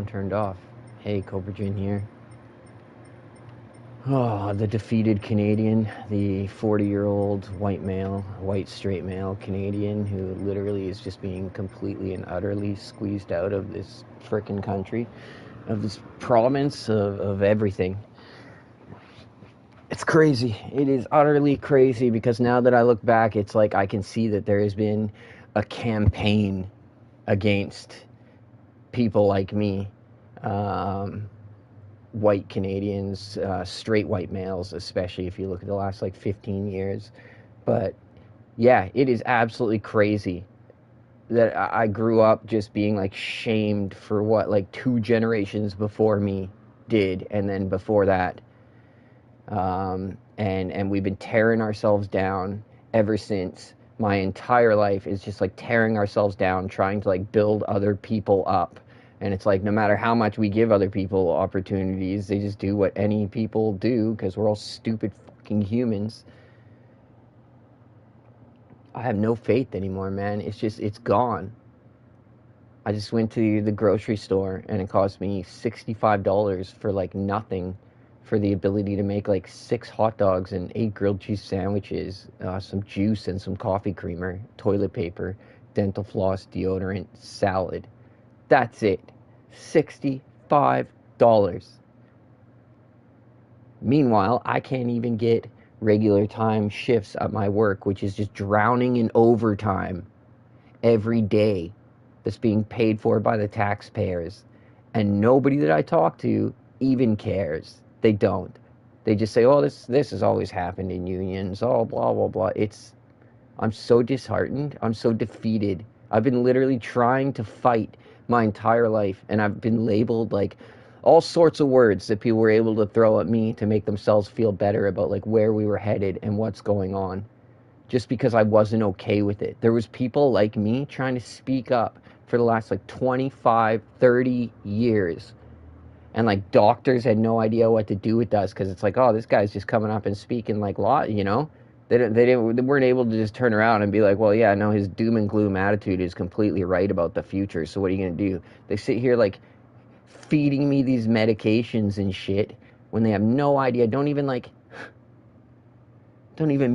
turned off. Hey, Cobra Jin here. Oh, the defeated Canadian, the 40-year-old white male, white straight male Canadian who literally is just being completely and utterly squeezed out of this frickin' country, of this province, of everything. It's crazy. It is utterly crazy because now that I look back, it's like I can see that there has been a campaign against people like me. White Canadians, straight white males, especially if you look at the last like 15 years. But yeah, it is absolutely crazy that I grew up just being like shamed for what like 2 generations before me did, and then before that. And we've been tearing ourselves down ever since. My entire life is just like tearing ourselves down, trying to like build other people up. And it's like no matter how much we give other people opportunities, they just do what any people do because we're all stupid fucking humans. I have no faith anymore, man. It's gone. I just went to the grocery store and it cost me $65 for like nothing, for the ability to make like 6 hot dogs and 8 grilled cheese sandwiches, some juice and some coffee creamer, toilet paper, dental floss, deodorant, salad. That's it. $65. Meanwhile, I can't even get regular time shifts at my work, which is just drowning in overtime every day that's being paid for by the taxpayers. And nobody that I talk to even cares. They don't. They just say, oh, this has always happened in unions, oh, blah, blah, blah. I'm so disheartened. I'm so defeated. I've been literally trying to fight my entire life, and I've been labeled like all sorts of words that people were able to throw at me to make themselves feel better about like where we were headed and what's going on, just because I wasn't okay with it. There was people like me trying to speak up for the last like 25, 30 years. And like doctors had no idea what to do with us because it's like, oh, this guy's just coming up and speaking like law, you know? They weren't able to just turn around and be like, well, yeah, no, his doom and gloom attitude is completely right about the future. So what are you gonna do? They sit here like feeding me these medications and shit when they have no idea. Don't even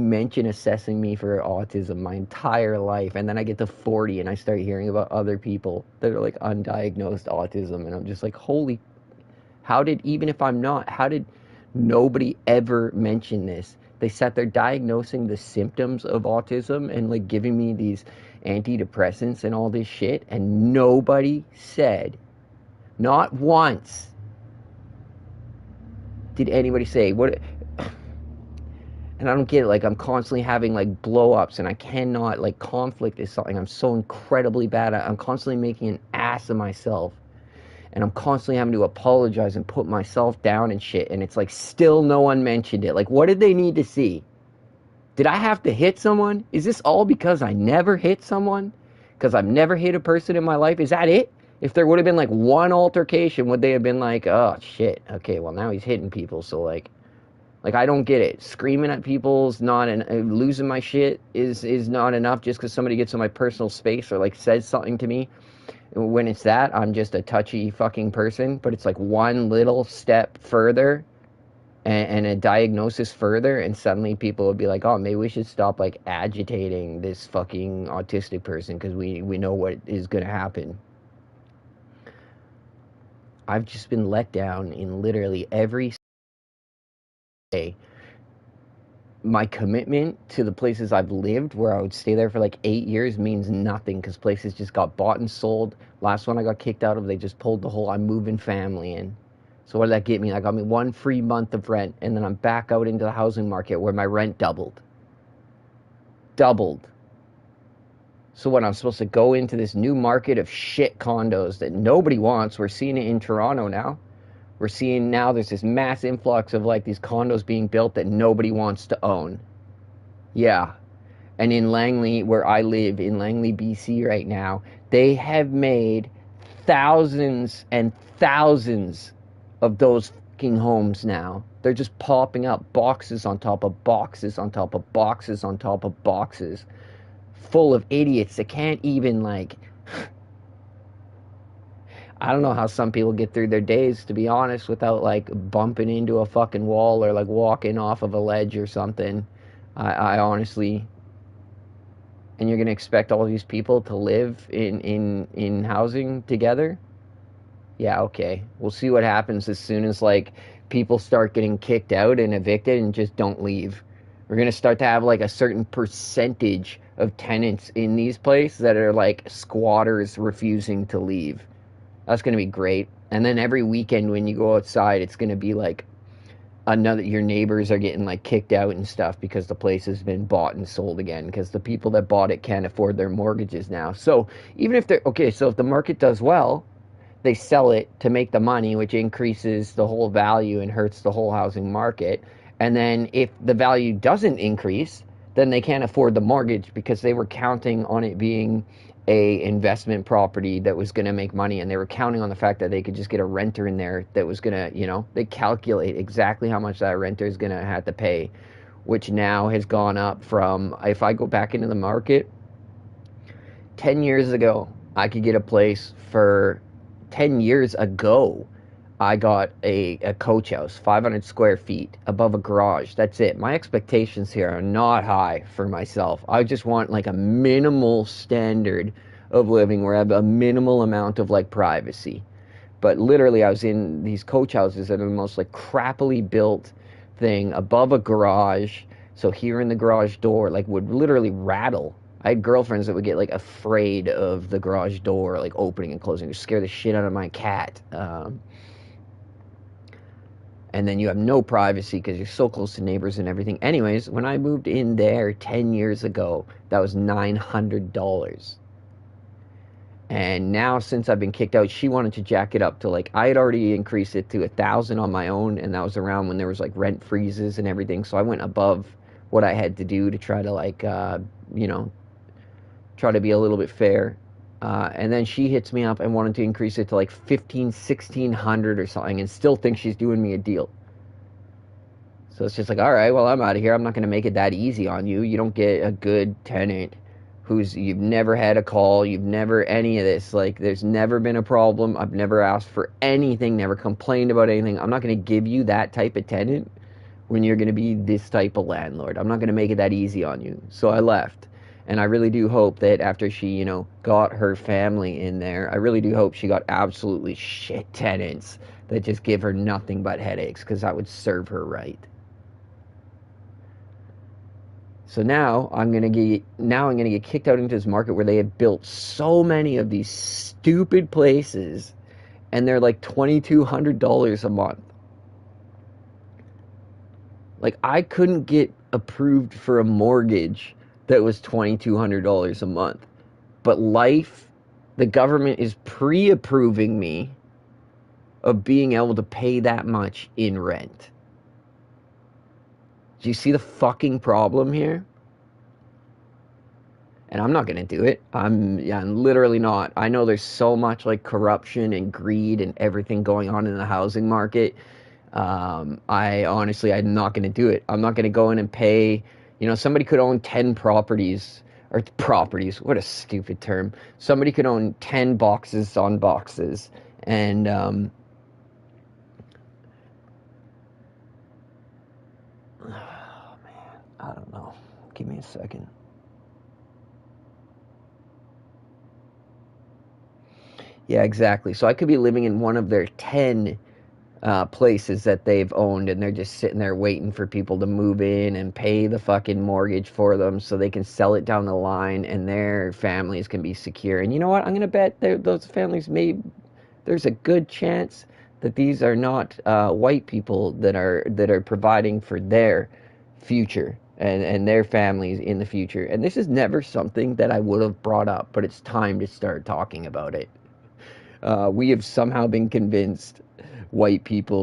mention assessing me for autism my entire life. And then I get to 40 and I start hearing about other people that are like undiagnosed autism, and I'm just like, holy, even if I'm not, how did nobody ever mention this? They sat there diagnosing the symptoms of autism and like giving me these antidepressants and all this shit, and nobody said, not once did anybody say what. And I don't get it. Like, I'm constantly having like blow ups, and I cannot, like, conflict is something I'm so incredibly bad at. I'm constantly making an ass of myself, and I'm constantly having to apologize and put myself down and shit, and it's like still no one mentioned it. Like, what did they need to see? Did I have to hit someone? Is this all because I never hit someone? Because I've never hit a person in my life? Is that it? If there would have been like one altercation, would they have been like, oh shit, okay, well now he's hitting people, so like I don't get it. Screaming at people's not, and losing my shit is not enough just because somebody gets in my personal space or like says something to me. When it's that, I'm just a touchy fucking person. But it's like one little step further and a diagnosis further, and suddenly people would be like, oh, maybe we should stop like agitating this fucking autistic person because we know what is going to happen. I've just been let down in literally every day. My commitment to the places I've lived, where I would stay there for like 8 years, means nothing because places just got bought and sold. Last one I got kicked out of, they just pulled the whole I'm moving family in. So what did that get me? That got me 1 free month of rent, and then I'm back out into the housing market where my rent doubled. Doubled. So what, I'm supposed to go into this new market of shit condos that nobody wants. We're seeing it in Toronto now. We're seeing now there's this mass influx of like these condos being built that nobody wants to own. Yeah. And in Langley, where I live, in Langley, BC right now, they have made thousands and thousands of those fucking homes now. They're just popping up boxes on top of boxes on top of boxes on top of boxes, full of idiots that can't even like... I don't know how some people get through their days, to be honest, without like bumping into a fucking wall or like walking off of a ledge or something. I honestly, and you're gonna expect all these people to live in housing together? Yeah, okay. We'll see what happens as soon as like people start getting kicked out and evicted and just don't leave. We're gonna start to have like a certain percentage of tenants in these places that are like squatters refusing to leave. That's gonna be great. And then every weekend when you go outside, it's gonna be like another, your neighbors are getting like kicked out and stuff because the place has been bought and sold again because the people that bought it can't afford their mortgages now. So even if they're okay, so if the market does well, they sell it to make the money, which increases the whole value and hurts the whole housing market. And then if the value doesn't increase, then they can't afford the mortgage because they were counting on it being a investment property that was going to make money, and they were counting on the fact that they could just get a renter in there that was going to, they calculate exactly how much that renter is going to have to pay, which now has gone up from, if I go back into the market, 10 years ago, I could get a place for 10 years ago. I got a coach house, 500 square feet above a garage. That's it. My expectations here are not high for myself. I just want like a minimal standard of living where I have a minimal amount of like privacy. But literally, I was in these coach houses that are the most like crappily built thing above a garage. So hearing the garage door like would literally rattle. I had girlfriends that would get like afraid of the garage door like opening and closing. It would scare the shit out of my cat. And then you have no privacy because you're so close to neighbors and everything. Anyways, when I moved in there 10 years ago, that was $900. And now since I've been kicked out, she wanted to jack it up to like, I had already increased it to 1,000 on my own, and that was around when there was like rent freezes and everything. So I went above what I had to do to try to like, try to be a little bit fair. And then she hits me up and wanted to increase it to like 1,600 or something, and still thinks she's doing me a deal. So it's just like, all right, well, I'm out of here. I'm not going to make it that easy on you. You don't get a good tenant you've never had a call, you've never any of this. Like, there's never been a problem. I've never asked for anything, never complained about anything. I'm not going to give you that type of tenant when you're going to be this type of landlord. I'm not going to make it that easy on you. So I left. And I really do hope that after she, got her family in there, I really do hope she got absolutely shit tenants that just give her nothing but headaches, because that would serve her right. So now I'm gonna get kicked out into this market where they have built so many of these stupid places, and they're like $2,200 a month. Like, I couldn't get approved for a mortgage that was $2,200 a month. But the government is pre-approving me of being able to pay that much in rent. Do you see the fucking problem here? And I'm not going to do it. I'm literally not. I know there's so much like corruption and greed and everything going on in the housing market. I'm not going to do it. I'm not going to go in and pay. Somebody could own 10 properties, or properties, what a stupid term. Somebody could own 10 boxes on boxes, and oh man, I don't know. Give me a second. Yeah, exactly. So I could be living in one of their 10 places that they've owned, and they're just sitting there waiting for people to move in and pay the fucking mortgage for them so they can sell it down the line and their families can be secure. And you know what? I'm going to bet those families there's a good chance that these are not white people that are providing for their future and their families in the future. And this is never something that I would have brought up, but it's time to start talking about it. We have somehow been convinced,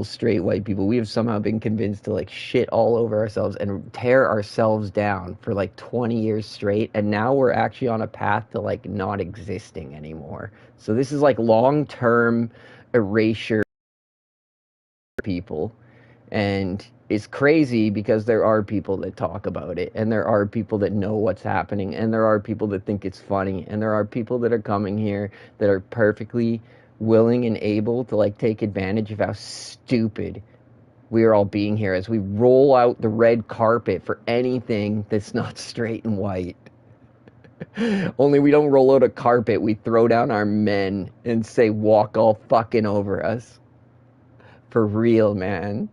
straight white people, we have somehow been convinced to like shit all over ourselves and tear ourselves down for like 20 years straight, and now we're actually on a path to like not existing anymore. So this is like long-term erasure for people, and it's crazy because there are people that talk about it, and there are people that know what's happening, and there are people that think it's funny, and there are people that are coming here that are perfectly willing and able to like take advantage of how stupid we are all being here as we roll out the red carpet for anything that's not straight and white. Only we don't roll out a carpet, we throw down our men and say walk all fucking over us. For real, man.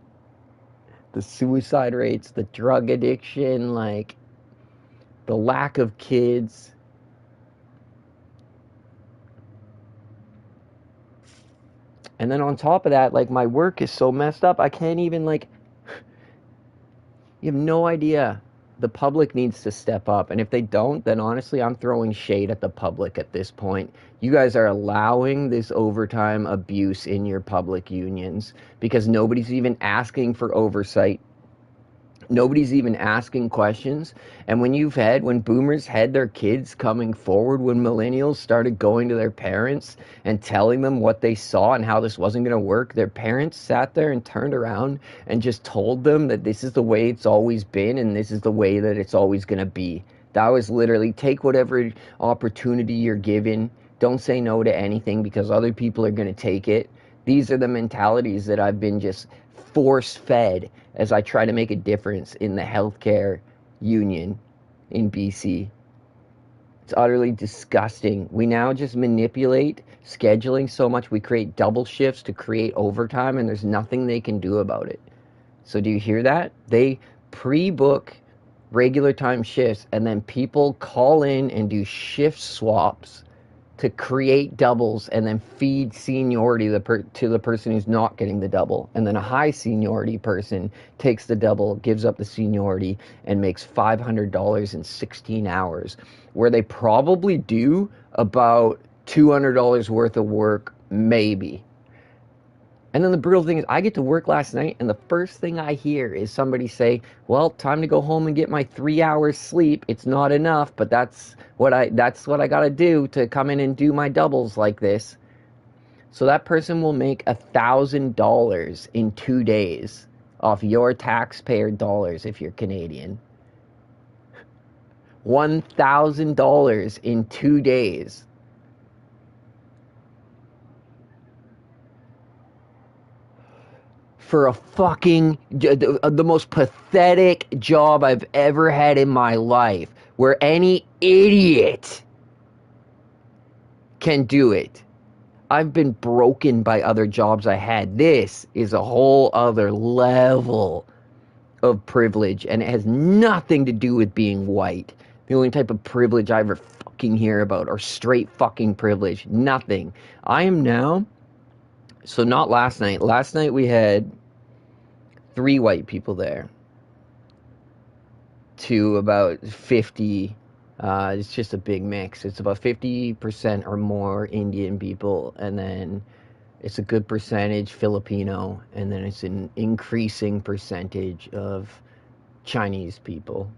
The suicide rates, the drug addiction, like the lack of kids. And then on top of that, like my work is so messed up, I can't even like, you have no idea. The public needs to step up. And if they don't, then honestly, I'm throwing shade at the public at this point. You guys are allowing this overtime abuse in your public unions because nobody's even asking for oversight. Nobody's even asking questions. And when boomers had their kids coming forward, when millennials started going to their parents and telling them what they saw and how this wasn't going to work, their parents sat there and turned around and just told them that this is the way it's always been and this is the way that it's always going to be. That was literally take whatever opportunity you're given. Don't say no to anything because other people are going to take it. These are the mentalities that I've been just force-fed as I try to make a difference in the healthcare union in BC. It's utterly disgusting. We now just manipulate scheduling so much. We create double shifts to create overtime, and there's nothing they can do about it. So do you hear that? They pre-book regular time shifts, and then people call in and do shift swaps to create doubles and then feed seniority to the person who's not getting the double. And then a high seniority person takes the double, gives up the seniority, and makes $500 in 16 hours, where they probably do about $200 worth of work, maybe. And then the brutal thing is, I get to work last night, and the first thing I hear is somebody say, well, time to go home and get my 3 hours sleep. It's not enough, but that's what I got to do to come in and do my doubles like this. So that person will make $1,000 in 2 days off your taxpayer dollars if you're Canadian. $1,000 in 2 days. For a fucking, the most pathetic job I've ever had in my life, where any idiot can do it. I've been broken by other jobs I had. This is a whole other level of privilege, and it has nothing to do with being white. The only type of privilege I ever fucking hear about are straight fucking privilege. Nothing. I am now, so not last night. Last night we had 3 white people there to about 50. It's just a big mix. It's about 50% or more Indian people, and then it's a good percentage Filipino, and then it's an increasing percentage of Chinese people.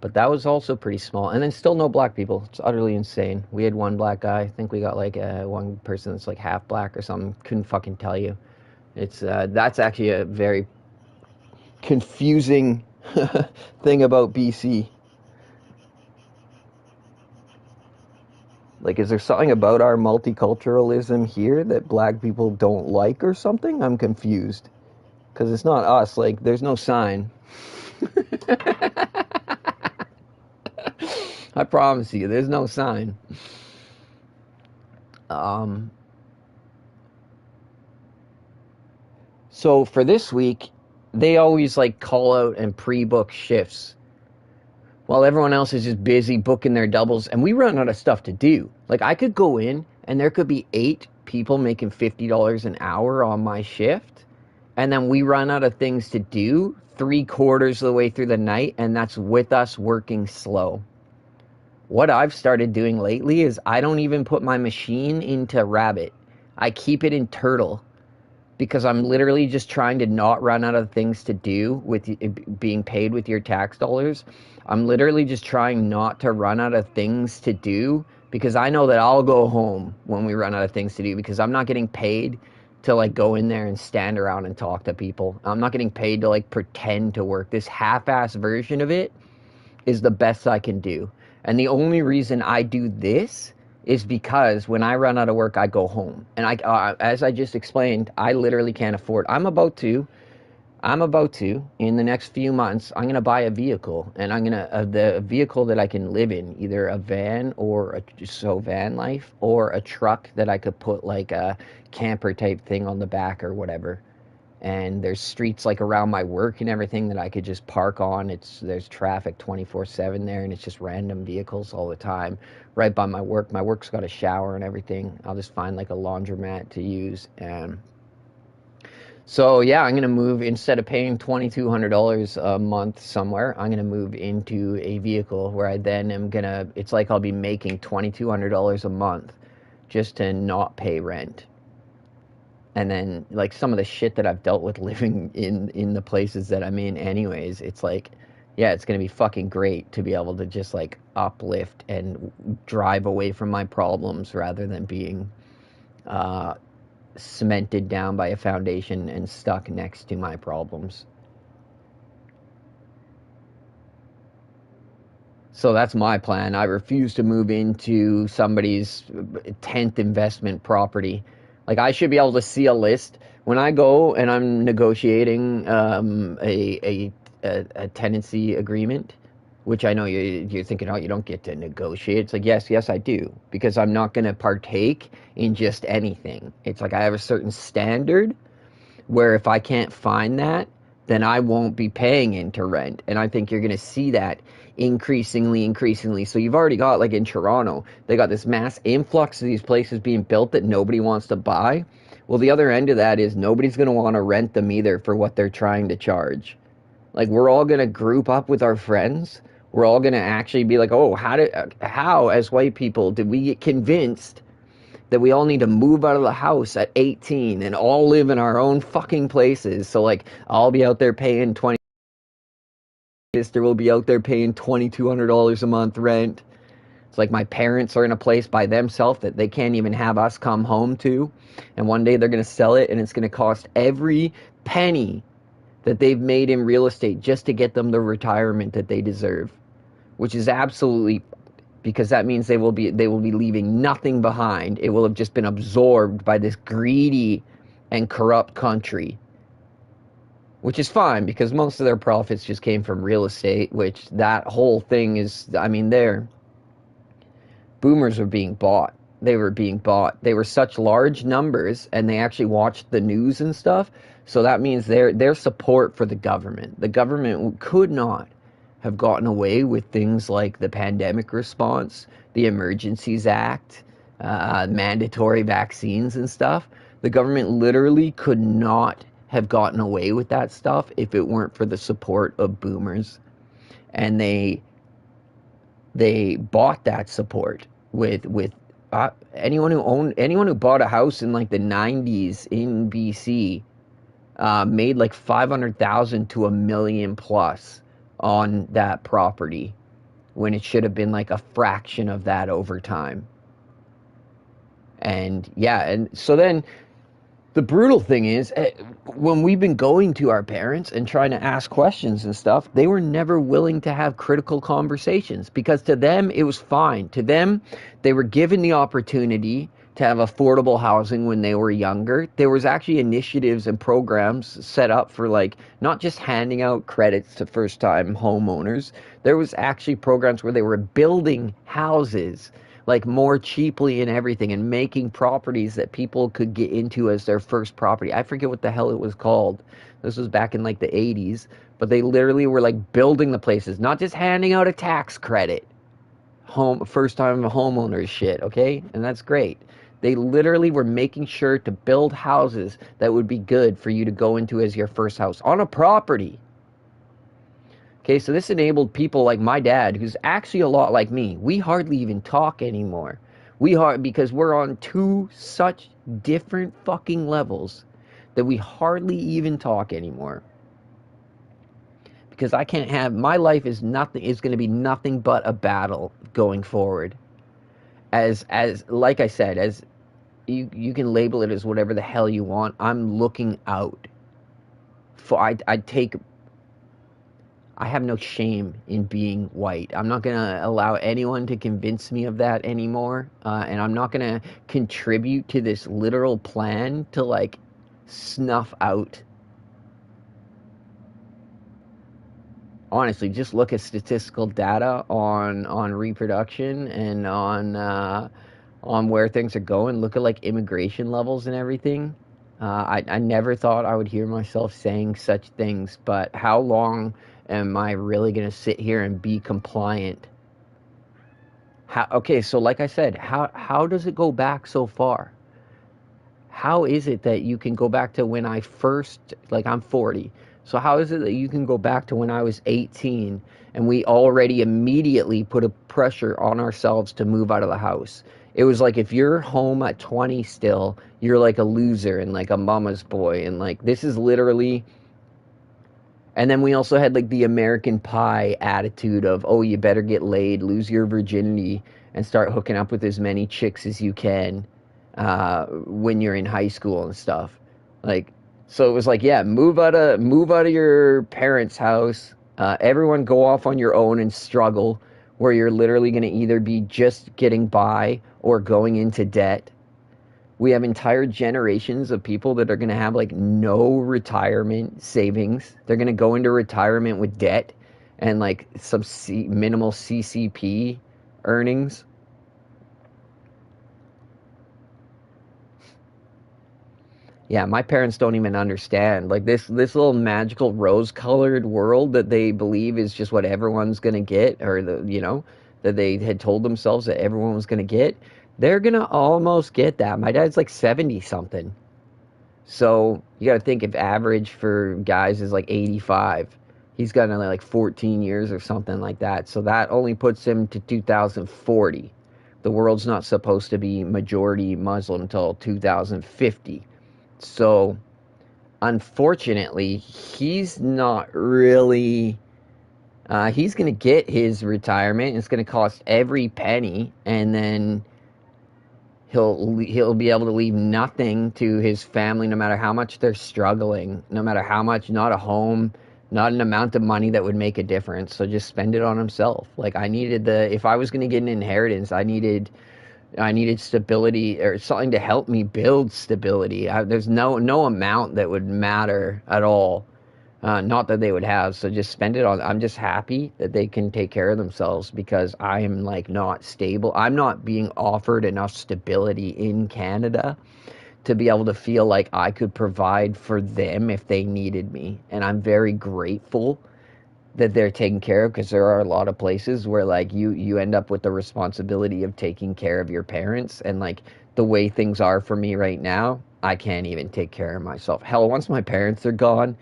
But that was also pretty small. And then still no black people. It's utterly insane. We had one black guy. I think we got like one person that's like half black or something. Couldn't fucking tell you. It's that's actually a very confusing thing about BC. Like, is there something about our multiculturalism here that black people don't like or something? I'm confused. Because it's not us. Like, there's no sign. I promise you, there's no sign. So for this week, they always like call out and pre-book shifts while everyone else is just busy booking their doubles, and we run out of stuff to do. Like, I could go in and there could be 8 people making $50 an hour on my shift, and then we run out of things to do 3/4 of the way through the night, and that's with us working slow. What I've started doing lately is I don't even put my machine into Rabbit. I keep it in Turtle, because I'm literally just trying to not run out of things to do with being paid with your tax dollars. I'm literally just trying not to run out of things to do, because I know that I'll go home when we run out of things to do, because I'm not getting paid to like go in there and stand around and talk to people. I'm not getting paid to like pretend to work. This half-ass version of it is the best I can do. And the only reason I do this is because when I run out of work, I go home. And as I just explained, I literally can't afford. I'm about to, in the next few months, I'm going to buy a vehicle, and I'm going to, the vehicle that I can live in, either a van or van life, or a truck that I could put like a camper type thing on the back or whatever. And there's streets like around my work and everything that I could just park on. There's traffic 24/7 there, and it's just random vehicles all the time right by my work. My work's got a shower and everything. I'll just find like a laundromat to use. And so yeah, I'm gonna move, instead of paying $2,200 a month somewhere, I'm gonna move into a vehicle where I then am gonna. It's like I'll be making $2,200 a month just to not pay rent. And then like some of the shit that I've dealt with living in the places that I'm in, anyways, it's like, yeah, it's gonna be fucking great to be able to just like uplift and drive away from my problems rather than being uh, cemented down by a foundation and stuck next to my problems. So that's my plan. I refuse to move into somebody's 10th investment property. Like, I should be able to see a list when I go and I'm negotiating a tenancy agreement, which I know you're thinking, oh, you don't get to negotiate. It's like, yes, I do, because I'm not going to partake in just anything. It's like I have a certain standard where if I can't find that, then I won't be paying into rent. And I think you're going to see that increasingly. So you've already got, like in Toronto, they got this mass influx of these places being built that nobody wants to buy. Well, the other end of that is nobody's going to want to rent them either for what they're trying to charge. Like, we're all going to group up with our friends. We're all going to actually be like, oh, how as white people did we get convinced that we all need to move out of the house at 18 and all live in our own fucking places? So like, I'll be out there paying sister will be out there paying $2,200 a month rent. It's like my parents are in a place by themselves that they can't even have us come home to, and one day they're going to sell it and it's going to cost every penny that they've made in real estate just to get them the retirement that they deserve, which is absolutely, because that means they will be leaving nothing behind. It will have just been absorbed by this greedy and corrupt country, which is fine because most of their profits just came from real estate, which that whole thing is, I mean, boomers were being bought. They were being bought. They were such large numbers, and they actually watched the news and stuff. So that means their support for the government could not have gotten away with things like the pandemic response, the Emergencies Act, mandatory vaccines and stuff. The government literally could not have gotten away with that stuff if it weren't for the support of boomers. And they bought that support with anyone who bought a house in like the 90s in BC made like 500,000 to $1 million plus on that property, when it should have been like a fraction of that over time. And yeah, and so then the brutal thing is, when we've been going to our parents and trying to ask questions and stuff, they were never willing to have critical conversations, because to them it was fine. To them, they were given the opportunity to have affordable housing when they were younger. There was actually initiatives and programs set up for, like, not just handing out credits to first-time homeowners. There was actually programs where they were building houses like more cheaply and everything, and making properties that people could get into as their first property. I forget what the hell it was called. This was back in like the 80s, but they literally were like building the places, not just handing out a tax credit. First time homeowners shit, okay? And that's great. They literally were making sure to build houses that would be good for you to go into as your first house on a property. Okay, so this enabled people like my dad, who's actually a lot like me. We hardly even talk anymore. Because we're on two such different fucking levels that we hardly even talk anymore. Because I can't have, my life is going to be nothing but a battle going forward. As like I said, as you can label it as whatever the hell you want. I'm looking out. I take I have no shame in being white. I'm not going to allow anyone to convince me of that anymore. And I'm not going to contribute to this literal plan to like snuff out. Honestly, just look at statistical data on reproduction and on where things are going. Look at like immigration levels and everything. I never thought I would hear myself saying such things, but how long am I really going to sit here and be compliant? Okay, so like I said, how does it go back so far? How is it that you can go back to when I first, like I'm 40, so how is it that you can go back to when I was 18 and we already immediately put a pressure on ourselves to move out of the house? It was like if you're home at 20 still, you're like a loser and like a mama's boy. And like this is literally. And then we also had like the American Pie attitude of, oh, you better get laid, lose your virginity, and start hooking up with as many chicks as you can when you're in high school and stuff. Like, so it was like, yeah, move out of your parents' house. Everyone go off on your own and struggle, where you're literally going to either be just getting by or going into debt. We have entire generations of people that are going to have like no retirement savings. They're going to go into retirement with debt and like some minimal CCP earnings. Yeah, my parents don't even understand. Like this little magical rose-colored world that they believe is just what everyone's gonna get, or that they had told themselves that everyone was gonna get. They're gonna almost get that. My dad's like 70 something. So you gotta think if average for guys is like 85, he's got another like 14 years or something like that. So that only puts him to 2040. The world's not supposed to be majority Muslim until 2050. So, unfortunately, he's not really. He's going to get his retirement. It's going to cost every penny, and then he'll be able to leave nothing to his family, no matter how much they're struggling, no matter how much. Not a home, not an amount of money that would make a difference. So just spend it on himself. Like I needed if I was going to get an inheritance, I needed stability or something to help me build stability. There's no amount that would matter at all. Not that they would have. So just spend it on. I'm just happy that they can take care of themselves because I am like not stable. I'm not being offered enough stability in Canada to be able to feel like I could provide for them if they needed me. And I'm very grateful that they're taken care of, because there are a lot of places where like you end up with the responsibility of taking care of your parents, and like the way things are for me right now, I can't even take care of myself. Hell, once my parents are gone,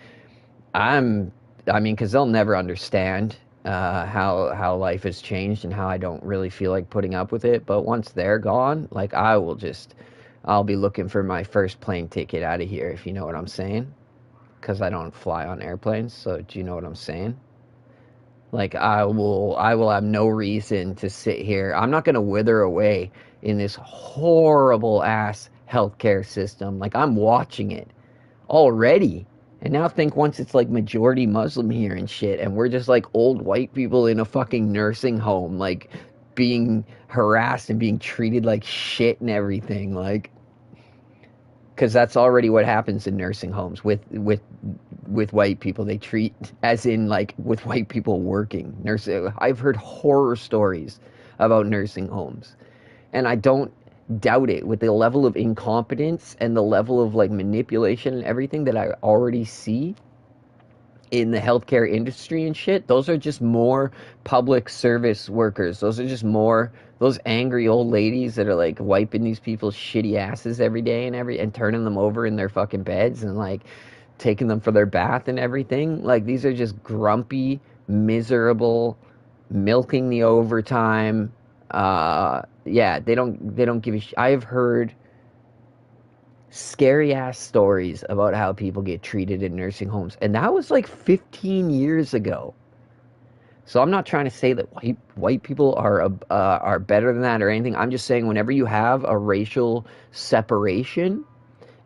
I mean, because they'll never understand how life has changed and how I don't really feel like putting up with it. But once they're gone, like I'll be looking for my first plane ticket out of here, if you know what I'm saying, because I don't fly on airplanes. So do you know what I'm saying? Like I will have no reason to sit here. I'm not going to wither away in this horrible ass healthcare system. Like I'm watching it already. And now think once it's like majority Muslim here and shit, and we're just like old white people in a fucking nursing home, like being harassed and being treated like shit and everything, like, because that's already what happens in nursing homes with white people. They treat as in like with white people working nursing. I've heard horror stories about nursing homes, and I don't doubt it. With the level of incompetence and the level of like manipulation and everything that I already see in the healthcare industry and shit, those are just more public service workers. Those are just more those angry old ladies that are like wiping these people's shitty asses every day and turning them over in their fucking beds and like taking them for their bath and everything. Like these are just grumpy, miserable, milking the overtime. Yeah, they don't give a shit. I've heard scary ass stories about how people get treated in nursing homes, and that was like 15 years ago. So I'm not trying to say that white people are better than that or anything. I'm just saying whenever you have a racial separation,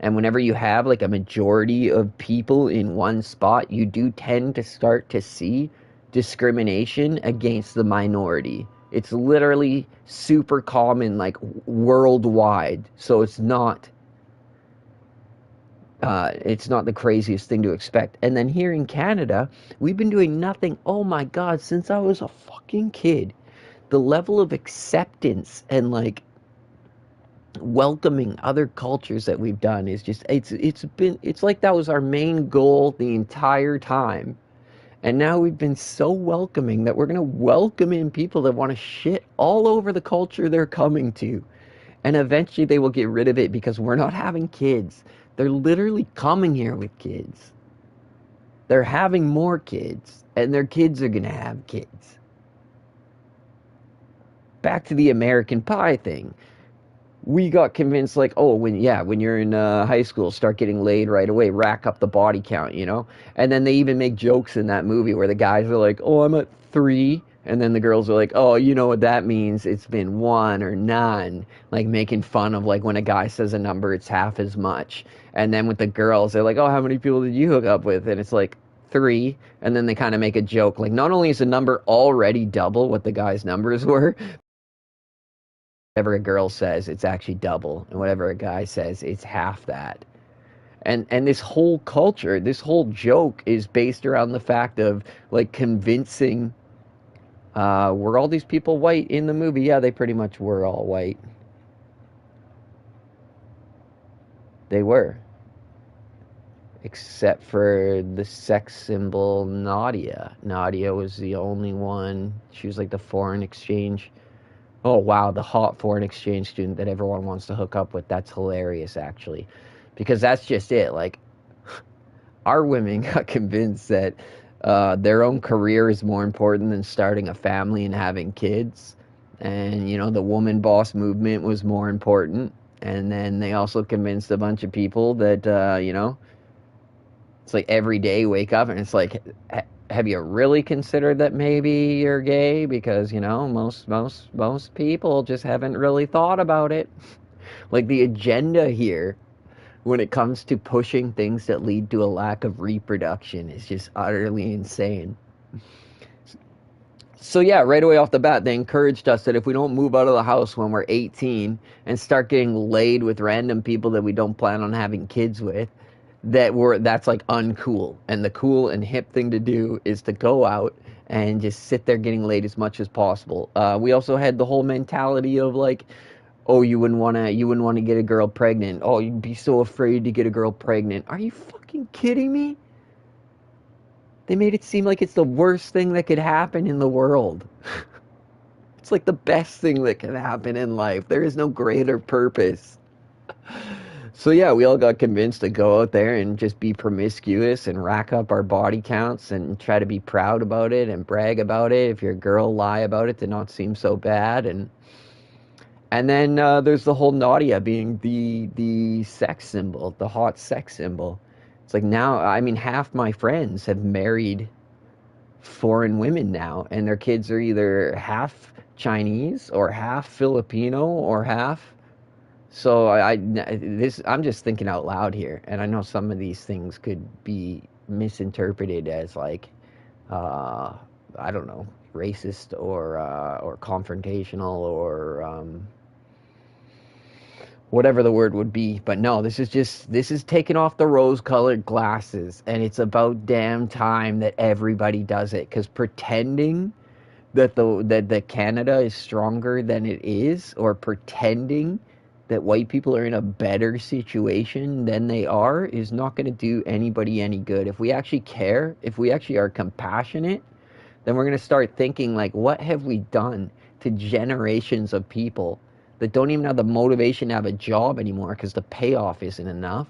and whenever you have like a majority of people in one spot, you do tend to start to see discrimination against the minority. It's literally super common, like worldwide. So it's not the craziest thing to expect. And then here in Canada, we've been doing nothing, oh my God, since I was a fucking kid. The level of acceptance and like welcoming other cultures that we've done is just it's like that was our main goal the entire time. And now we've been so welcoming that we're going to welcome in people that want to shit all over the culture they're coming to. And eventually they will get rid of it because we're not having kids. They're literally coming here with kids. They're having more kids, and their kids are going to have kids. Back to the American Pie thing. We got convinced, like, oh, when you're in high school, start getting laid right away, rack up the body count, you know? And then they even make jokes in that movie where the guys are like, oh, I'm at 3. And then the girls are like, oh, you know what that means? It's been 1 or none. Like making fun of like when a guy says a number, it's half as much. And then with the girls, they're like, oh, how many people did you hook up with? And it's like 3. And then they kind of make a joke. Like not only is the number already double what the guy's numbers were, whatever a girl says, it's actually double. And whatever a guy says, it's half that. And this whole culture, this whole joke is based around the fact of like convincing were all these people white in the movie? Yeah, they pretty much were all white. They were. Except for the sex symbol Nadia. Nadia was the only one. She was like the foreign exchange. Oh, wow, the hot foreign exchange student that everyone wants to hook up with. That's hilarious, actually. Because that's just it. Like, our women got convinced that their own career is more important than starting a family and having kids. And, you know, the woman boss movement was more important. And then they also convinced a bunch of people that, you know, it's like every day wake up and it's like, have you really considered that maybe you're gay? Because, you know, most people just haven't really thought about it. Like the agenda here when it comes to pushing things that lead to a lack of reproduction is just utterly insane. So yeah, right away off the bat, they encouraged us that if we don't move out of the house when we're 18 and start getting laid with random people that we don't plan on having kids with, that's like uncool. And the cool and hip thing to do is to go out and just sit there getting laid as much as possible. We also had the whole mentality of like, oh, you wouldn't want to get a girl pregnant. Oh, you'd be so afraid to get a girl pregnant. Are you fucking kidding me? They made it seem like it's the worst thing that could happen in the world. It's like the best thing that can happen in life. There is no greater purpose. So yeah, we all got convinced to go out there and just be promiscuous and rack up our body counts and try to be proud about it and brag about it. If you're a girl, lie about it to not seem so bad. And then there's the whole Nadia being the sex symbol, the hot sex symbol. It's like now, I mean, half my friends have married foreign women now, and their kids are either half Chinese or half Filipino or half. So I'm just thinking out loud here, and I know some of these things could be misinterpreted as like, I don't know, racist or confrontational or whatever the word would be. But no, this is taking off the rose-colored glasses, and it's about damn time that everybody does it. Because pretending that Canada is stronger than it is, or pretending that white people are in a better situation than they are, is not going to do anybody any good. If we actually care, if we actually are compassionate, then we're going to start thinking like, what have we done to generations of people that don't even have the motivation to have a job anymore because the payoff isn't enough?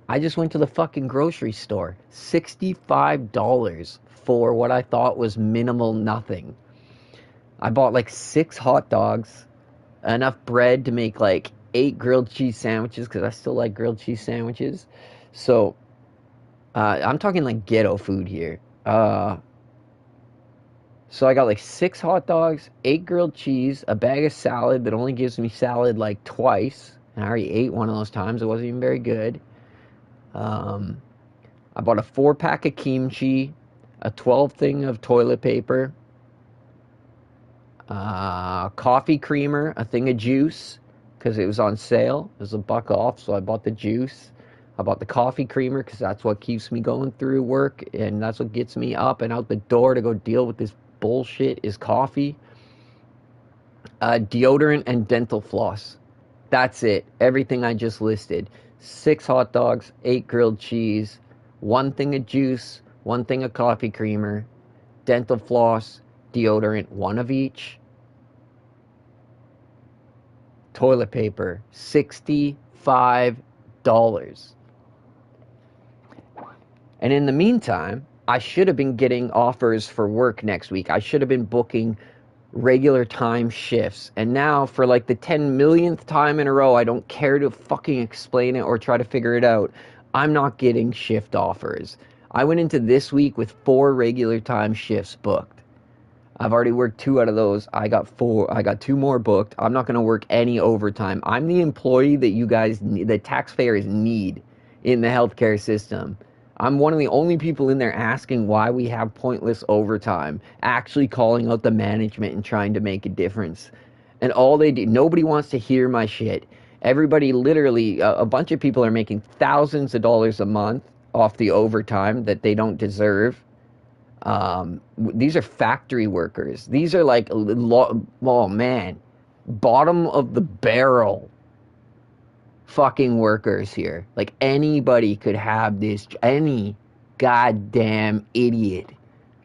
I just went to the fucking grocery store. $65 for what I thought was minimal nothing. I bought like 6 hot dogs, enough bread to make like 8 grilled cheese sandwiches because I still like grilled cheese sandwiches. So I'm talking like ghetto food here. So I got like 6 hot dogs, 8 grilled cheese, a bag of salad that only gives me salad like twice. And I already ate one of those times. It wasn't even very good. I bought a 4-pack of kimchi, a 12 thing of toilet paper, coffee creamer, a thing of juice, because it was on sale. It was $1 off, so I bought the juice. I bought the coffee creamer because that's what keeps me going through work, and that's what gets me up and out the door to go deal with this bullshit is coffee. Deodorant and dental floss. That's it. Everything I just listed. 6 hot dogs, 8 grilled cheese, 1 thing of juice, 1 thing of coffee creamer, dental floss, deodorant, 1 of each. Toilet paper, $65. And in the meantime, I should have been getting offers for work next week. I should have been booking regular time shifts. And now, for like the 10 millionth time in a row, I don't care to fucking explain it or try to figure it out. I'm not getting shift offers. I went into this week with 4 regular time shifts booked. I've already worked 2 out of those. I got 2 more booked. I'm not going to work any overtime. I'm the employee that you guys, the taxpayers need in the healthcare system. I'm one of the only people in there asking why we have pointless overtime, actually calling out the management and trying to make a difference. And all they do, nobody wants to hear my shit. Everybody, literally, a bunch of people are making thousands of dollars a month off the overtime that they don't deserve. These are factory workers. These are like, oh man, bottom of the barrel fucking workers here. Like, anybody could have this, any goddamn idiot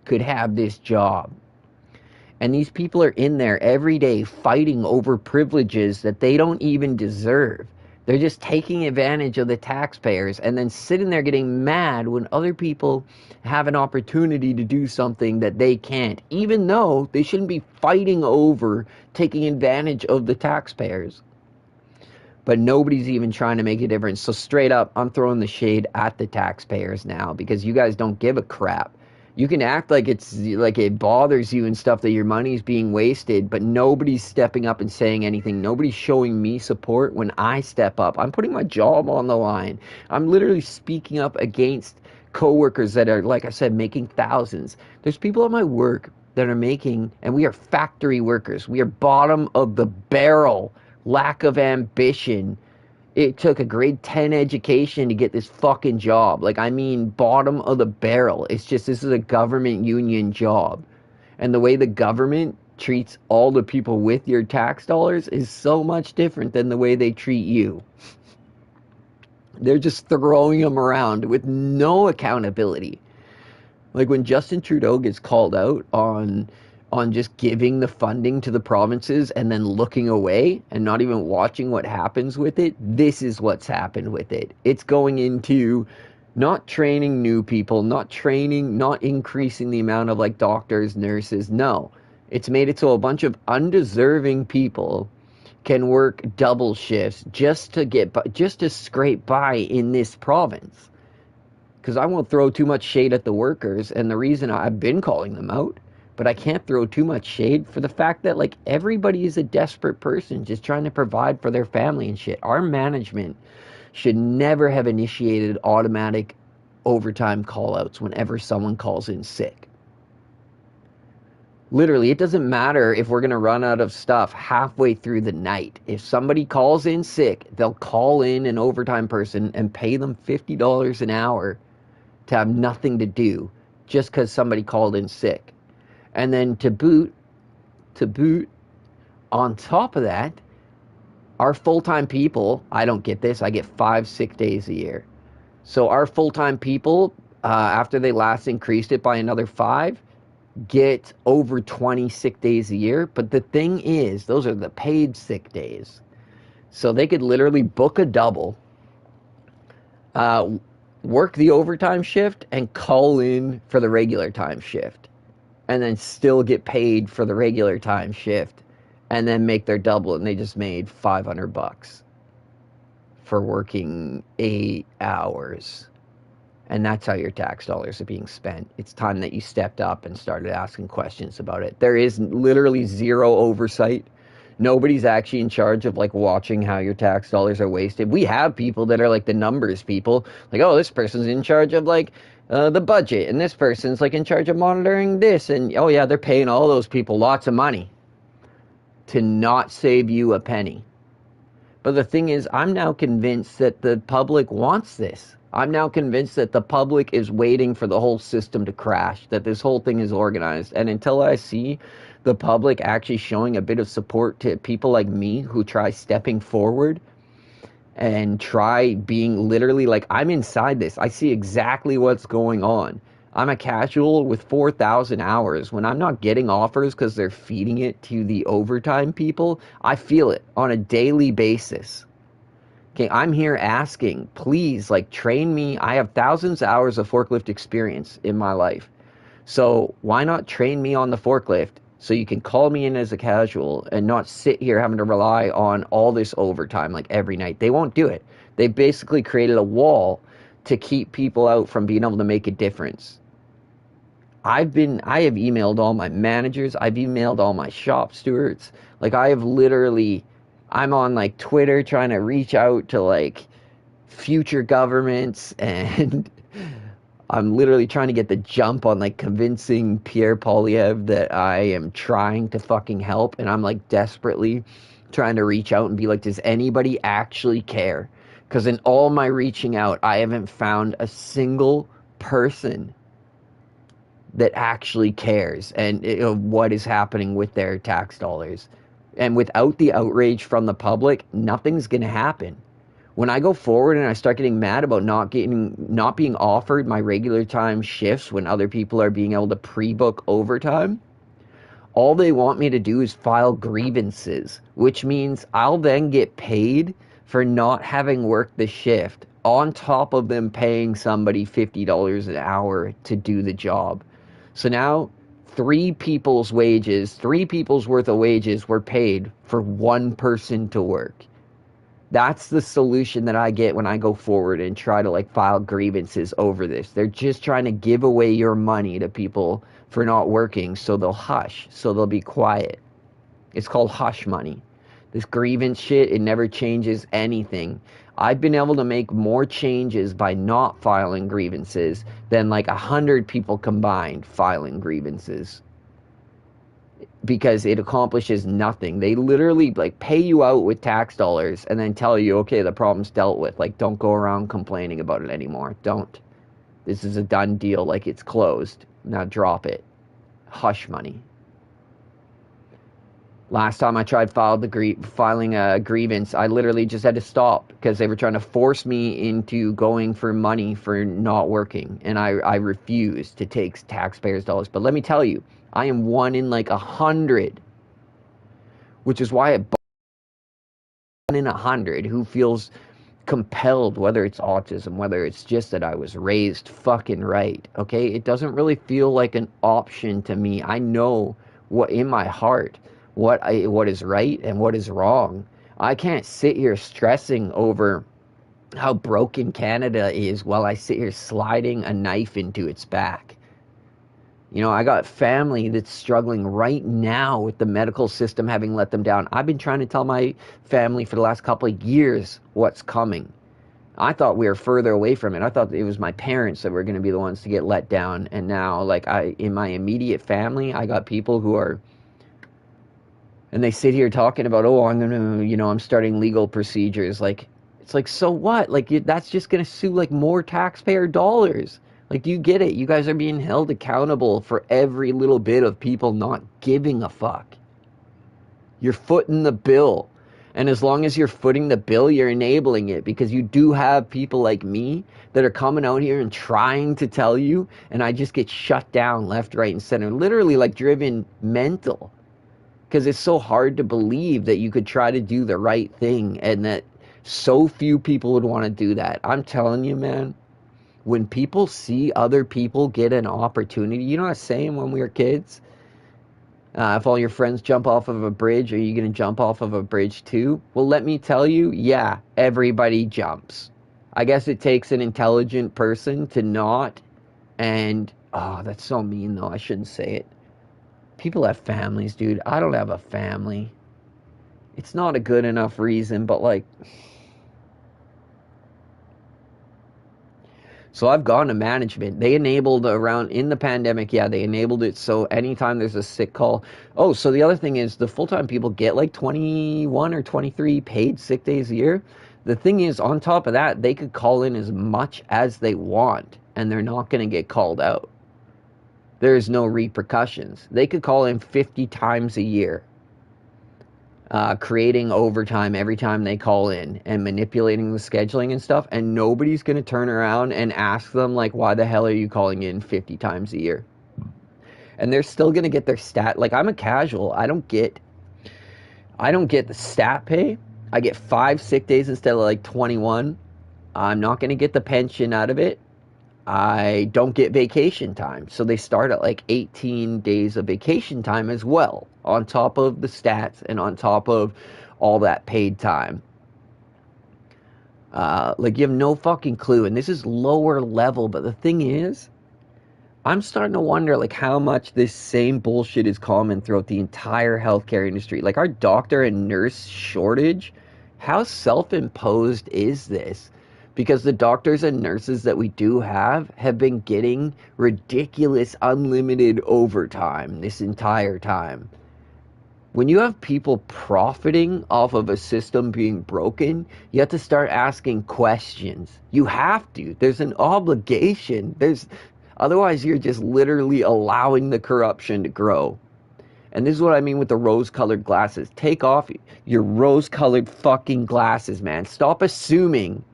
could have this job. And these people are in there every day fighting over privileges that they don't even deserve. They're just taking advantage of the taxpayers and then sitting there getting mad when other people have an opportunity to do something that they can't, even though they shouldn't be fighting over taking advantage of the taxpayers. But nobody's even trying to make a difference. So straight up, I'm throwing the shade at the taxpayers now because you guys don't give a crap. You can act like it's like it bothers you and stuff that your money's being wasted, but nobody's stepping up and saying anything. Nobody's showing me support when I step up. I'm putting my job on the line. I'm literally speaking up against coworkers that are, like I said, making thousands. There's people at my work that are making, and we are factory workers. We are bottom of the barrel. Lack of ambition. It took a grade 10 education to get this fucking job. Like, I mean, bottom of the barrel. It's just, this is a government union job. And the way the government treats all the people with your tax dollars is so much different than the way they treat you. They're just throwing them around with no accountability. Like, when Justin Trudeau gets called out on just giving the funding to the provinces and then looking away and not even watching what happens with it, this is what's happened with it. It's going into not training new people, not increasing the amount of like doctors, nurses. No, it's made it so a bunch of undeserving people can work double shifts just to scrape by in this province. Because I won't throw too much shade at the workers, and the reason I've been calling them out, but I can't throw too much shade for the fact that, like, everybody is a desperate person just trying to provide for their family and shit. Our management should never have initiated automatic overtime call-outs whenever someone calls in sick. Literally, it doesn't matter if we're going to run out of stuff halfway through the night. If somebody calls in sick, they'll call in an overtime person and pay them $50 an hour to have nothing to do just because somebody called in sick. And then to boot, on top of that, our full-time people, I don't get this, I get 5 sick days a year. So our full-time people, after they last increased it by another 5, get over 20 sick days a year. But the thing is, those are the paid sick days. So they could literally book a double, work the overtime shift, and call in for the regular time shift. And then still get paid for the regular time shift, and then make their double, and they just made $500 for working 8 hours. And that's how your tax dollars are being spent. It's time that you stepped up and started asking questions about it. There is literally zero oversight. Nobody's actually in charge of like watching how your tax dollars are wasted. We have people that are like the numbers people, like, oh, this person's in charge of like the budget, and this person's like in charge of monitoring this, and oh yeah, they're paying all those people lots of money to not save you a penny. But the thing is, I'm now convinced that the public wants this. I'm now convinced that the public is waiting for the whole system to crash, that this whole thing is organized. And until I see the public actually showing a bit of support to people like me who try stepping forward and try being literally like, I'm inside this. I see exactly what's going on. I'm a casual with 4,000 hours. When I'm not getting offers because they're feeding it to the overtime people, I feel it on a daily basis. Okay, I'm here asking, please, like, train me. I have thousands of hours of forklift experience in my life. So why not train me on the forklift so you can call me in as a casual and not sit here having to rely on all this overtime like every night? They won't do it. They basically created a wall to keep people out from being able to make a difference. I have emailed all my managers. I've emailed all my shop stewards. Like, I'm on like Twitter trying to reach out to like future governments, and I'm literally trying to get the jump on like convincing Pierre Poilievre that I am trying to fucking help, and I'm like desperately trying to reach out and be like, does anybody actually care? Because in all my reaching out, I haven't found a single person that actually cares and what is happening with their tax dollars. And without the outrage from the public, nothing's going to happen. When I go forward and I start getting mad about not being offered my regular time shifts when other people are being able to pre-book overtime, all they want me to do is file grievances, which means I'll then get paid for not having worked the shift, on top of them paying somebody $50 an hour to do the job. So now 3 people's worth of wages were paid for 1 person to work. That's the solution that I get when I go forward and try to like file grievances over this. They're just trying to give away your money to people for not working, so they'll hush, so they'll be quiet. It's called hush money. This grievance shit, it never changes anything. I've been able to make more changes by not filing grievances than like 100 people combined filing grievances, because it accomplishes nothing. They literally like pay you out with tax dollars and then tell you, okay, the problem's dealt with. Like, don't go around complaining about it anymore. Don't. This is a done deal. Like, it's closed. Now drop it. Hush money. Last time I tried filing a grievance, I literally just had to stop because they were trying to force me into going for money for not working. And I refused to take taxpayers' dollars. But let me tell you, I am 1 in like 100, which is why 1 in 100 who feels compelled, whether it's autism, whether it's just that I was raised fucking right, okay? It doesn't really feel like an option to me. I know what in my heart, what is right and what is wrong. I can't sit here stressing over how broken Canada is while I sit here sliding a knife into its back. You know, I got family that's struggling right now with the medical system having let them down. I've been trying to tell my family for the last couple of years what's coming. I thought we were further away from it. I thought it was my parents that were going to be the ones to get let down. And now, like, in my immediate family, I got people who are, and they sit here talking about, oh, I'm going to, I'm starting legal procedures. Like, it's like, so what? Like, that's just going to sue, like, more taxpayer dollars. Like, do you get it? You guys are being held accountable for every little bit of people not giving a fuck. You're footing the bill. And as long as you're footing the bill, you're enabling it, because you do have people like me that are coming out here and trying to tell you, and I just get shut down left, right, and center. Literally, like, driven mental. Because it's so hard to believe that you could try to do the right thing and that so few people would want to do that. I'm telling you, man. When people see other people get an opportunity, you know what I was saying when we were kids? If all your friends jump off of a bridge, are you going to jump off of a bridge too? Well, let me tell you, yeah, everybody jumps. I guess it takes an intelligent person to not, and, oh, that's so mean though, I shouldn't say it. People have families, dude. I don't have a family. It's not a good enough reason, but like... So I've gone to management. They enabled around in the pandemic, yeah, they enabled it so anytime there's a sick call. Oh, so the other thing is the full-time people get like 21 or 23 paid sick days a year. The thing is, on top of that, they could call in as much as they want and they're not going to get called out. There's no repercussions. They could call in 50 times a year, creating overtime every time they call in and manipulating the scheduling and stuff, and nobody's going to turn around and ask them, like, why the hell are you calling in 50 times a year? And they're still going to get their stat. Like, I'm a casual. I don't get the stat pay. I get 5 sick days instead of like 21. I'm not going to get the pension out of it. I don't get vacation time. So they start at like 18 days of vacation time as well, on top of the stats and on top of all that paid time. Like, you have no fucking clue. And this is lower level. But the thing is, I'm starting to wonder, like, how much this same bullshit is common throughout the entire healthcare industry. Like, our doctor and nurse shortage, how self-imposed is this? Because the doctors and nurses that we do have been getting ridiculous unlimited overtime this entire time. When you have people profiting off of a system being broken, you have to start asking questions. You have to. There's an obligation. Otherwise, you're just literally allowing the corruption to grow. And this is what I mean with the rose-colored glasses. Take off your rose-colored fucking glasses, man. Stop assuming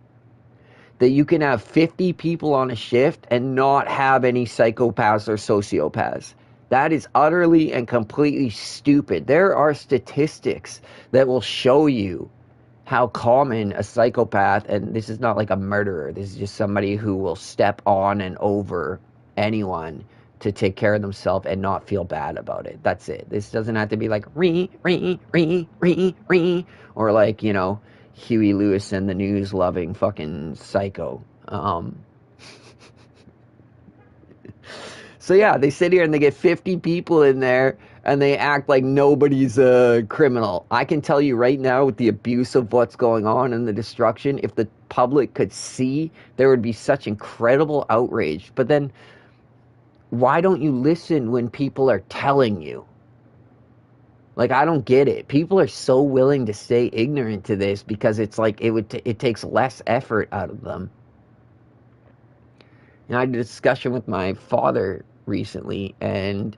that you can have 50 people on a shift and not have any psychopaths or sociopaths. That is utterly and completely stupid. There are statistics that will show you how common a psychopath, and this is not like a murderer, this is just somebody who will step on and over anyone to take care of themselves and not feel bad about it. That's it. This doesn't have to be like or like, you know, Huey Lewis and the News loving fucking psycho. So yeah, they sit here and they get 50 people in there and they act like nobody's a criminal. I can tell you right now, with the abuse of what's going on and the destruction, if the public could see, there would be such incredible outrage. But then, why don't you listen when people are telling you? Like, I don't get it. People are so willing to stay ignorant to this because it's like it takes less effort out of them. I had a discussion with my father recently, and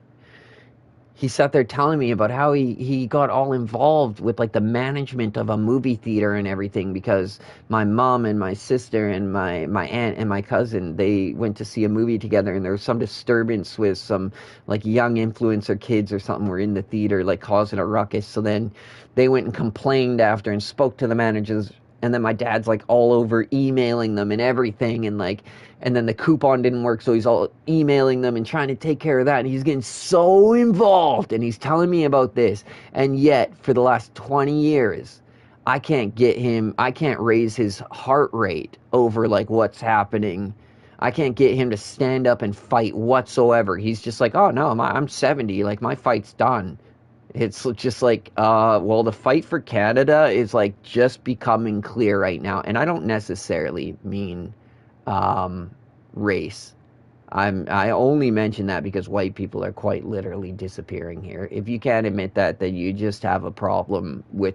he sat there telling me about how he got all involved with like the management of a movie theater and everything, because my mom and my sister and my aunt and my cousin, they went to see a movie together, and there was some disturbance with some like young influencer kids or something were in the theater like causing a ruckus. So then they went and complained after and spoke to the managers, and then my dad's like all over emailing them and everything, and like, and then the coupon didn't work, so he's all emailing them and trying to take care of that, and he's getting so involved, and he's telling me about this, and yet for the last 20 years I can't raise his heart rate over like what's happening. I can't get him to stand up and fight whatsoever. He's just like, oh no, I'm 70, like my fight's done. It's just like, well, the fight for Canada is like just becoming clear right now. And I don't necessarily mean race. I only mention that because white people are quite literally disappearing here. If you can't admit that, then you just have a problem with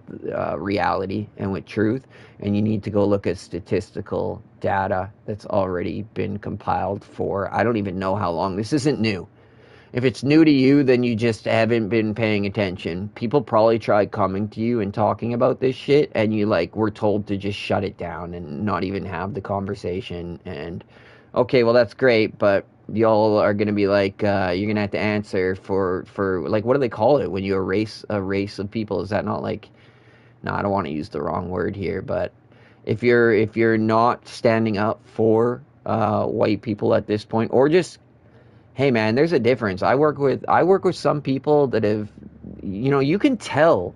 reality and with truth. And you need to go look at statistical data that's already been compiled for, I don't even know how long. This isn't new. If it's new to you, then you just haven't been paying attention. People probably tried coming to you and talking about this shit, and you like were told to just shut it down and not even have the conversation. And okay, well that's great, but y'all are gonna be like, you're gonna have to answer for like, what do they call it when you erase a race of people? Is that not like, no, I don't want to use the wrong word here, but if you're not standing up for white people at this point, or just, hey man, there's a difference. I work with some people that have, you know, you can tell,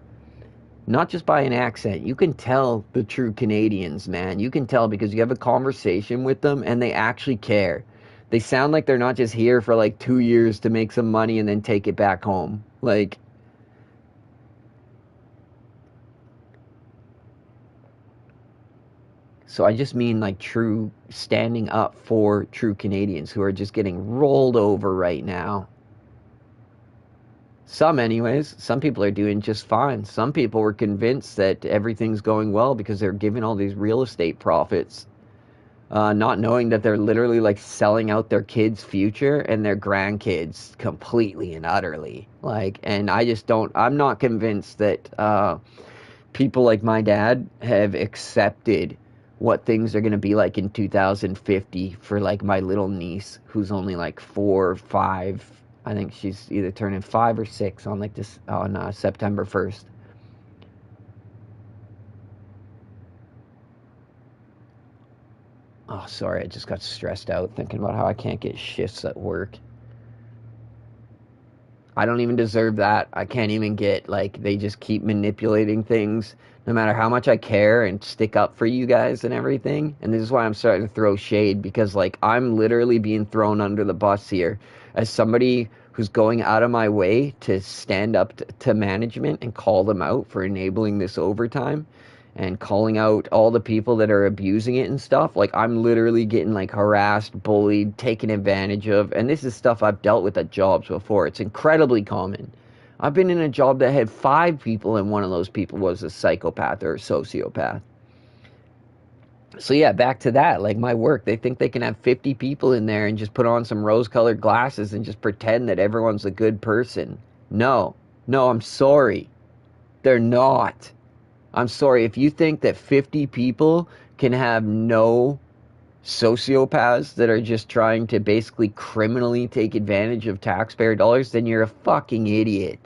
not just by an accent, you can tell the true Canadians, man. You can tell because you have a conversation with them and they actually care. They sound like they're not just here for like 2 years to make some money and then take it back home. Like, So I just mean like true standing up for true Canadians who are just getting rolled over right now. Some, anyways. Some people are doing just fine. Some people were convinced that everything's going well because they're giving all these real estate profits, not knowing that they're literally like selling out their kids' future and their grandkids completely and utterly. Like, and I just don't. I'm not convinced that people like my dad have accepted what things are going to be like in 2050 for like my little niece who's only like 4 or 5. I think she's either turning 5 or 6 on like this on September 1st. Oh, sorry, I just got stressed out thinking about how I can't get shifts at work. I don't even deserve that. I can't even get, like, they just keep manipulating things no matter how much I care and stick up for you guys and everything. And this is why I'm starting to throw shade because, like, I'm literally being thrown under the bus here as somebody who's going out of my way to stand up to management and call them out for enabling this overtime and calling out all the people that are abusing it and stuff. Like, I'm literally getting like harassed, bullied, taken advantage of, and this is stuff I've dealt with at jobs before. It's incredibly common. I've been in a job that had 5 people and one of those people was a psychopath or a sociopath. So yeah, back to that, like my work, they think they can have 50 people in there and just put on some rose-colored glasses and just pretend that everyone's a good person. No, I'm sorry. They're not. I'm sorry, if you think that 50 people can have no sociopaths that are just trying to basically criminally take advantage of taxpayer dollars, then you're a fucking idiot.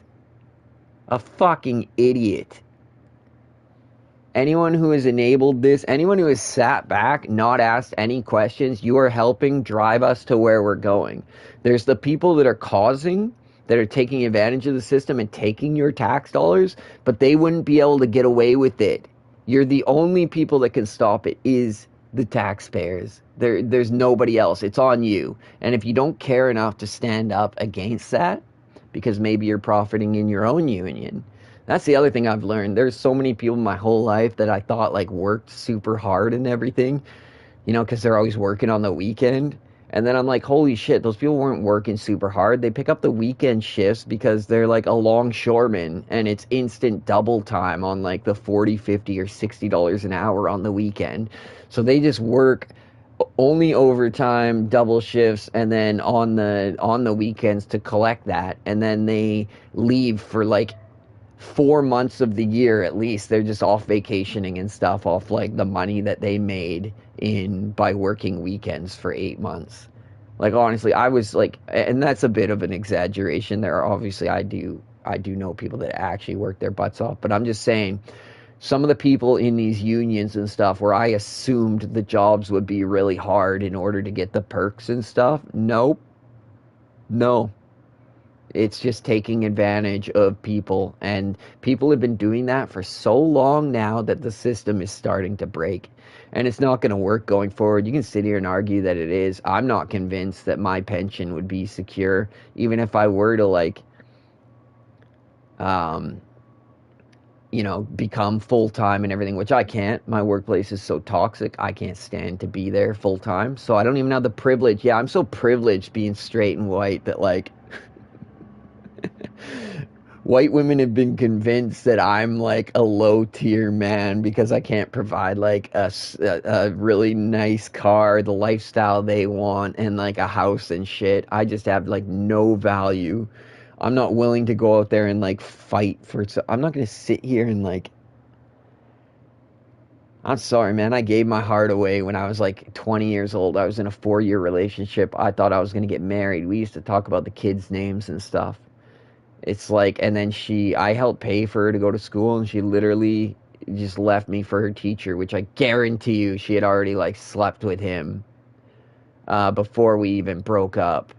A fucking idiot. Anyone who has enabled this, anyone who has sat back, not asked any questions, you are helping drive us to where we're going. There's the people that are causing, that are taking advantage of the system and taking your tax dollars, but they wouldn't be able to get away with it. You're the only people that can stop it is the taxpayers. There's nobody else. It's on you. And if you don't care enough to stand up against that, because maybe you're profiting in your own union, that's the other thing I've learned. There's so many people my whole life that I thought like worked super hard and everything, you know, because they're always working on the weekend. And then I'm like, holy shit, those people weren't working super hard. They pick up the weekend shifts because they're like a longshoreman and it's instant double time on like the 40, 50 or $60 an hour on the weekend. So they just work only overtime, double shifts, and then on the weekends to collect that. And then they leave for like 4 months of the year at least. They're just off vacationing and stuff off like the money that they made in by working weekends for 8 months. Like honestly, I was like, and that's a bit of an exaggeration. There are obviously I do know people that actually work their butts off, but I'm just saying some of the people in these unions and stuff where I assumed the jobs would be really hard in order to get the perks and stuff. Nope. No. It's just taking advantage of people, and people have been doing that for so long now that the system is starting to break, and it's not going to work going forward. You can sit here and argue that it is. I'm not convinced that my pension would be secure, even if I were to like, you know, become full-time and everything, which I can't. My workplace is so toxic, I can't stand to be there full-time, so I don't even have the privilege. Yeah, I'm so privileged being straight and white that like white women have been convinced that I'm like a low tier man because I can't provide like a really nice car, the lifestyle they want, and like a house and shit. I just have like no value. I'm not willing to go out there and like fight for it. So I'm not going to sit here and like, I'm sorry, man. I gave my heart away when I was like 20 years old. I was in a 4-year relationship. I thought I was going to get married. We used to talk about the kids' names and stuff. It's like, and then I helped pay for her to go to school, and she literally just left me for her teacher, which I guarantee you she had already like slept with him before we even broke up.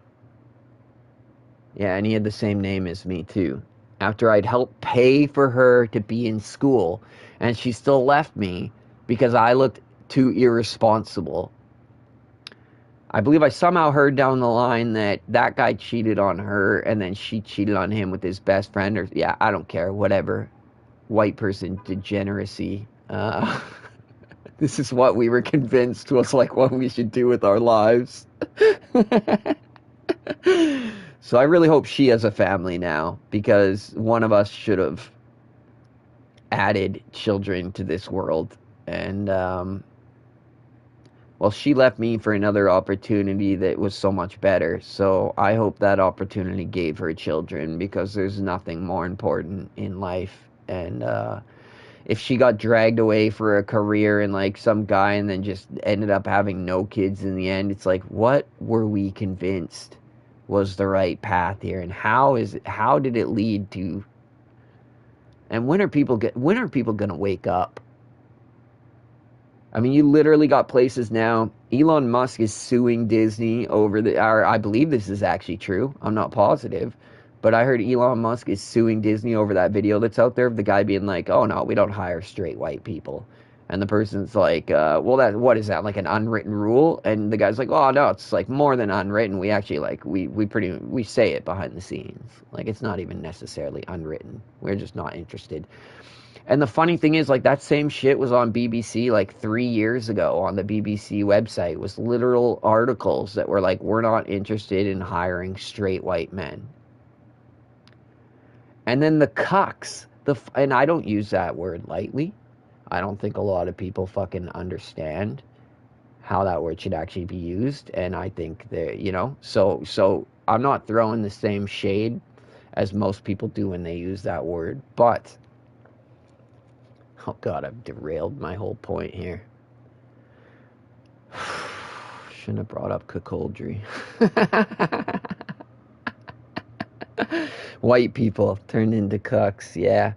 Yeah, and he had the same name as me too. After I'd helped pay for her to be in school, and she still left me because I looked too irresponsible. I believe I somehow heard down the line that that guy cheated on her and then she cheated on him with his best friend. Or yeah, I don't care, whatever. White person degeneracy. This is what we were convinced was like what we should do with our lives. So I really hope she has a family now, because one of us should have added children to this world. And well, she left me for another opportunity that was so much better. So I hope that opportunity gave her children, because there's nothing more important in life. And if she got dragged away for a career and like some guy and then just ended up having no kids in the end, it's like, what were we convinced was the right path here, and how did it lead to? And when are people gonna wake up? I mean, you literally got places now. Elon Musk is suing Disney over or I believe this is actually true. I'm not positive, but I heard Elon Musk is suing Disney over that video that's out there of the guy being like, "Oh no, we don't hire straight white people," and the person's like, "Well, what is that, like an unwritten rule?" And the guy's like, "Oh no, it's like more than unwritten. We actually like we say it behind the scenes. Like it's not even necessarily unwritten. We're just not interested." And the funny thing is, like, that same shit was on BBC like 3 years ago on the BBC website. It was literal articles that were like, "We're not interested in hiring straight white men." And then the cucks, and I don't use that word lightly. I don't think a lot of people fucking understand how that word should actually be used. And I think that, so I'm not throwing the same shade as most people do when they use that word. But oh God, I've derailed my whole point here. Shouldn't have brought up cuckoldry. White people turned into cucks, yeah.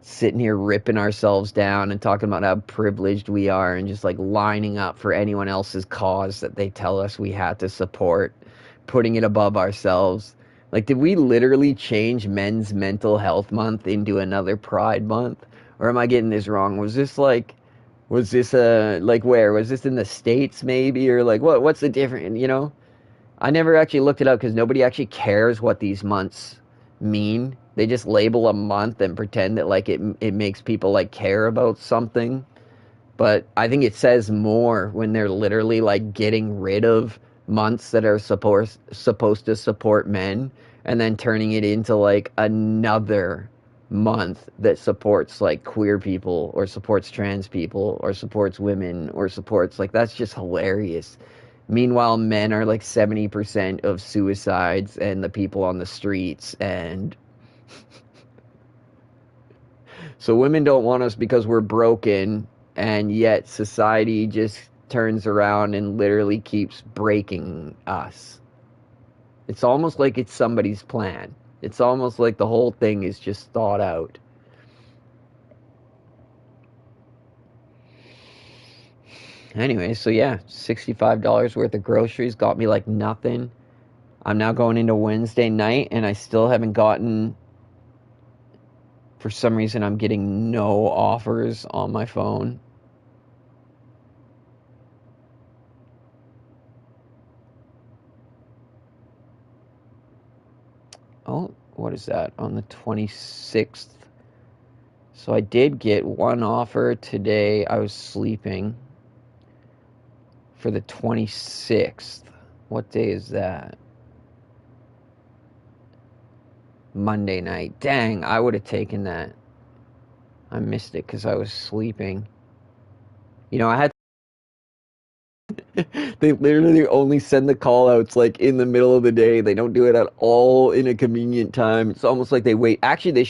Sitting here ripping ourselves down and talking about how privileged we are and just like lining up for anyone else's cause that they tell us we have to support, putting it above ourselves. Like, did we literally change Men's Mental Health Month into another Pride Month? Or am I getting this wrong? Was this where? Was this in the States maybe? Or like, what's the difference, I never actually looked it up because nobody actually cares what these months mean. They just label a month and pretend that like it makes people like care about something. But I think it says more when they're literally like getting rid of months that are supposed to support men and then turning it into like another month that supports like queer people or supports trans people or supports women or supports, like, that's just hilarious. Meanwhile, men are like 70% of suicides and the people on the streets. And so women don't want us because we're broken, and yet society just turns around and literally keeps breaking us. It's almost like it's somebody's plan. It's almost like the whole thing is just thought out. Anyway, so yeah, $65 worth of groceries got me like nothing. I'm now going into Wednesday night and I still haven't gotten, for some reason, I'm getting no offers on my phone. Oh, what is that? On the 26th. So I did get one offer today. I was sleeping. For the 26th. What day is that? Monday night. Dang, I would have taken that. I missed it because I was sleeping. I had they literally only send the call outs like in the middle of the day. They don't do it at all in a convenient time. It's almost like they wait. Actually,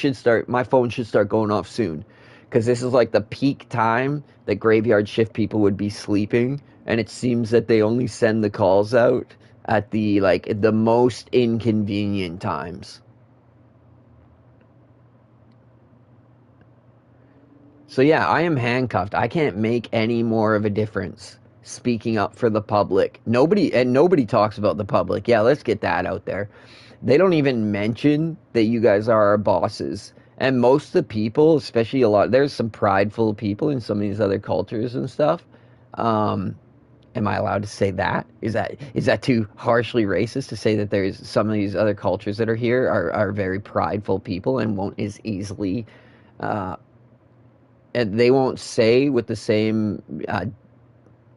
my phone should start going off soon, because this is like the peak time that graveyard shift people would be sleeping, and it seems that they only send the calls out at the most inconvenient times. So yeah, I am handcuffed. I can't make any more of a difference speaking up for the public. Nobody talks about the public. Yeah, let's get that out there. They don't even mention that you guys are our bosses. And most of the people, especially there's some prideful people in some of these other cultures and stuff. Am I allowed to say that? Is that too harshly racist to say that there's some of these other cultures that are here are very prideful people and won't as easily and they won't say with the same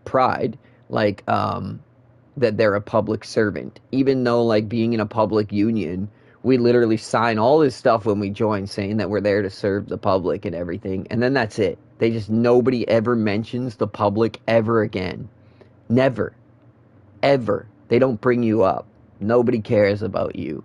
pride, like, that they're a public servant, even though, like, being in a public union, we literally sign all this stuff when we join saying that we're there to serve the public and everything, and then that's it. They just, nobody ever mentions the public ever again. Never. Ever. They don't bring you up. Nobody cares about you.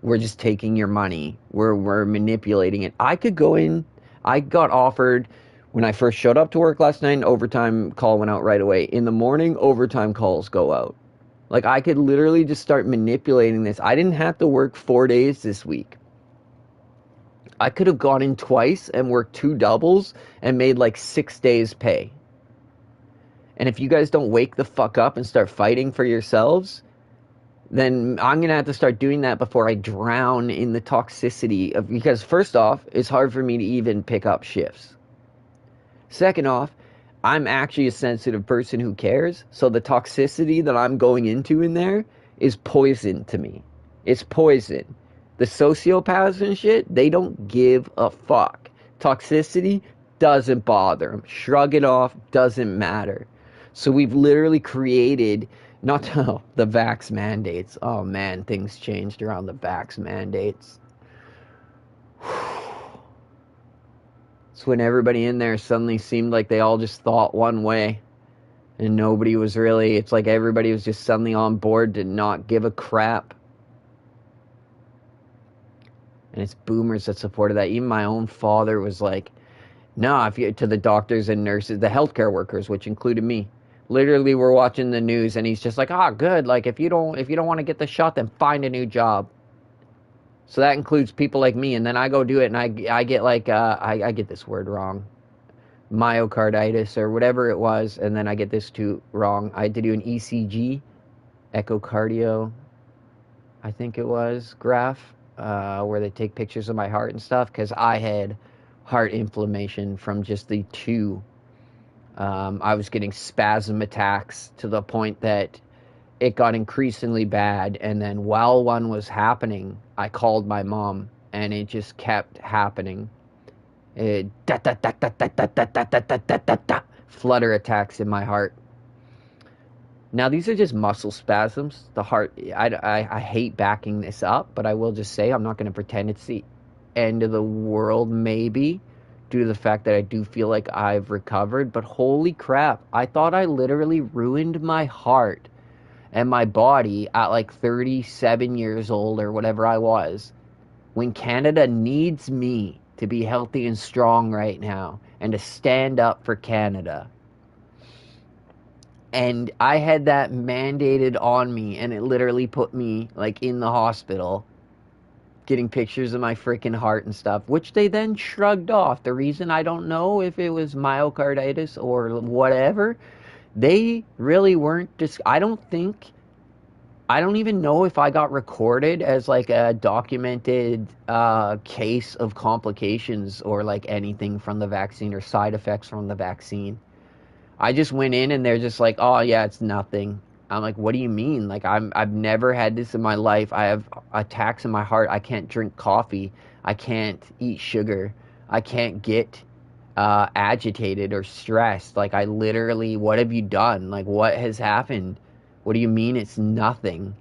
We're just taking your money. We're manipulating it. I could go in. I got offered when I first showed up to work last night. An overtime call went out right away. In the morning, overtime calls go out. Like, I could literally just start manipulating this. I didn't have to work 4 days this week. I could have gone in twice and worked 2 doubles and made like 6 days pay. And if you guys don't wake the fuck up and start fighting for yourselves, then I'm going to have to start doing that before I drown in the toxicity of, because first off, it's hard for me to even pick up shifts. Second off, I'm actually a sensitive person who cares, so the toxicity that I'm going into in there is poison to me. It's poison. The sociopaths and shit, they don't give a fuck. Toxicity doesn't bother them. Shrug it off, doesn't matter. So we've literally created, not the vax mandates. Oh man, things changed around the vax mandates. It's when everybody in there suddenly seemed like they all just thought one way. And nobody was really, it's like everybody was just suddenly on board to not give a crap. And it's boomers that supported that. Even my own father was like, no, if you, to the doctors and nurses, the healthcare workers, which included me. Literally, we're watching the news, and he's just like, good. Like, if you don't want to get the shot, then find a new job. So that includes people like me, and then I go do it, and I get like, I get this word wrong, myocarditis or whatever it was, and then I get this too wrong. I had to do an ECG, echocardio, I think it was, graph, where they take pictures of my heart and stuff, because I had heart inflammation from just the 2. I was getting spasm attacks to the point that it got increasingly bad, and then while one was happening, I called my mom, and it just kept happening. Flutter attacks in my heart. Now, these are just muscle spasms. The heart, I hate backing this up, but I will just say I'm not going to pretend it's the end of the world, maybe, due to the fact that I do feel like I've recovered. But holy crap, I thought I literally ruined my heart and my body at like 37 years old or whatever I was, when Canada needs me to be healthy and strong right now and to stand up for Canada. And I had that mandated on me, and it literally put me like in the hospital getting pictures of my freaking heart and stuff, which they then shrugged off. The reason, I don't know if it was myocarditis or whatever, they really weren't I don't even know if I got recorded as like a documented case of complications or like anything from the vaccine or side effects from the vaccine. I just went in and they're just like, oh yeah, it's nothing. I'm like, what do you mean? Like, I've never had this in my life. I have attacks in my heart. I can't drink coffee. I can't eat sugar. I can't get agitated or stressed. Like, I literally, what have you done? Like, what has happened? What do you mean it's nothing?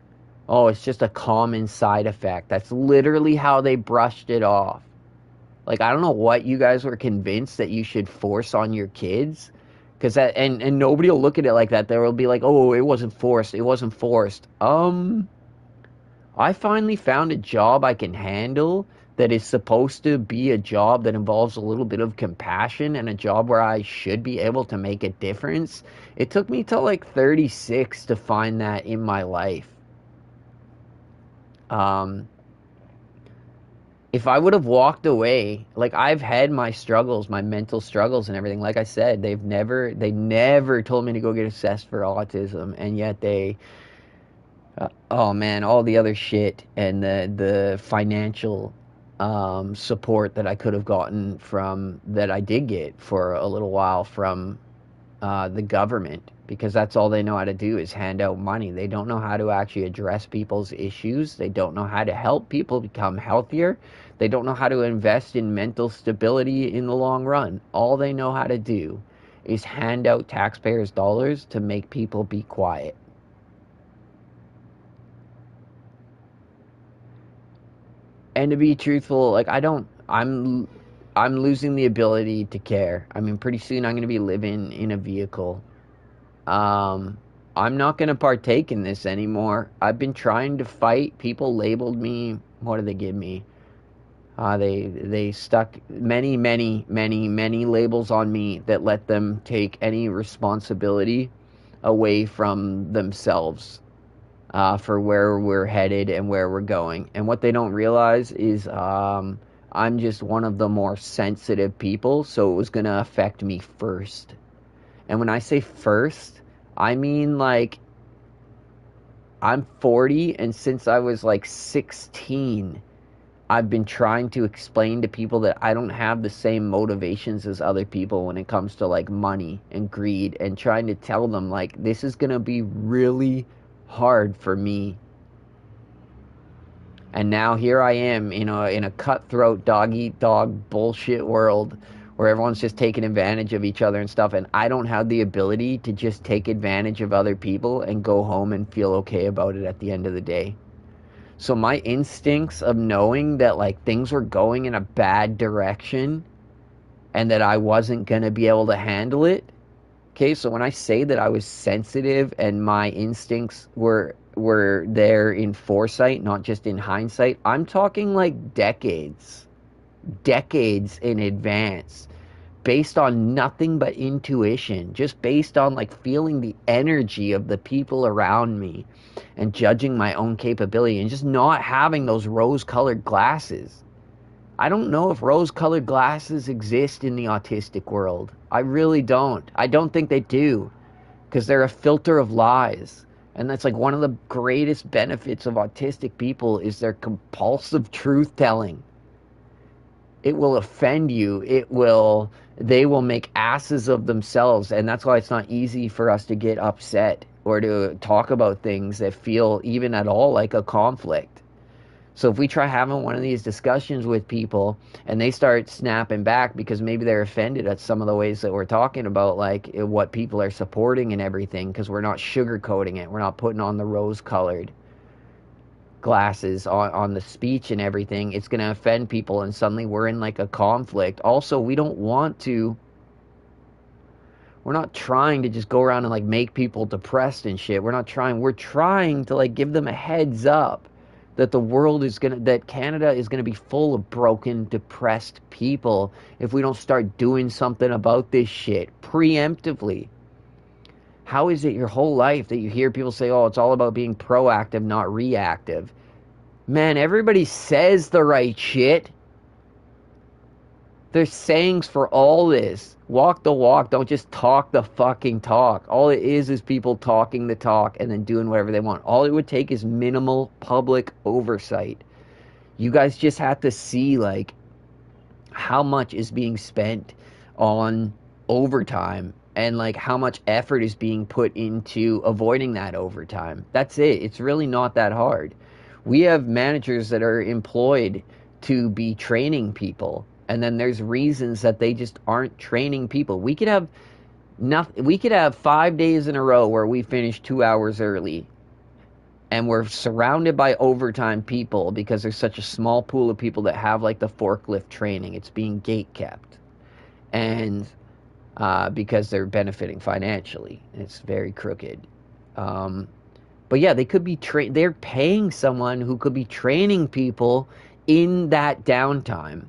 Oh, it's just a common side effect. That's literally how they brushed it off. Like, I don't know what you guys were convinced that you should force on your kids. Because that, and nobody will look at it like that. They will be like, oh, it wasn't forced. It wasn't forced. I finally found a job I can handle that is supposed to be a job that involves a little bit of compassion and a job where I should be able to make a difference. It took me till like 36 to find that in my life. If I would have walked away, like, I've had my struggles, my mental struggles and everything. Like I said, they never told me to go get assessed for autism, and yet they, oh man, all the other shit and the financial support that I could have gotten from, that I did get for a little while from the government, because that's all they know how to do is hand out money. They don't know how to actually address people's issues. They don't know how to help people become healthier. They don't know how to invest in mental stability in the long run. All they know how to do is hand out taxpayers' dollars to make people be quiet. And to be truthful, like I'm losing the ability to care. I mean, pretty soon I'm going to be living in a vehicle. Um, I'm not going to partake in this anymore. I've been trying to fight. People labeled me. What did they give me? They stuck many labels on me that let them take any responsibility away from themselves for where we're headed and where we're going. And what they don't realize is I'm just one of the more sensitive people, so it was going to affect me first. And when I say first, I mean like I'm 40, and since I was like 16, I've been trying to explain to people that I don't have the same motivations as other people when it comes to like money and greed, and trying to tell them like this is going to be really hard for me. And now here I am in a cutthroat dog eat dog bullshit world where everyone's just taking advantage of each other and stuff, and I don't have the ability to just take advantage of other people and go home and feel okay about it at the end of the day. So my instincts of knowing that like things were going in a bad direction and that I wasn't going to be able to handle it. Okay, so when I say that I was sensitive and my instincts were there in foresight, not just in hindsight, I'm talking like decades in advance, based on nothing but intuition, just based on like feeling the energy of the people around me and judging my own capability and just not having those rose-colored glasses. I don't know if rose-colored glasses exist in the autistic world. I really don't. I don't think they do, because they're a filter of lies. And that's like one of the greatest benefits of autistic people is their compulsive truth-telling. It will offend you. They will make asses of themselves. And that's why it's not easy for us to get upset or to talk about things that feel even at all like a conflict. So if we try having one of these discussions with people and they start snapping back because maybe they're offended at some of the ways that we're talking about, like what people are supporting and everything, because we're not sugarcoating it. We're not putting on the rose-colored glasses on the speech and everything. It's going to offend people, and suddenly we're in like a conflict. Also, we're not trying to just go around and like make people depressed and shit. We're trying to like give them a heads up that that Canada is gonna be full of broken, depressed people if we don't start doing something about this shit preemptively. How is it your whole life that you hear people say, oh, it's all about being proactive, not reactive? Man, everybody says the right shit. There's sayings for all this. Walk the walk, don't just talk the fucking talk. All it is people talking the talk and then doing whatever they want. All it would take is minimal public oversight. You guys just have to see like how much is being spent on overtime and like how much effort is being put into avoiding that overtime. That's it. It's really not that hard. We have managers that are employed to be training people, and then there's reasons that they just aren't training people. We could have 5 days in a row where we finish 2 hours early, and we're surrounded by overtime people because there's such a small pool of people that have like the forklift training. It's being gate kept, and because they're benefiting financially. It's very crooked. But yeah, they could be they're paying someone who could be training people in that downtime.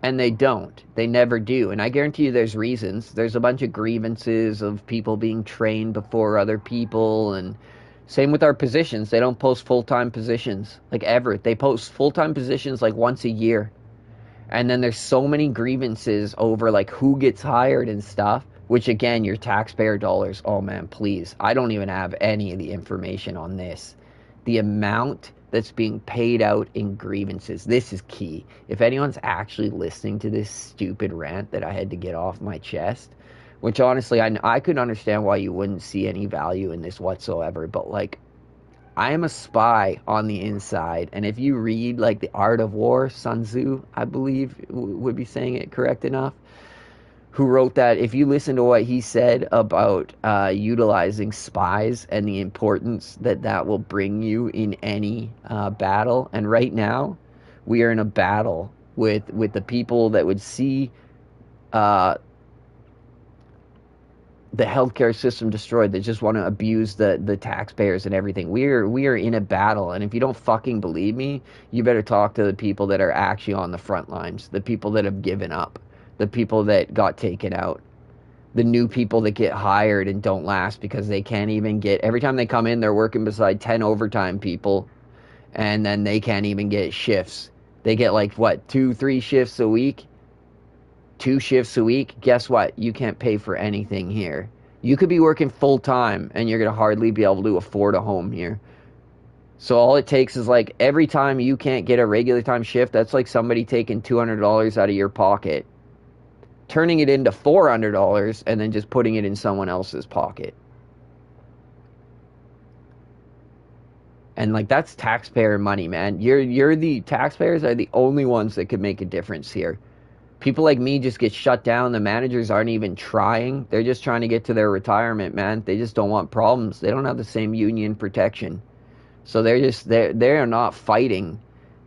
And they don't. They never do. And I guarantee you there's reasons. There's a bunch of grievances of people being trained before other people. And same with our positions. They don't post full-time positions like ever. They post full-time positions like once a year. And then there's so many grievances over like who gets hired and stuff. Which again, your taxpayer dollars. Oh man, please. I don't even have any of the information on this. The amount that's being paid out in grievances. This is key. If anyone's actually listening to this stupid rant that I had to get off my chest, which honestly, I could understand why you wouldn't see any value in this whatsoever. But like, I am a spy on the inside, and if you read like The Art of War, Sun Tzu, I believe would be saying it correct enough, who wrote that, if you listen to what he said about utilizing spies and the importance that that will bring you in any battle, and right now we are in a battle with the people that would see uh, the healthcare system destroyed, that just want to abuse the taxpayers and everything. We are in a battle, and if you don't fucking believe me, you better talk to the people that are actually on the front lines, the people that have given up, the people that got taken out, the new people that get hired and don't last because they can't even get, every time they come in, they're working beside 10 overtime people, and then they can't even get shifts. They get like, what, 2-3 shifts a week? 2 shifts a week? Guess what? You can't pay for anything here. You could be working full time and you're going to hardly be able to afford a home here. So all it takes is like, every time you can't get a regular time shift, that's like somebody taking $200 out of your pocket, turning it into $400, and then just putting it in someone else's pocket. And like, that's taxpayer money, man. You're the taxpayers are the only ones that could make a difference here. People like me just get shut down. The managers aren't even trying. They're just trying to get to their retirement, man. They just don't want problems. They don't have the same union protection. So they're not fighting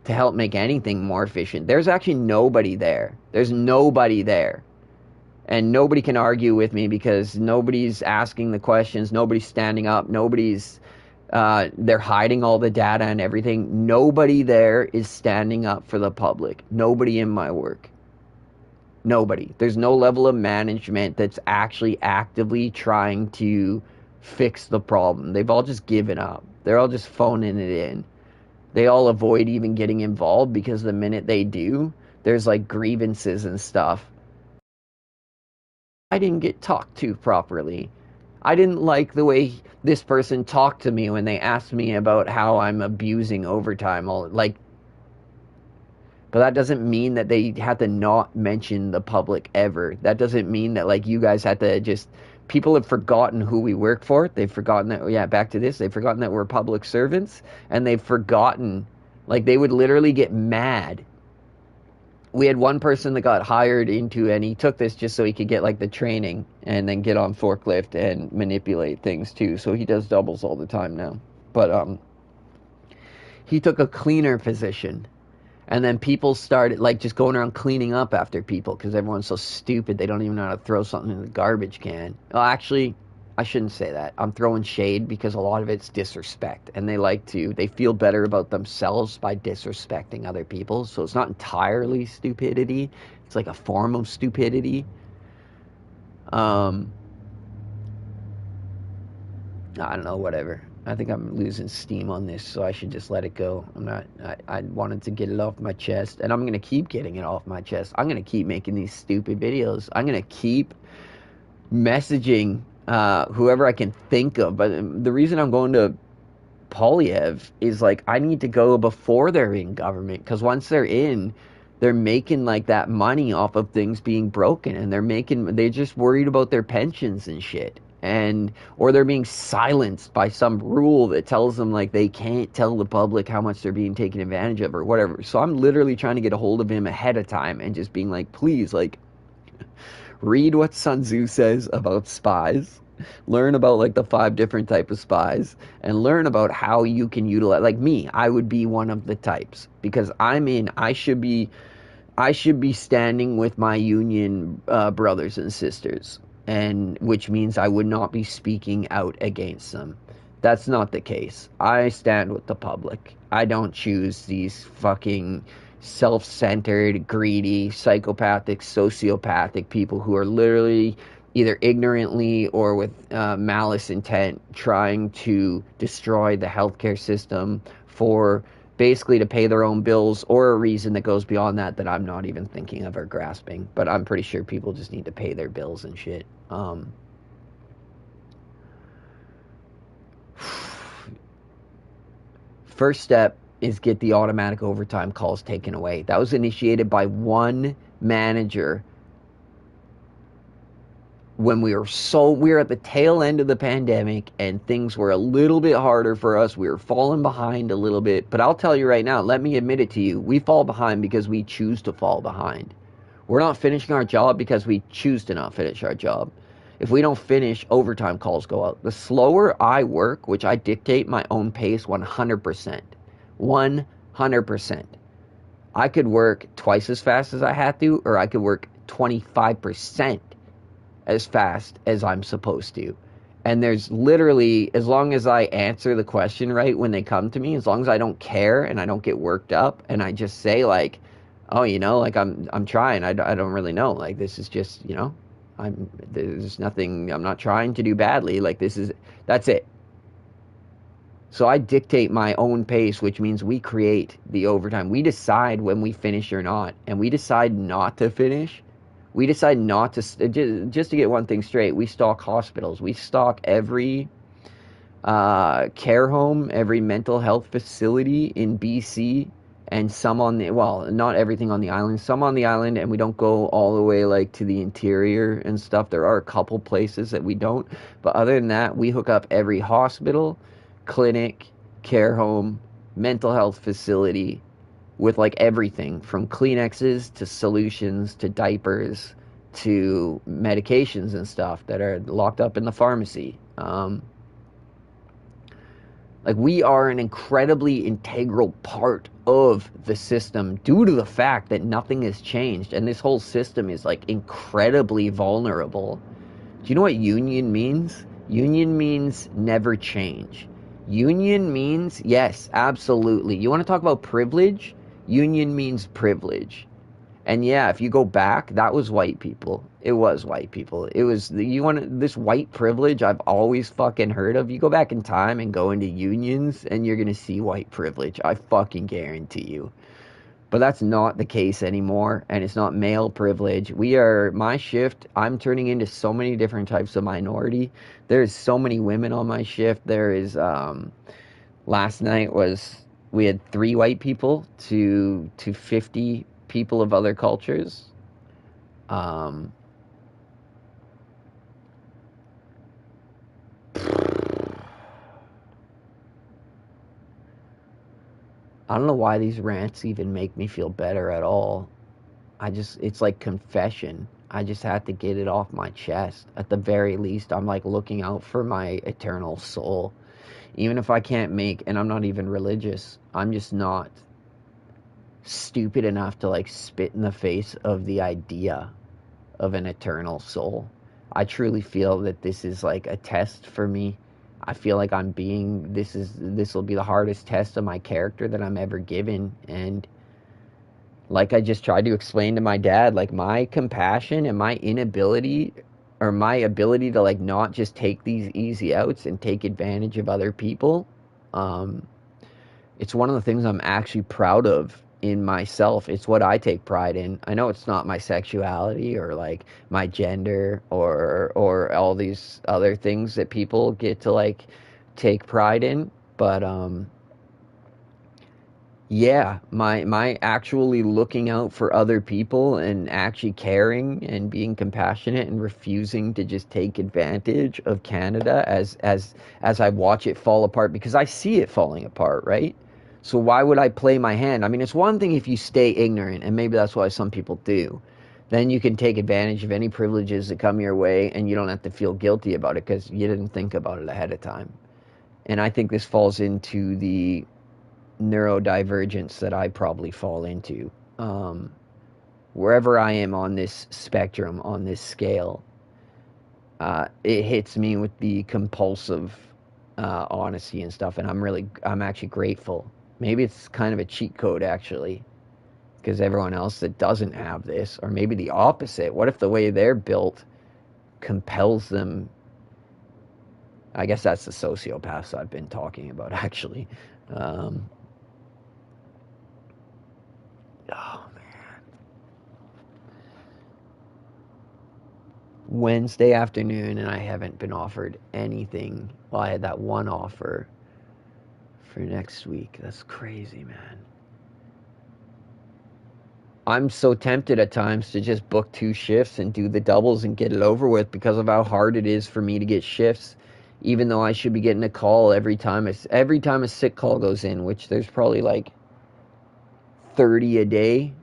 to help make anything more efficient. There's actually nobody there. There's nobody there. And nobody can argue with me because nobody's asking the questions. Nobody's standing up. They're hiding all the data and everything. Nobody there is standing up for the public. Nobody in my work. Nobody. There's no level of management that's actually actively trying to fix the problem. They've all just given up. They're all just phoning it in. They all avoid even getting involved because the minute they do, there's like grievances and stuff. I didn't get talked to properly. I didn't like the way this person talked to me when they asked me about how I'm abusing overtime. But that doesn't mean that they had to not mention the public ever. That doesn't mean that like you guys had to just, people have forgotten who we work for. They've forgotten that, yeah, back to this. They've forgotten that we're public servants, and they've forgotten, like, they would literally get mad. We had one person that got hired into, and he took this just so he could get like the training and then get on forklift and manipulate things too. So he does doubles all the time now. But he took a cleaner position. And then people started like just going around cleaning up after people because everyone's so stupid they don't even know how to throw something in the garbage can. Well, actually, I shouldn't say that. I'm throwing shade because a lot of it's disrespect. And they feel better about themselves by disrespecting other people. So it's not entirely stupidity. It's like a form of stupidity. I don't know, whatever. I think I'm losing steam on this, so I should just let it go. I wanted to get it off my chest, and I'm going to keep getting it off my chest. I'm going to keep making these stupid videos. I'm going to keep messaging whoever I can think of. But the reason I'm going to Polyev is, like, I need to go before they're in government, because once they're in, they're making, like, that money off of things being broken, and they're just worried about their pensions and shit. Or they're being silenced by some rule that tells them like they can't tell the public how much they're being taken advantage of or whatever. So I'm literally trying to get a hold of him ahead of time and just being like, please, like, read what Sun Tzu says about spies, learn about like the 5 different types of spies, and learn about how you can utilize, like me, I would be one of the types because I should be standing with my union brothers and sisters. And which means I would not be speaking out against them. That's not the case. I stand with the public. I don't choose these fucking self-centered, greedy, psychopathic, sociopathic people who are literally either ignorantly or with malice intent trying to destroy the healthcare system for basically to pay their own bills, or a reason that goes beyond that I'm not even thinking of or grasping. But I'm pretty sure people just need to pay their bills and shit. First step is get the automatic overtime calls taken away. That was initiated by one manager when we were at the tail end of the pandemic and things were a little bit harder for us. We were falling behind a little bit. But I'll tell you right now, let me admit it to you, we fall behind because we choose to fall behind. We're not finishing our job because we choose to not finish our job. If we don't finish, overtime calls go out. The slower I work, which I dictate my own pace 100%, 100%. I could work twice as fast as I had to, or I could work 25% as fast as I'm supposed to. And there's literally, as long as I answer the question right when they come to me, as long as I don't care and I don't get worked up and I just say like, oh, like I'm trying. I don't really know. Like, this is just, there's nothing, I'm not trying to do badly. Like, that's it. So I dictate my own pace, which means we create the overtime. We decide when we finish or not. And we decide not to finish. We decide not to, just to get one thing straight, we stock hospitals. We stock every care home, every mental health facility in BC, and some on the, well, not everything on the island, some on the island, and we don't go all the way like to the interior and stuff. There are a couple places that we don't, but other than that, we hook up every hospital, clinic, care home, mental health facility with like everything from Kleenexes to solutions to diapers to medications and stuff that are locked up in the pharmacy. Like, we are an incredibly integral part of the system due to the fact that nothing has changed. And this whole system is like incredibly vulnerable. Do you know what union means? Union means never change. Union means, yes, absolutely. You want to talk about privilege? Union means privilege. And yeah, if you go back, that was white people. It was white people. It was, this white privilege I've always fucking heard of. You go back in time and go into unions and you're going to see white privilege. I fucking guarantee you. But that's not the case anymore. And it's not male privilege. My shift, I'm turning into so many different types of minority. There's so many women on my shift. There is, last night we had 3 white people to 50 people of other cultures. I don't know why these rants even make me feel better at all. It's like confession. I just had to get it off my chest. At the very least, I'm like looking out for my eternal soul. Even if I can't and I'm not even religious, I'm just not stupid enough to like spit in the face of the idea of an eternal soul. I truly feel that this is like a test for me. I feel like this will be the hardest test of my character that I'm ever given. And like I just tried to explain to my dad, like my compassion and my inability, or my ability to like not just take these easy outs and take advantage of other people, it's one of the things I'm actually proud of in myself. It's what I take pride in. I know it's not my sexuality or like my gender or all these other things that people get to like take pride in, but yeah, my actually looking out for other people and actually caring and being compassionate and refusing to just take advantage of Canada as I watch it fall apart, because I see it falling apart, right? So why would I play my hand? I mean, it's one thing if you stay ignorant, and maybe that's why some people do. Then you can take advantage of any privileges that come your way, and you don't have to feel guilty about it because you didn't think about it ahead of time. And I think this falls into the neurodivergence that I probably fall into. Wherever I am on this spectrum, on this scale, it hits me with the compulsive honesty and stuff, and I'm actually grateful. Maybe it's kind of a cheat code, actually, because everyone else that doesn't have this, or maybe the opposite. What if the way they're built compels them? I guess that's the sociopaths I've been talking about, actually. Oh, man. Wednesday afternoon, and I haven't been offered anything. Well, I had that one offer for next week. That's crazy, man. I'm so tempted at times to just book 2 shifts and do the doubles and get it over with because of how hard it is for me to get shifts, even though I should be getting a call every time a sick call goes in, which there's probably like 30 a day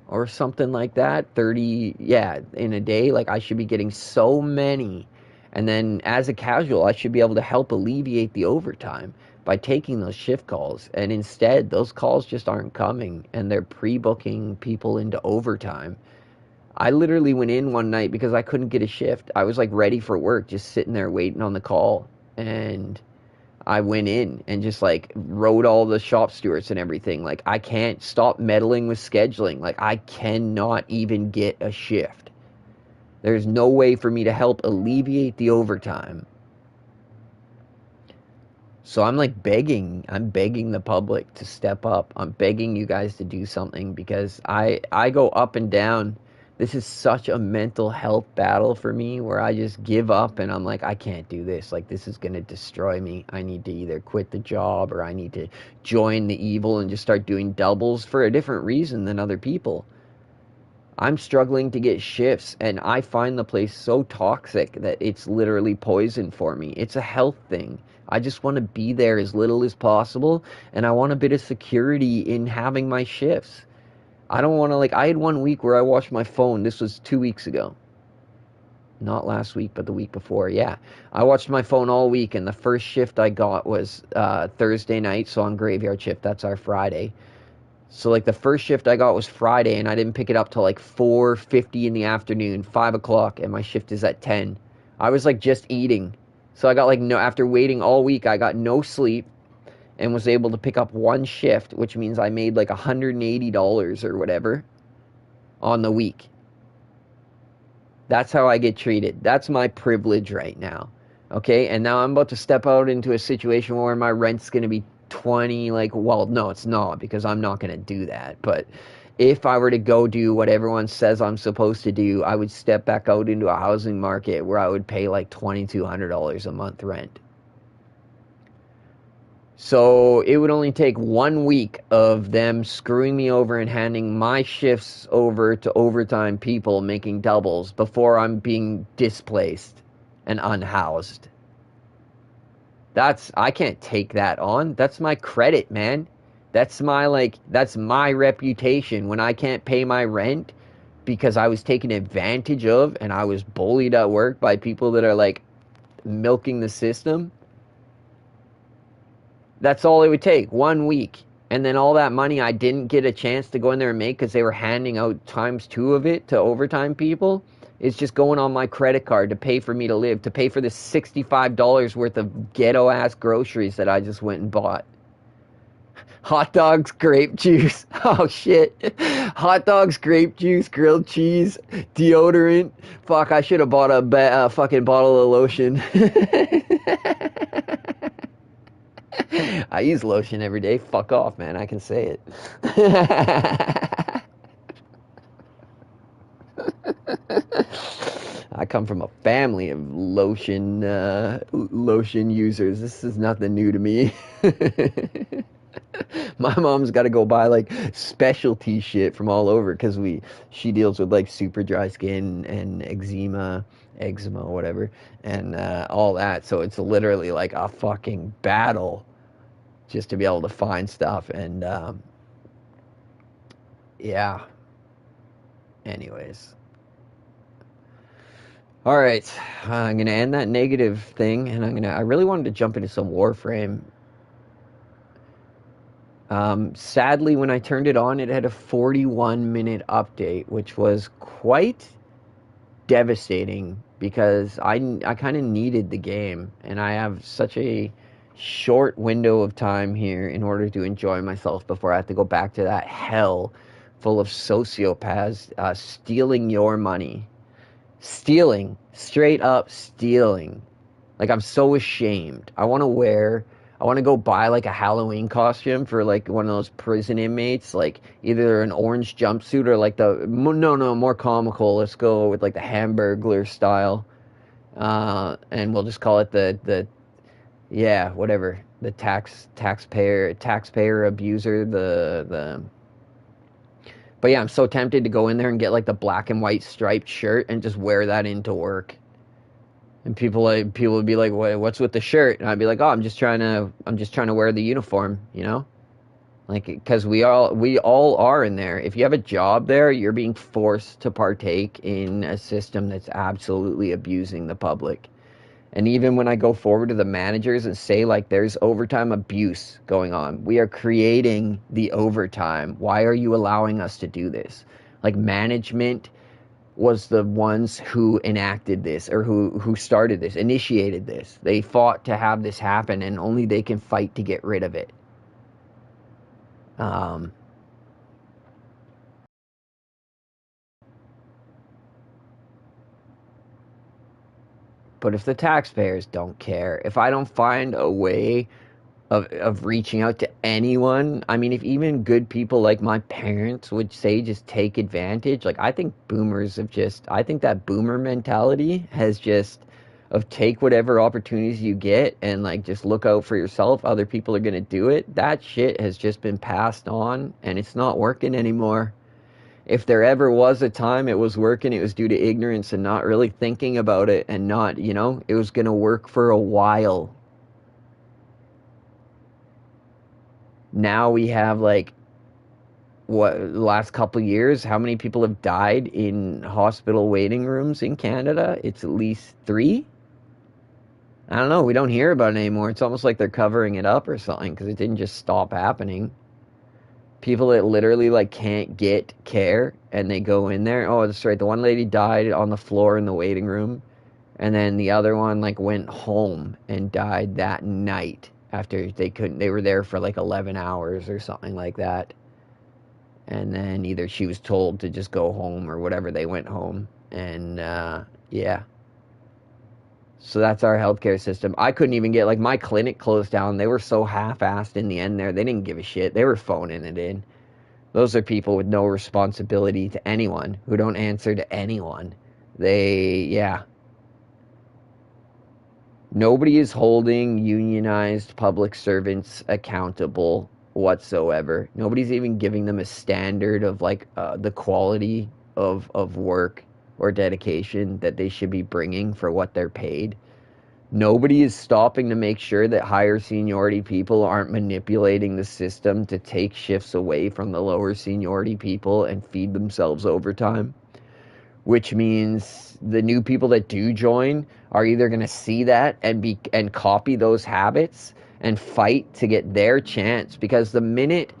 or something like that. 30, yeah, in a day. Like, I should be getting so many. And then as a casual, I should be able to help alleviate the overtime by taking those shift calls. And instead, those calls just aren't coming, and they're pre-booking people into overtime. I literally went in one night because I couldn't get a shift. I was like ready for work, just sitting there waiting on the call. And I went in and just like wrote all the shop stewards and everything. Like, I can't stop meddling with scheduling. Like, I cannot even get a shift. There's no way for me to help alleviate the overtime. So I'm like I'm begging the public to step up. I'm begging you guys to do something because I go up and down. This is such a mental health battle for me where I just give up and I'm like, I can't do this. Like, this is going to destroy me. I need to either quit the job or I need to join the evil and just start doing doubles for a different reason than other people. I'm struggling to get shifts, and I find the place so toxic that it's literally poison for me. It's a health thing. I just want to be there as little as possible, and I want a bit of security in having my shifts. I don't want to, like, I had one week where I watched my phone. This was 2 weeks ago. Not last week, but the week before. Yeah. I watched my phone all week, and the first shift I got was Thursday night, so on graveyard shift. That's our Friday. So, like, the first shift I got was Friday, and I didn't pick it up till like 4:50 in the afternoon, 5 o'clock, and my shift is at 10. I was like just eating. So I got like no, after waiting all week, I got no sleep and was able to pick up one shift, which means I made like $180 or whatever on the week. That's how I get treated. That's my privilege right now. Okay, and now I'm about to step out into a situation where my rent's going to be 20, like, well, no, it's not, because I'm not going to do that. But if I were to go do what everyone says I'm supposed to do, I would step back out into a housing market where I would pay like $2,200 a month rent. So it would only take 1 week of them screwing me over and handing my shifts over to overtime people making doubles before I'm being displaced and unhoused. I can't take that on. That's my credit, man. That's my reputation when I can't pay my rent because I was taken advantage of and I was bullied at work by people that are like milking the system. That's all it would take, 1 week. And then all that money I didn't get a chance to go in there and make because they were handing out ×2 of it to overtime people. It's just going on my credit card to pay for me to live, to pay for the $65 worth of ghetto-ass groceries that I just went and bought. Hot dogs, grape juice. Oh, shit. Hot dogs, grape juice, grilled cheese, deodorant. Fuck, I should have bought a fucking bottle of lotion. I use lotion every day. Fuck off, man. I can say it. I come from a family of lotion users. This is nothing new to me. My mom's got to go buy like specialty shit from all over because she deals with like super dry skin and eczema, whatever, and all that. So it's literally like a fucking battle just to be able to find stuff. And yeah. Anyways. All right, I'm gonna end that negative thing, and I really wanted to jump into some Warframe. Sadly, when I turned it on, it had a 41-minute update, which was quite devastating because I kind of needed the game, and I have such a short window of time here in order to enjoy myself before I have to go back to that hell full of sociopaths stealing your money. Stealing, straight up stealing. Like, I'm so ashamed. I want to go buy like a Halloween costume for like one of those prison inmates, like either an orange jumpsuit or like more comical. Let's go with like the Hamburglar style. And we'll just call it yeah, whatever. The taxpayer abuser, the But yeah, I'm so tempted to go in there and get like the black and white striped shirt and just wear that into work. And people would be like, "What's with the shirt?" And I'd be like, "Oh, I'm just trying to wear the uniform, you know?" Like, because we all are in there. If you have a job there, you're being forced to partake in a system that's absolutely abusing the public. And even when I go forward to the managers and say, like, there's overtime abuse going on, we are creating the overtime. Why are you allowing us to do this? Like, management was the ones who enacted this, or who started this, initiated this. They fought to have this happen, and only they can fight to get rid of it. Um, but if the taxpayers don't care, if I don't find a way of reaching out to anyone. I mean, if even good people like my parents would say just take advantage, like I think boomers have just, I think that boomer mentality has just, of take whatever opportunities you get and like just look out for yourself. Other people are going to do it. That shit has just been passed on and it's not working anymore. If there ever was a time it was working, it was due to ignorance and not really thinking about it and not, you know, it was going to work for a while. Now we have like what the last couple of years, how many people have died in hospital waiting rooms in Canada? It's at least three. I don't know. We don't hear about it anymore. It's almost like they're covering it up or something because it didn't just stop happening. People that literally like can't get care and they go in there. Oh, that's right. The one lady died on the floor in the waiting room, and then the other one like went home and died that night after they couldn't. They were there for like 11 hours or something like that. And then either she was told to just go home or whatever, they went home. And yeah, so that's our healthcare system. I couldn't even get, like, my clinic closed down. They were so half-assed in the end there, they didn't give a shit. They were phoning it in. Those are people with no responsibility to anyone, who don't answer to anyone. Yeah, nobody is holding unionized public servants accountable whatsoever. Nobody's even giving them a standard of like the quality of work or dedication that they should be bringing for what they're paid. Nobody is stopping to make sure that higher seniority people aren't manipulating the system to take shifts away from the lower seniority people and feed themselves overtime, which means the new people that do join are either going to see that and copy those habits and fight to get their chance. Because the minute,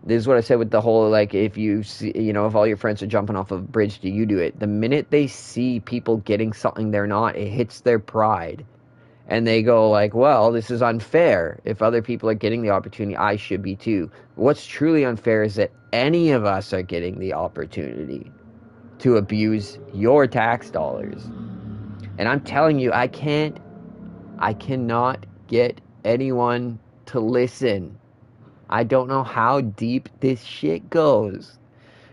this is what I said with the whole, like, if you see, you know, if all your friends are jumping off of a bridge, do you do it? The minute they see people getting something they're not, it hits their pride. And they go like, well, this is unfair. If other people are getting the opportunity, I should be too. What's truly unfair is that any of us are getting the opportunity to abuse your tax dollars. And I'm telling you, I cannot get anyone to listen. I don't know how deep this shit goes.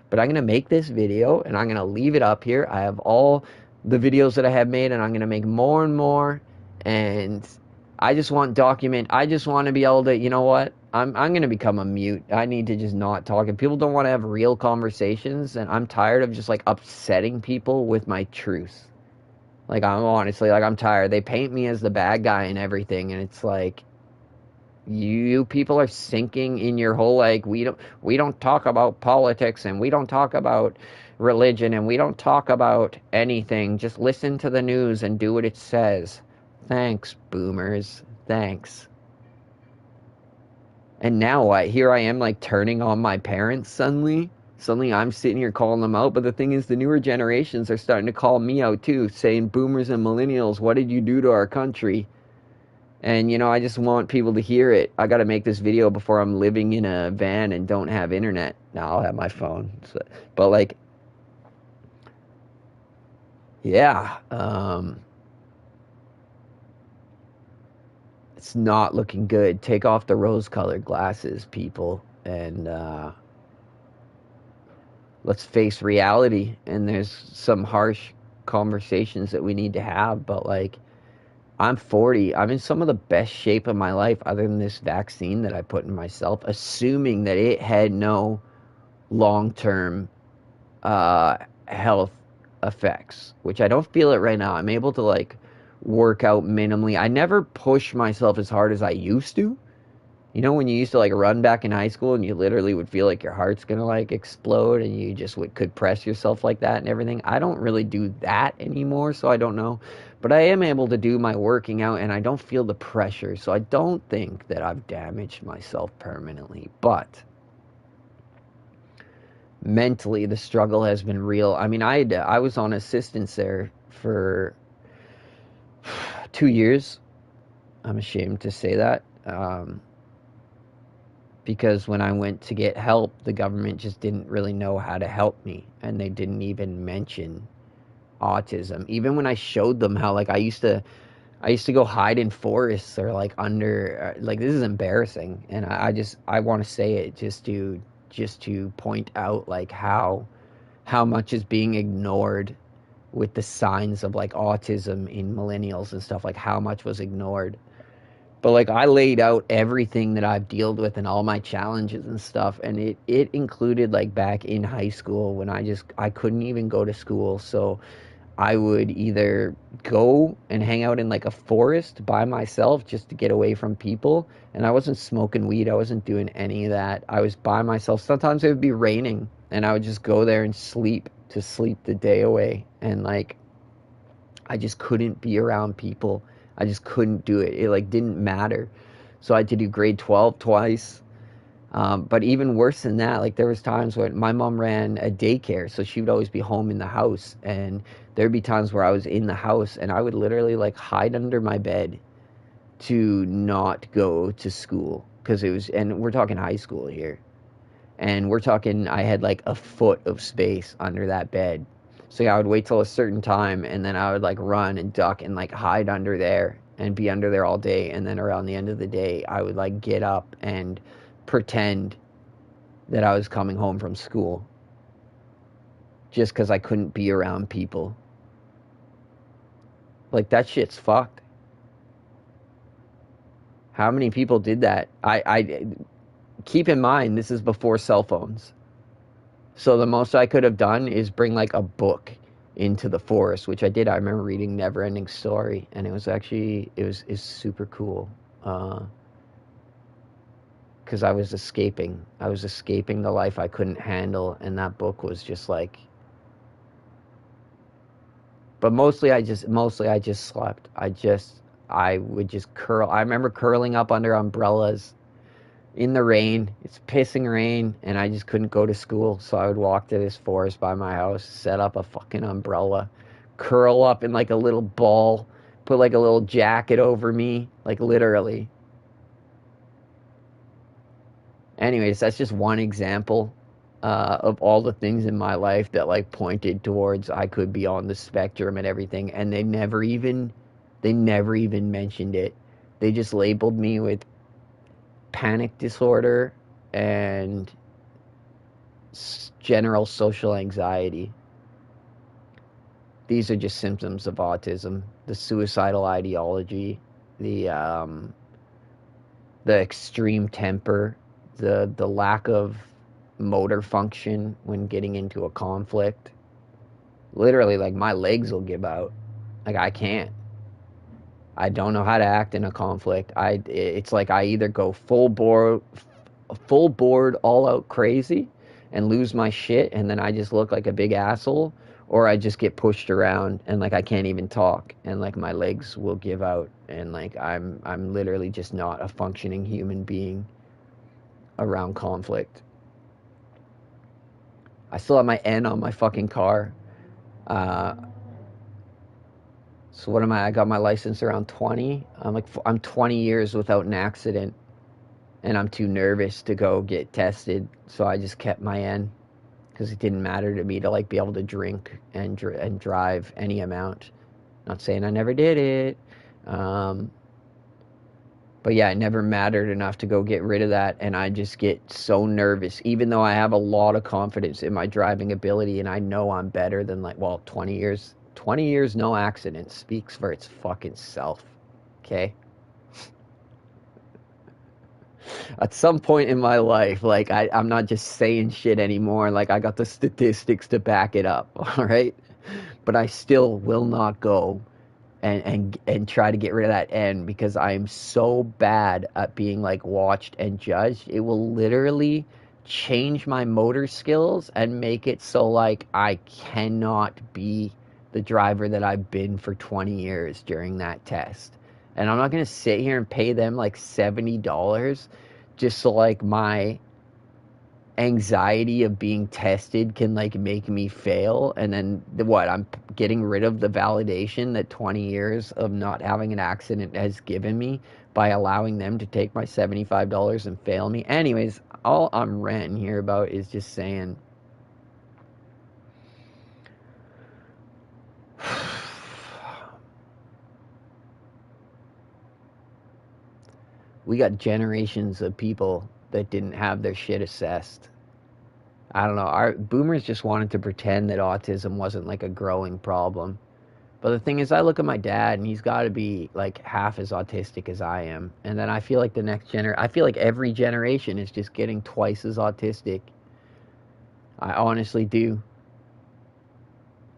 But I'm going to make this video and I'm going to leave it up here. I have all the videos that I have made and I'm going to make more and more. And I just want I just want to be able to, you know what? I'm going to become a mute. I need to just not talk. If people don't want to have real conversations, and I'm tired of just like upsetting people with my truth. Like, I'm honestly, like, I'm tired. They paint me as the bad guy and everything, and it's like, you people are sinking in your whole, like, we don't talk about politics, and we don't talk about religion, and we don't talk about anything. Just listen to the news and do what it says. Thanks, boomers. Thanks. And now what? Here I am, like, turning on my parents suddenly. Suddenly I'm sitting here calling them out. But the thing is, the newer generations are starting to call me out too, saying, boomers and millennials, what did you do to our country? And, you know, I just want people to hear it. I got to make this video before I'm living in a van and don't have internet. Now I'll have my phone. So, but, like, yeah. It's not looking good. Take off the rose-colored glasses, people. And, let's face reality. And there's some harsh conversations that we need to have, but like, I'm 40. I'm in some of the best shape of my life other than this vaccine that I put in myself, assuming that it had no long-term health effects, which I don't feel it right now. I'm able to like work out minimally. I never push myself as hard as I used to. You know, when you used to like run back in high school and you literally would feel like your heart's gonna like explode and you just could press yourself like that and everything. I don't really do that anymore, so I don't know. But I am able to do my working out and I don't feel the pressure, so I don't think that I've damaged myself permanently. But mentally, the struggle has been real. I mean, I was on assistance there for 2 years. I'm ashamed to say that. Because when I went to get help, the government just didn't really know how to help me, and they didn't even mention autism. Even when I showed them how, like, I used to go hide in forests or like under, like, this is embarrassing, and I want to say it just to point out like how much is being ignored with the signs of like autism in millennials and stuff, like how much was ignored. But like I laid out everything that I've dealt with and all my challenges and stuff, and it included like back in high school when I couldn't even go to school, so I would either go and hang out in like a forest by myself just to get away from people, and I wasn't smoking weed, I wasn't doing any of that. I was by myself. Sometimes it would be raining and I would just go there and sleep the day away, and like I just couldn't be around people. I just couldn't do it. It like didn't matter. So I had to do grade 12 twice. But even worse than that, like there was times when my mom ran a daycare, so she would always be home in the house, and there'd be times where I was in the house and I would literally like hide under my bed to not go to school because it was, and we're talking high school here, and we're talking I had like a foot of space under that bed. So yeah, I would wait till a certain time and then I would like run and duck and like hide under there and be under there all day, and then around the end of the day I would like get up and pretend that I was coming home from school just because I couldn't be around people. Like that shit's fucked. How many people did that? I keep in mind this is before cell phones. So the most I could have done is bring like a book into the forest, which I did. I remember reading Neverending Story, and it was actually it's super cool. Because I was escaping. I was escaping the life I couldn't handle, and that book was just like. But mostly I just slept. I would just curl. I remember curling up under umbrellas in the rain. It's pissing rain, and I just couldn't go to school. So I would walk to this forest by my house, set up a fucking umbrella, curl up in like a little ball, put like a little jacket over me, like literally. Anyways, that's just one example of all the things in my life that like pointed towards I could be on the spectrum and everything, and they never even mentioned it. They just labeled me with panic disorder and general social anxiety. These are just symptoms of autism. The suicidal ideology, the extreme temper, the lack of motor function when getting into a conflict. Literally, like my legs will give out. Like I can't. I don't know how to act in a conflict. It's like I either go full board, all out crazy, and lose my shit, and then I just look like a big asshole, or I just get pushed around and like I can't even talk, and like my legs will give out, and like I'm literally just not a functioning human being around conflict. I still have my N on my fucking car. Uh, so what am I? I got my license around 20. I'm 20 years without an accident, and I'm too nervous to go get tested, so I just kept my N because it didn't matter to me to like be able to drink and drive any amount. Not saying I never did it, but yeah, it never mattered enough to go get rid of that, and I just get so nervous, even though I have a lot of confidence in my driving ability, and I know I'm better than like 20 years no accident speaks for its fucking self. Okay. At some point in my life, like I'm not just saying shit anymore. Like I got the statistics to back it up. All right, but I still will not go and try to get rid of that N because I am so bad at being like watched and judged. It will literally change my motor skills and make it so like I cannot be the driver that I've been for 20 years during that test. And I'm not going to sit here and pay them like $70 just so like my anxiety of being tested can like make me fail, and then what, I'm getting rid of the validation that 20 years of not having an accident has given me by allowing them to take my $75 and fail me. Anyways, all I'm ranting here about is just saying we got generations of people that didn't have their shit assessed. I don't know. Our boomers just wanted to pretend that autism wasn't like a growing problem. But the thing is, I look at my dad, and he's got to be like half as autistic as I am. And then I feel like I feel like every generation is just getting twice as autistic. I honestly do.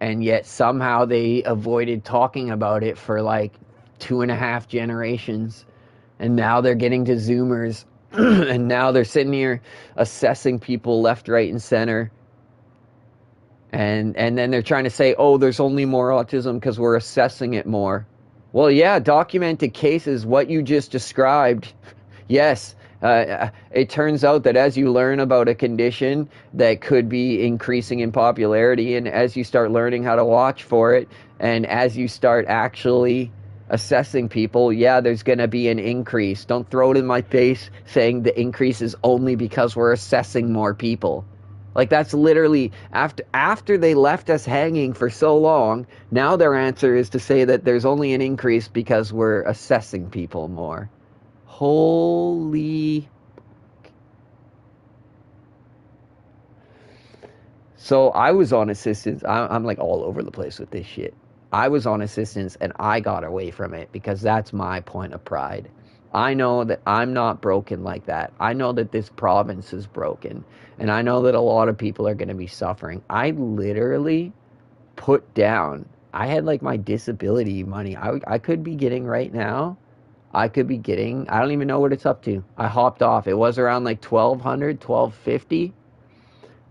And yet somehow they avoided talking about it for like 2.5 generations. And now they're getting to Zoomers. And now they're sitting here assessing people left, right, and center. And then they're trying to say, oh, there's only more autism because we're assessing it more. Well, yeah, documented cases, what you just described. Yes, it turns out that as you learn about a condition that could be increasing in popularity, and as you start learning how to watch for it, and as you start actually assessing people, yeah, there's going to be an increase. Don't throw it in my face saying the increase is only because we're assessing more people. Like, that's literally, after they left us hanging for so long, now their answer is to say that there's only an increase because we're assessing people more. Holy. So I was on assistance. I'm like all over the place with this shit. I was on assistance and I got away from it because that's my point of pride. I know that I'm not broken like that. I know that this province is broken. And I know that a lot of people are going to be suffering. I literally put down, I had like my disability money. I could be getting right now. I could be getting, I don't even know what it's up to. I hopped off. It was around like 1,200, 1,250.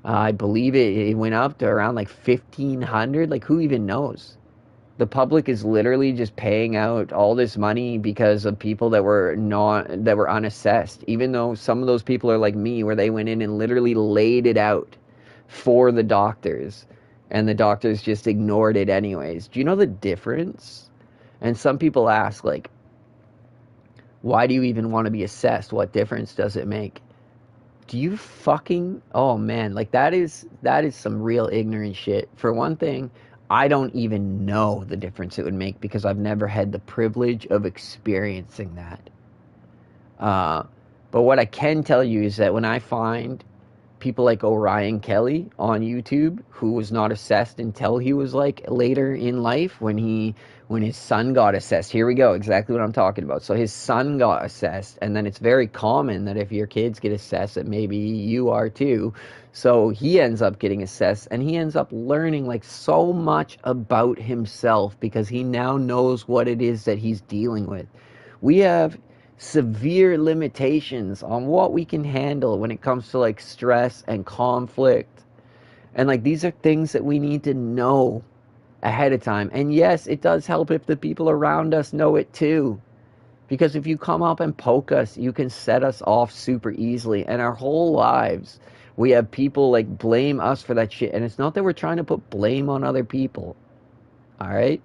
I believe it went up to around like 1,500. Like, who even knows? The public is literally just paying out all this money because of people that were unassessed, even though some of those people are like me, where they went in and literally laid it out for the doctors, and the doctors just ignored it anyways. Do you know the difference? And some people ask, like, why do you even want to be assessed? What difference does it make? Do you fucking, oh man, like that is some real ignorant shit. For one thing, I don't even know the difference it would make because I've never had the privilege of experiencing that. But what I can tell you is that when I find people like Orion Kelly on YouTube, who was not assessed until he was like later in life, when his son got assessed. Here we go, exactly what I'm talking about. So his son got assessed, and then it's very common that if your kids get assessed, that maybe you are too. So he ends up getting assessed, and he ends up learning like so much about himself because he now knows what it is that he's dealing with. We have severe limitations on what we can handle when it comes to like stress and conflict. And like these are things that we need to know ahead of time. And yes, it does help if the people around us know it too. Because if you come up and poke us, you can set us off super easily. And our whole lives, we have people like blame us for that shit. And it's not that we're trying to put blame on other people. All right?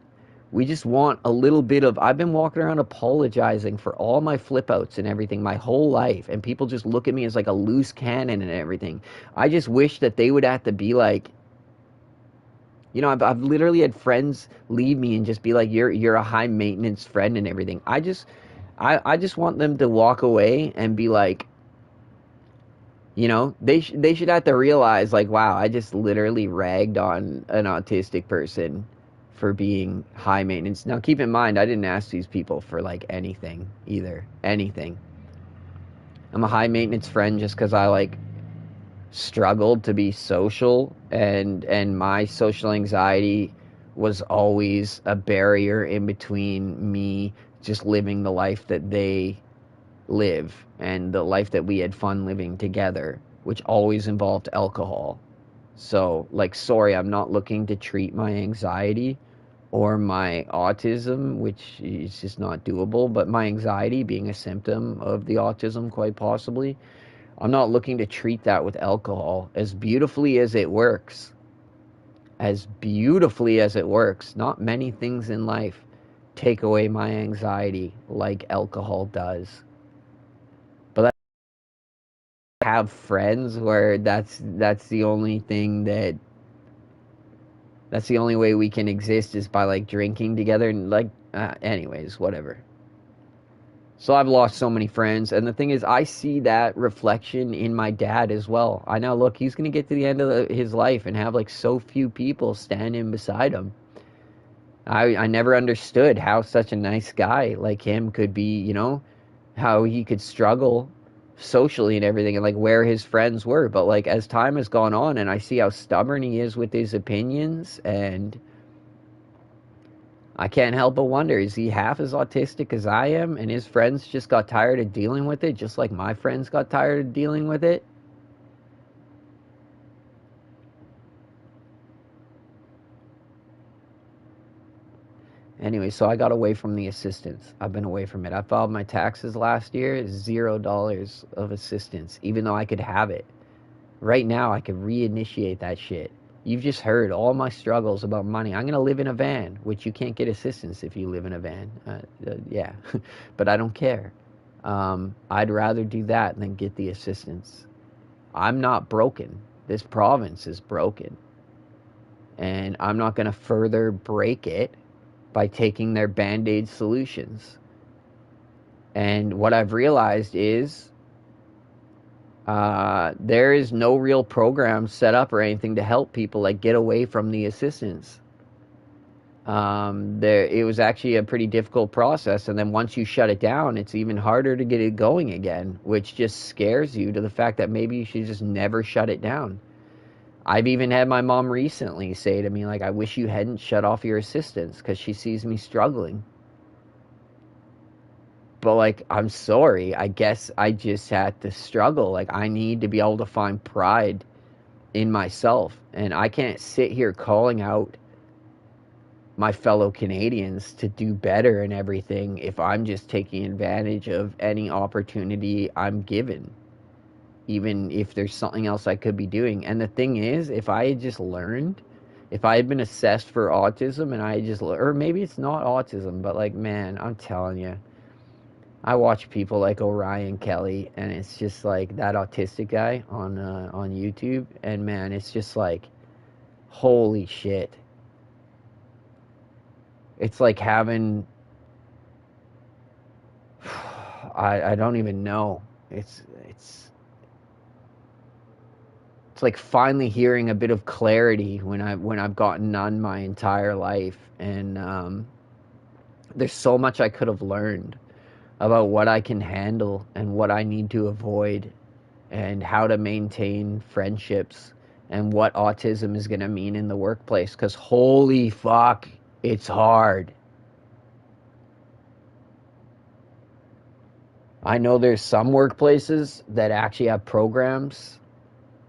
We just want a little bit of, I've been walking around apologizing for all my flip outs and everything my whole life. And people just look at me as like a loose cannon and everything. I just wish that they would have to be like, you know, I've literally had friends leave me and just be like, you're a high maintenance friend and everything. I just want them to walk away and be like, you know, they should have to realize like, wow, I just literally ragged on an autistic person for being high maintenance. Now, keep in mind, I didn't ask these people for like anything either. Anything. I'm a high maintenance friend just because I like struggled to be social, and my social anxiety was always a barrier in between me just living the life that they live and the life that we had fun living together, which always involved alcohol. So, like, sorry, I'm not looking to treat my anxiety or my autism, which is just not doable, but my anxiety being a symptom of the autism, quite possibly. I'm not looking to treat that with alcohol. As beautifully as it works, not many things in life take away my anxiety like alcohol does. But I have friends where that's the only way we can exist is by like drinking together and like anyways, whatever. So I've lost so many friends, and the thing is, I see that reflection in my dad as well. I now look, he's gonna get to the end of his life and have like so few people standing beside him. I never understood how such a nice guy like him could be, how he could struggle socially and everything, and like where his friends were. But like as time has gone on, and I see how stubborn he is with his opinions, and I can't help but wonder, is he half as autistic as I am, and his friends just got tired of dealing with it, just like my friends got tired of dealing with it? Anyway, so I got away from the assistance. I've been away from it. I filed my taxes last year, $0 of assistance, even though I could have it. Right now, I could reinitiate that shit. You've just heard all my struggles about money. I'm going to live in a van, which you can't get assistance if you live in a van. Yeah, but I don't care. I'd rather do that than get the assistance. I'm not broken. This province is broken. And I'm not going to further break it by taking their band-aid solutions. And what I've realized is there is no real program set up or anything to help people like get away from the assistance. It was actually a pretty difficult process, and then once you shut it down, it's even harder to get it going again, which just scares you to the fact that maybe you should just never shut it down. I've even had my mom recently say to me, like, I wish you hadn't shut off your assistance because she sees me struggling. But, like, I'm sorry. I guess I just had to struggle. Like, I need to be able to find pride in myself. And I can't sit here calling out my fellow Canadians to do better and everything if I'm just taking advantage of any opportunity I'm given, even if there's something else I could be doing. And the thing is, if I had just learned, if I had been assessed for autism and I just, or maybe it's not autism, but like, man, I'm telling you, I watch people like Orion Kelly, and it's just like that autistic guy on YouTube, and man, it's just like, holy shit. It's like having, I don't even know. It's like finally hearing a bit of clarity when I've gotten none my entire life, and there's so much I could have learned about what I can handle and what I need to avoid, and how to maintain friendships, and what autism is going to mean in the workplace. Because holy fuck, it's hard. I know there's some workplaces that actually have programs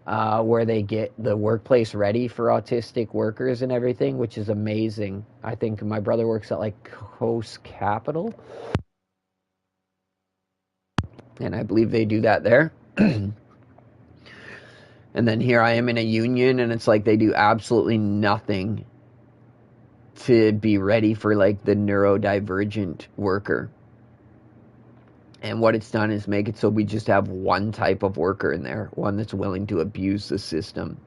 where they get the workplace ready for autistic workers and everything, which is amazing. I think my brother works at like Coast Capital, and I believe they do that there. And then here I am in a union, and it's like they do absolutely nothing to be ready for like the neurodivergent worker. And what it's done is make it so we just have one type of worker in there, one that's willing to abuse the system.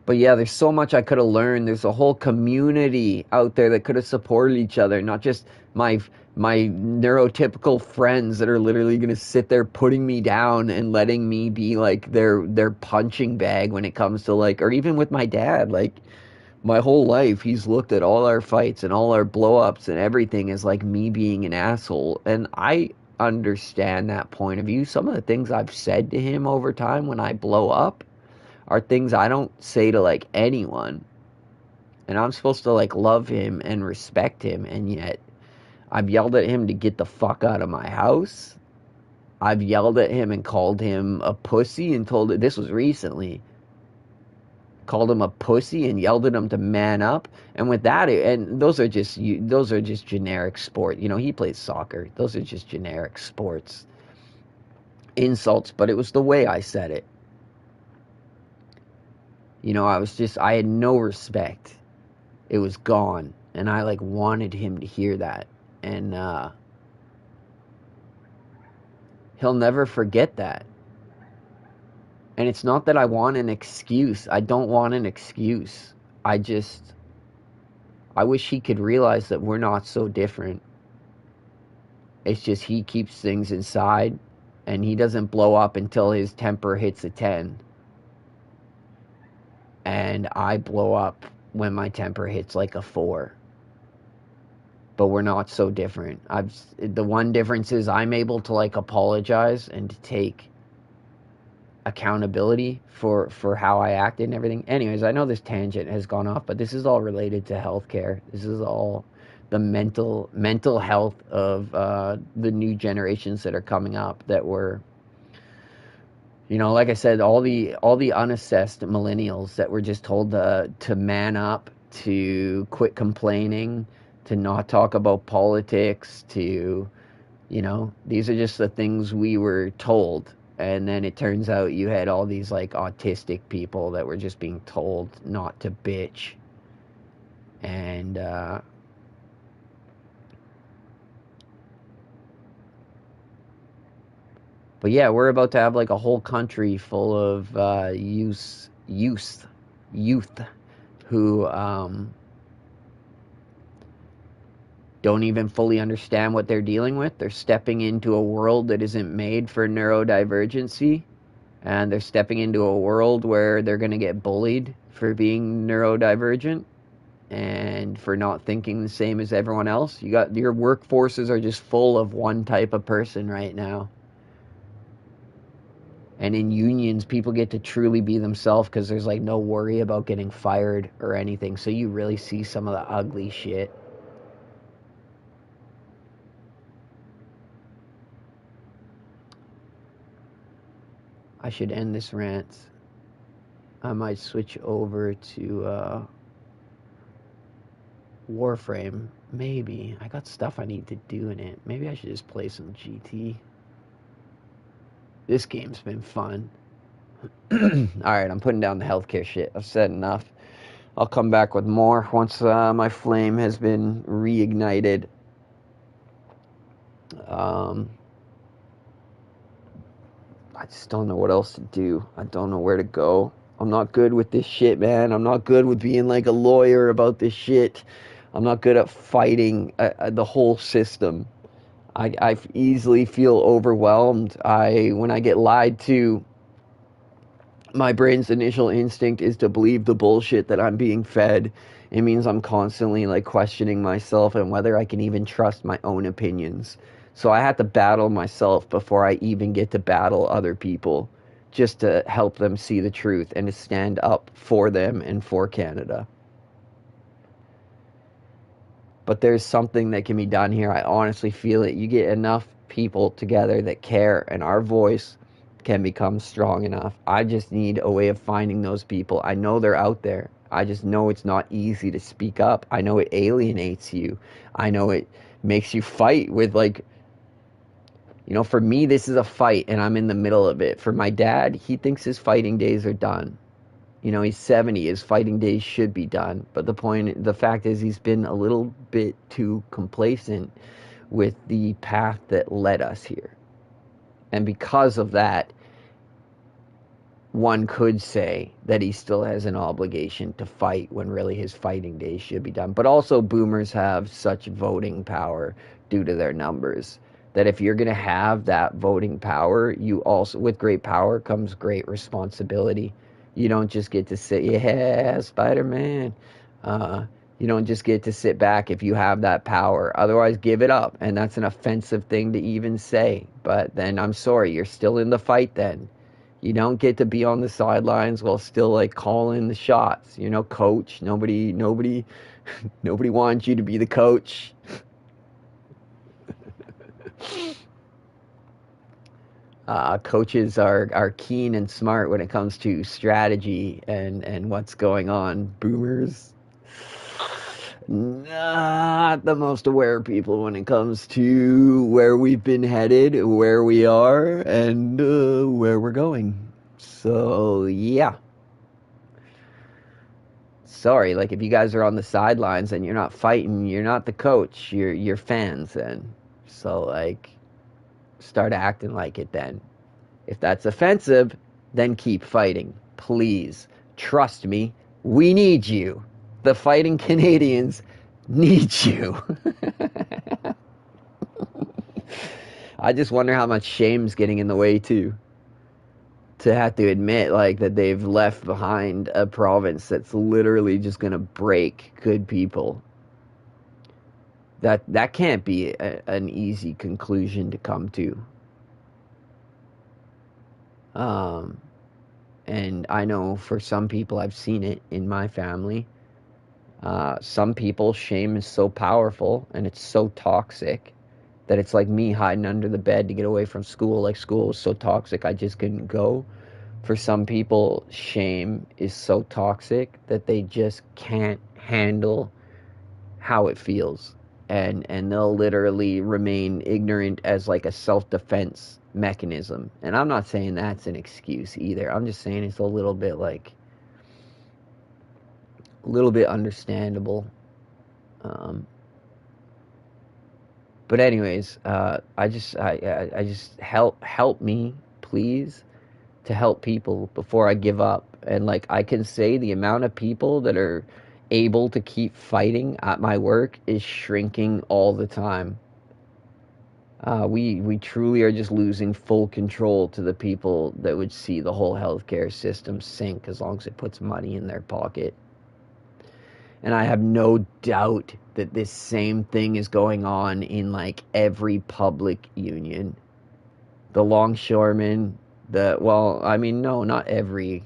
But yeah, there's so much I could have learned. There's a whole community out there that could have supported each other, not just my neurotypical friends that are literally going to sit there putting me down and letting me be like their punching bag when it comes to like, or even with my dad, like my whole life he's looked at all our fights and all our blow ups and everything as like me being an asshole. And understand that point of view. Some of the things I've said to him over time when I blow up are things I don't say to like anyone. And I'm supposed to like love him and respect him, and yet I've yelled at him to get the fuck out of my house. I've yelled at him and called him a pussy and told it, this was recently, called him a pussy and yelled at him to man up. And with that, and those are just generic sport. You know, he plays soccer. Those are just generic sports insults, but it was the way I said it. You know, I had no respect. It was gone, and I like wanted him to hear that. And he'll never forget that. And it's not that I want an excuse. I don't want an excuse. I wish he could realize that we're not so different. It's just he keeps things inside, and he doesn't blow up until his temper hits a 10. And I blow up when my temper hits like a 4. But we're not so different. The one difference is I'm able to like apologize and to take accountability for how I acted and everything. Anyways, I know this tangent has gone off, but this is all related to healthcare. This is all the mental health of the new generations that are coming up, that were, you know, like I said, all the unassessed millennials that were just told to man up, to quit complaining, to not talk about politics, to, you know, these are just the things we were told. And then it turns out you had all these like autistic people that were just being told not to bitch. And but yeah, we're about to have like a whole country full of youth who don't even fully understand what they're dealing with. They're stepping into a world that isn't made for neurodivergency, and they're stepping into a world where they're going to get bullied for being neurodivergent and for not thinking the same as everyone else. You got your workforces are just full of one type of person right now. And in unions, people get to truly be themselves because there's like no worry about getting fired or anything. So you really see some of the ugly shit. I should end this rant. I might switch over to Warframe. Maybe. I got stuff I need to do in it. Maybe I should just play some GT. This game's been fun. Alright, I'm putting down the healthcare shit. I've said enough. I'll come back with more once my flame has been reignited. I just don't know what else to do. I don't know where to go. I'm not good with this shit, man. I'm not good with being like a lawyer about this shit. I'm not good at fighting the whole system. I easily feel overwhelmed. When I get lied to, my brain's initial instinct is to believe the bullshit that I'm being fed. It means I'm constantly like questioning myself and whether I can even trust my own opinions. So I have to battle myself before I even get to battle other people, just to help them see the truth and to stand up for them and for Canada. But there's something that can be done here. I honestly feel it. You get enough people together that care, and our voice can become strong enough. I just need a way of finding those people. I know they're out there. I just know it's not easy to speak up. I know it alienates you. I know it makes you fight with like, you know, for me, this is a fight, and I'm in the middle of it. For my dad, he thinks his fighting days are done. You know, he's 70. His fighting days should be done. But the fact is, he's been a little bit too complacent with the path that led us here. And because of that, one could say that he still has an obligation to fight when really his fighting days should be done. But also, boomers have such voting power due to their numbers, that if you're going to have that voting power, you also, with great power comes great responsibility. You don't just get to say, yeah, Spider-Man. You don't just get to sit back if you have that power. Otherwise, give it up. And that's an offensive thing to even say. But then I'm sorry, you're still in the fight then. You don't get to be on the sidelines while still like calling the shots. You know, coach. Nobody wants you to be the coach. Coaches are keen and smart when it comes to strategy and what's going on. Boomers, not the most aware people when it comes to where we've been headed, where we are, and where we're going. So, yeah. Sorry, like if you guys are on the sidelines and you're not fighting, you're not the coach, you're fans then. So, like, start acting like it then. If that's offensive, then keep fighting. Please. Trust me, we need you. The fighting Canadians need you. I just wonder how much shame's getting in the way too. To have to admit like that they've left behind a province that's literally just gonna break good people. That can't be an easy conclusion to come to. And I know for some people, I've seen it in my family. Some people, shame is so powerful and it's so toxic that it's like me hiding under the bed to get away from school. Like school was so toxic, I just couldn't go. For some people, shame is so toxic that they just can't handle how it feels. And they'll literally remain ignorant as like a self-defense mechanism. And I'm not saying that's an excuse either. I'm just saying it's a little bit understandable. But anyways, I just help me, please, to help people before I give up. And like I can say the amount of people that are able to keep fighting at my work is shrinking all the time. We truly are just losing full control to the people that would see the whole healthcare system sink as long as it puts money in their pocket. And I have no doubt that this same thing is going on in like every public union. The longshoremen, not every.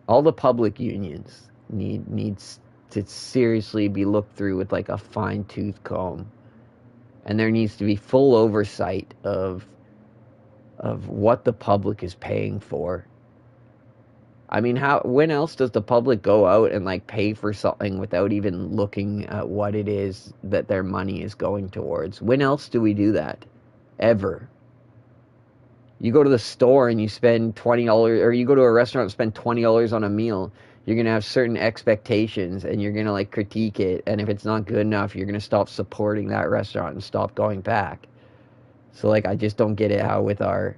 All the public unions needs to seriously be looked through with like a fine-tooth comb. And there needs to be full oversight of what the public is paying for. I mean, when else does the public go out and like pay for something without even looking at what it is that their money is going towards? When else do we do that? Ever. You go to the store and you spend $20, or you go to a restaurant and spend $20 on a meal. You're going to have certain expectations and you're going to like critique it. And if it's not good enough, you're going to stop supporting that restaurant and stop going back. So like, I just don't get it how with our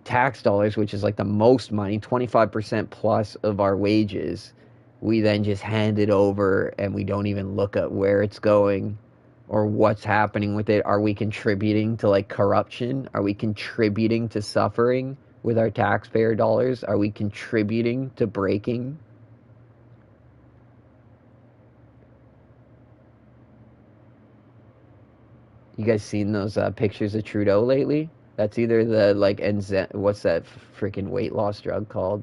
tax dollars, which is like the most money, 25% plus of our wages, we then just hand it over and we don't even look at where it's going or what's happening with it. Are we contributing to like corruption? Are we contributing to suffering with our taxpayer dollars? Are we contributing to breaking? You guys seen those pictures of Trudeau lately? That's either the like what's that freaking weight loss drug called?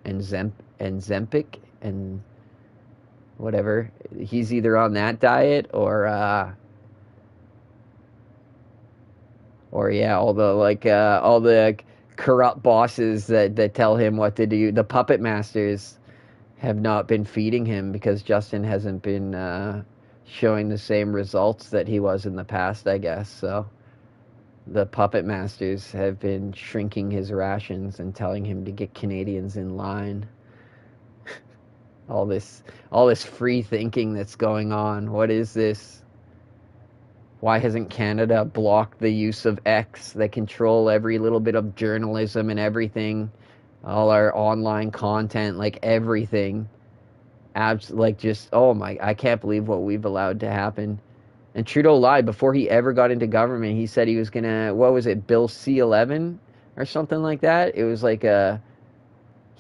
Enzempic and whatever. He's either on that diet or yeah, all the corrupt bosses that tell him what to do. The puppet masters have not been feeding him because Justin hasn't been showing the same results that he was in the past, I guess. So the puppet masters have been shrinking his rations and telling him to get Canadians in line. all this free thinking that's going on. What is this? Why hasn't Canada blocked the use of X that control every little bit of journalism and everything? All our online content, like everything. I can't believe what we've allowed to happen. And Trudeau lied before he ever got into government. He said he was gonna, what was it, Bill C-11 or something like that? It was like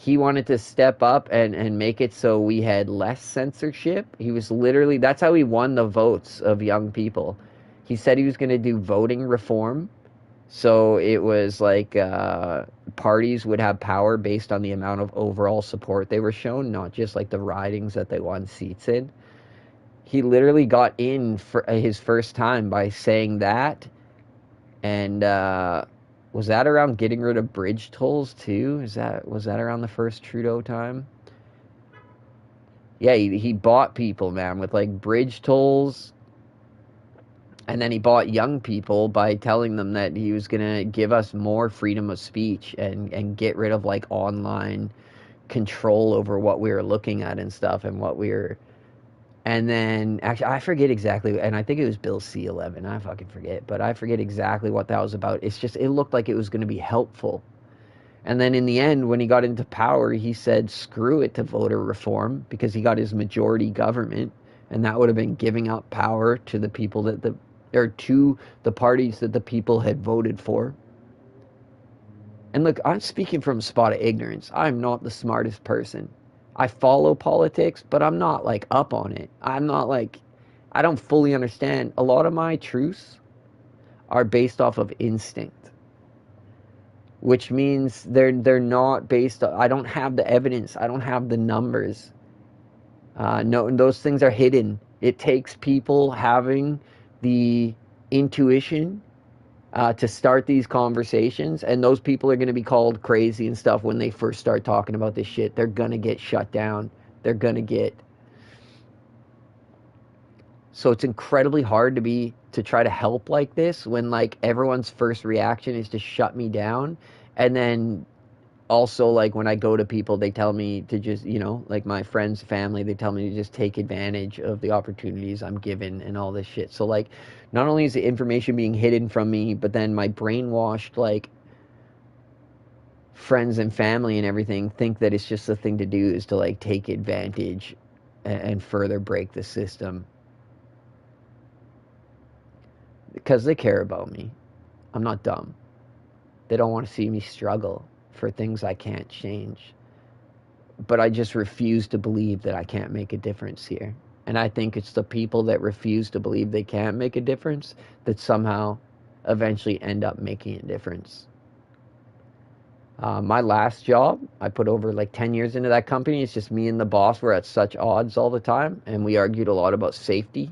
he wanted to step up and make it so we had less censorship. He was literally, that's how he won the votes of young people. He said he was going to do voting reform. So it was like parties would have power based on the amount of overall support they were shown, not just like the ridings that they won seats in. He literally got in for his first time by saying that. And was that around getting rid of bridge tolls too? Was that around the first Trudeau time? Yeah, he bought people, man, with like bridge tolls, and then he bought young people by telling them that he was gonna give us more freedom of speech and get rid of like online control over what we were looking at and stuff and what we were. And then, actually, I forget exactly, and I think it was Bill C-11. I fucking forget, but I forget exactly what that was about. It's just, it looked like it was going to be helpful. And then in the end, when he got into power, he said, screw it to voter reform, because he got his majority government, and that would have been giving up power to the people or to the parties that the people had voted for. And look, I'm speaking from a spot of ignorance. I'm not the smartest person. I follow politics, but I'm not like up on it. I'm not like, I don't fully understand. A lot of my truths are based off of instinct, which means they're not based on, I don't have the evidence. I don't have the numbers. No, those things are hidden. It takes people having the intuition to start these conversations, and those people are going to be called crazy and stuff when they first start talking about this shit. They're going to get shut down. They're going to get... So it's incredibly hard to try to help like this when like everyone's first reaction is to shut me down. And then also, like, when I go to people, they tell me to just, like my friends, family, they tell me to just take advantage of the opportunities I'm given and all this shit. So, like, not only is the information being hidden from me, but then my brainwashed, like, friends and family and everything think that it's just the thing to do is to, like, take advantage and further break the system. Because they care about me. I'm not dumb. They don't want to see me struggle for things I can't change. But I just refuse to believe that I can't make a difference here. And I think it's the people that refuse to believe they can't make a difference that somehow eventually end up making a difference. My last job, I put over like 10 years into that company. It's just me and the boss were at such odds all the time, and we argued a lot about safety.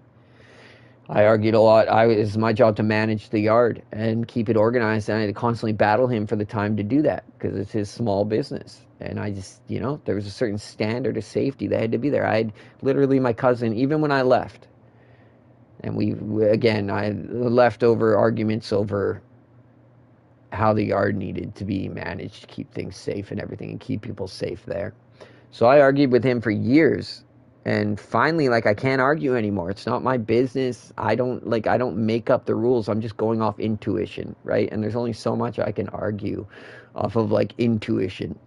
I argued a lot. It was my job to manage the yard and keep it organized, and I had to constantly battle him for the time to do that because it's his small business. And I just, there was a certain standard of safety that had to be there. I had literally my cousin, even when I left, and I left over arguments over how the yard needed to be managed to keep things safe and everything and keep people safe there. So I argued with him for years. And finally, like, I can't argue anymore. It's not my business. I don't make up the rules. I'm just going off intuition, right? And there's only so much I can argue off of, like, intuition.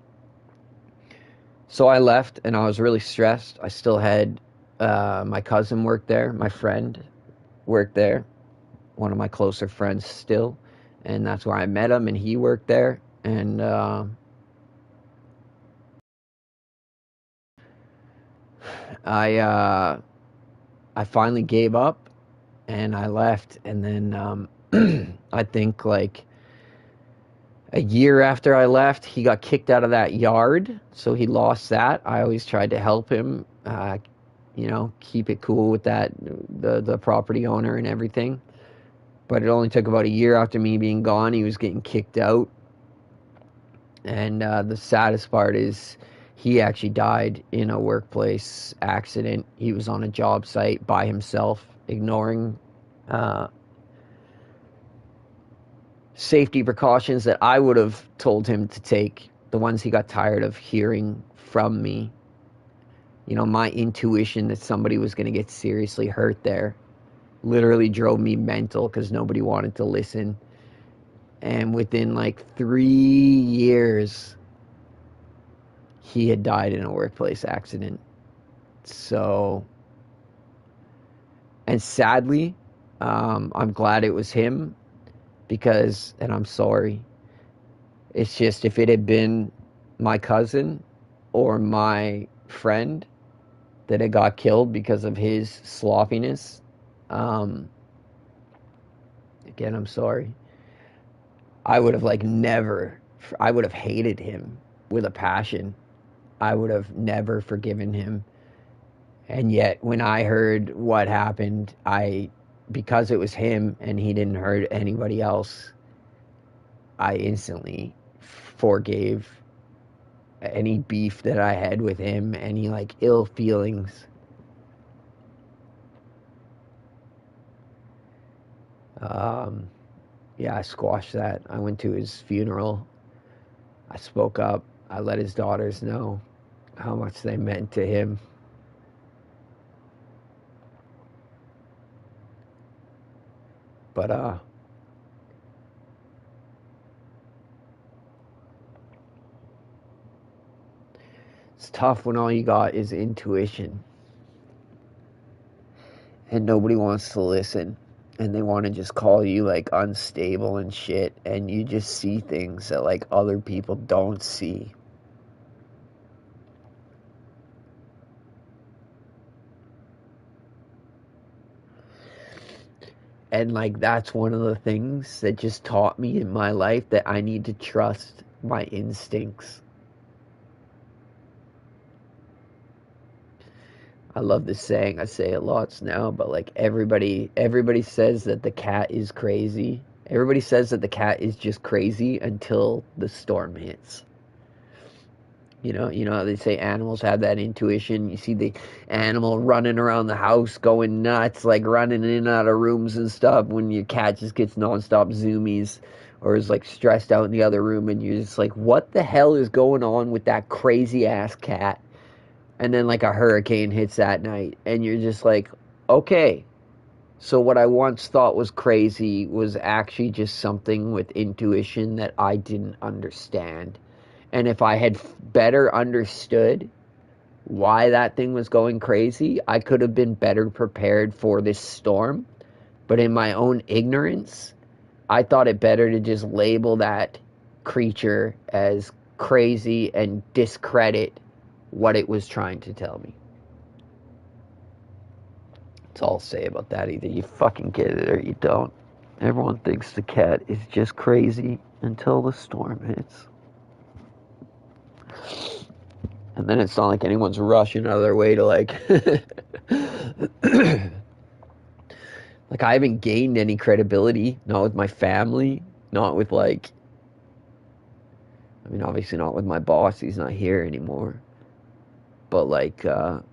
So I left, and I was really stressed. I still had my cousin work there. My friend worked there. One of my closer friends still. And that's where I met him, and he worked there. And I finally gave up and I left. And then I think like a year after I left, he got kicked out of that yard, so he lost that. I always tried to help him, keep it cool with that, the property owner and everything. But it only took about a year after me being gone, he was getting kicked out. And the saddest part is he actually died in a workplace accident. He was on a job site by himself, ignoring safety precautions that I would have told him to take, the ones he got tired of hearing from me. My intuition that somebody was going to get seriously hurt there literally drove me mental because nobody wanted to listen. And within like 3 years, he had died in a workplace accident. So, and sadly, I'm glad it was him because, and I'm sorry, it's just if it had been my cousin, or my friend that had got killed because of his sloppiness, again, I'm sorry. I would have I would have hated him with a passion. I would have never forgiven him. And yet, when I heard what happened, because it was him and he didn't hurt anybody else, I instantly forgave any beef that I had with him, any like ill feelings. Um, yeah, I squashed that. I went to his funeral. I spoke up. I let his daughters know how much they meant to him. But it's tough when all you got is intuition and nobody wants to listen, and they want to just call you like unstable and shit, and you just see things that like other people don't see. And like that's one of the things that just taught me in my life that I need to trust my instincts. I love this saying. I say it lots now, but like everybody says that the cat is crazy. Everybody says that the cat is just crazy until the storm hits. You know how they say animals have that intuition. You see the animal running around the house, going nuts, like running in and out of rooms and stuff. When your cat just gets nonstop zoomies, or is like stressed out in the other room, and you're just like, "What the hell is going on with that crazy ass cat?" And then like a hurricane hits that night, and you're just like, "Okay, so what I once thought was crazy was actually just something with intuition that I didn't understand." And if I had better understood why that thing was going crazy, I could have been better prepared for this storm. But in my own ignorance, I thought it better to just label that creature as crazy and discredit what it was trying to tell me. That's all I'll say about that. Either you fucking get it or you don't. Everyone thinks the cat is just crazy until the storm hits. And then it's not like anyone's rushing out of their way to like like I haven't gained any credibility, not with my family, not with like I mean obviously not with my boss, he's not here anymore. But like no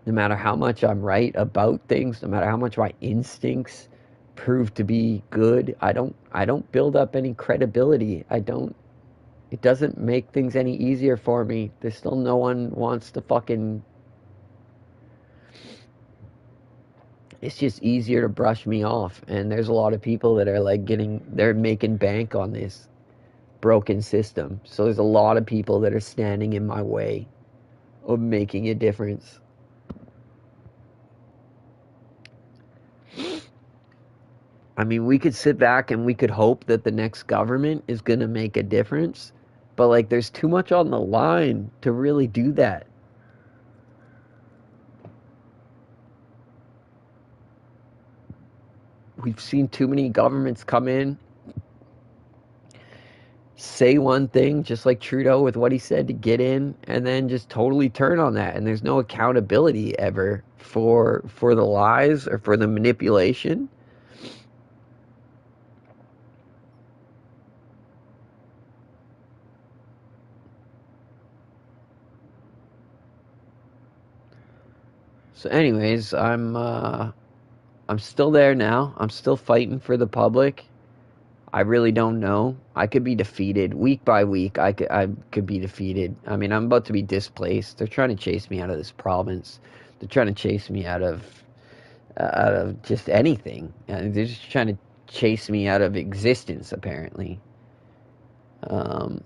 matter how much I'm right about things, no matter how much my instincts prove to be good, I don't build up any credibility. It doesn't make things any easier for me. There's still no one wants to fucking. It's just easier to brush me off. And there's a lot of people that are like they're making bank on this broken system. So there's a lot of people that are standing in my way of making a difference. I mean, we could sit back and we could hope that the next government is going to make a difference. But like, there's too much on the line to really do that. We've seen too many governments come in, say one thing, just like Trudeau with what he said to get in, and then just totally turn on that. And there's no accountability ever for the lies or for the manipulation. So, anyways, I'm still there now. I'm still fighting for the public. I really don't know. I could be defeated week by week. I could be defeated. I mean, I'm about to be displaced. They're trying to chase me out of this province. They're trying to chase me out of just anything. They're just trying to chase me out of existence, apparently. Um,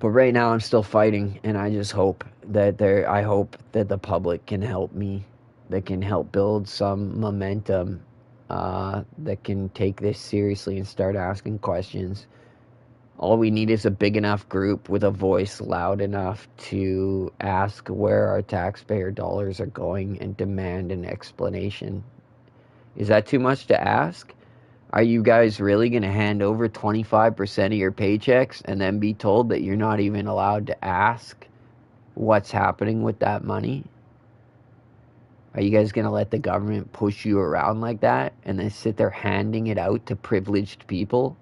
but But right now I'm still fighting, and I just hope that I hope that the public can help me, that can help build some momentum, that can take this seriously and start asking questions. All we need is a big enough group with a voice loud enough to ask where our taxpayer dollars are going and demand an explanation. Is that too much to ask? Are you guys really going to hand over 25% of your paychecks and then be told that you're not even allowed to ask what's happening with that money? Are you guys going to let the government push you around like that and then sit there handing it out to privileged people?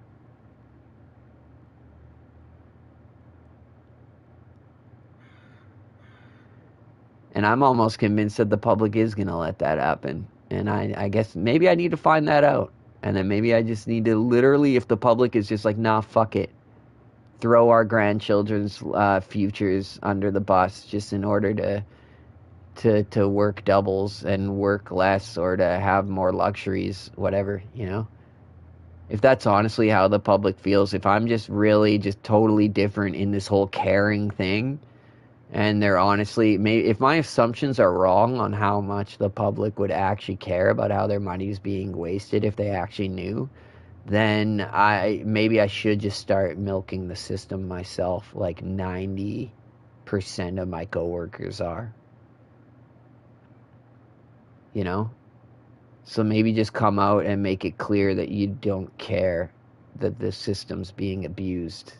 And I'm almost convinced that the public is going to let that happen. And I guess maybe I need to find that out. And then maybe I just need to literally, if the public is just like, nah, fuck it, throw our grandchildren's futures under the bus just in order to work doubles and work less or to have more luxuries, whatever, you know? If that's honestly how the public feels, if I'm just really just totally different in this whole caring thing, and they're honestly, maybe if my assumptions are wrong on how much the public would actually care about how their money is being wasted if they actually knew, then maybe I should just start milking the system myself like 90% of my coworkers are. You know? So maybe just come out and make it clear that you don't care that the system's being abused.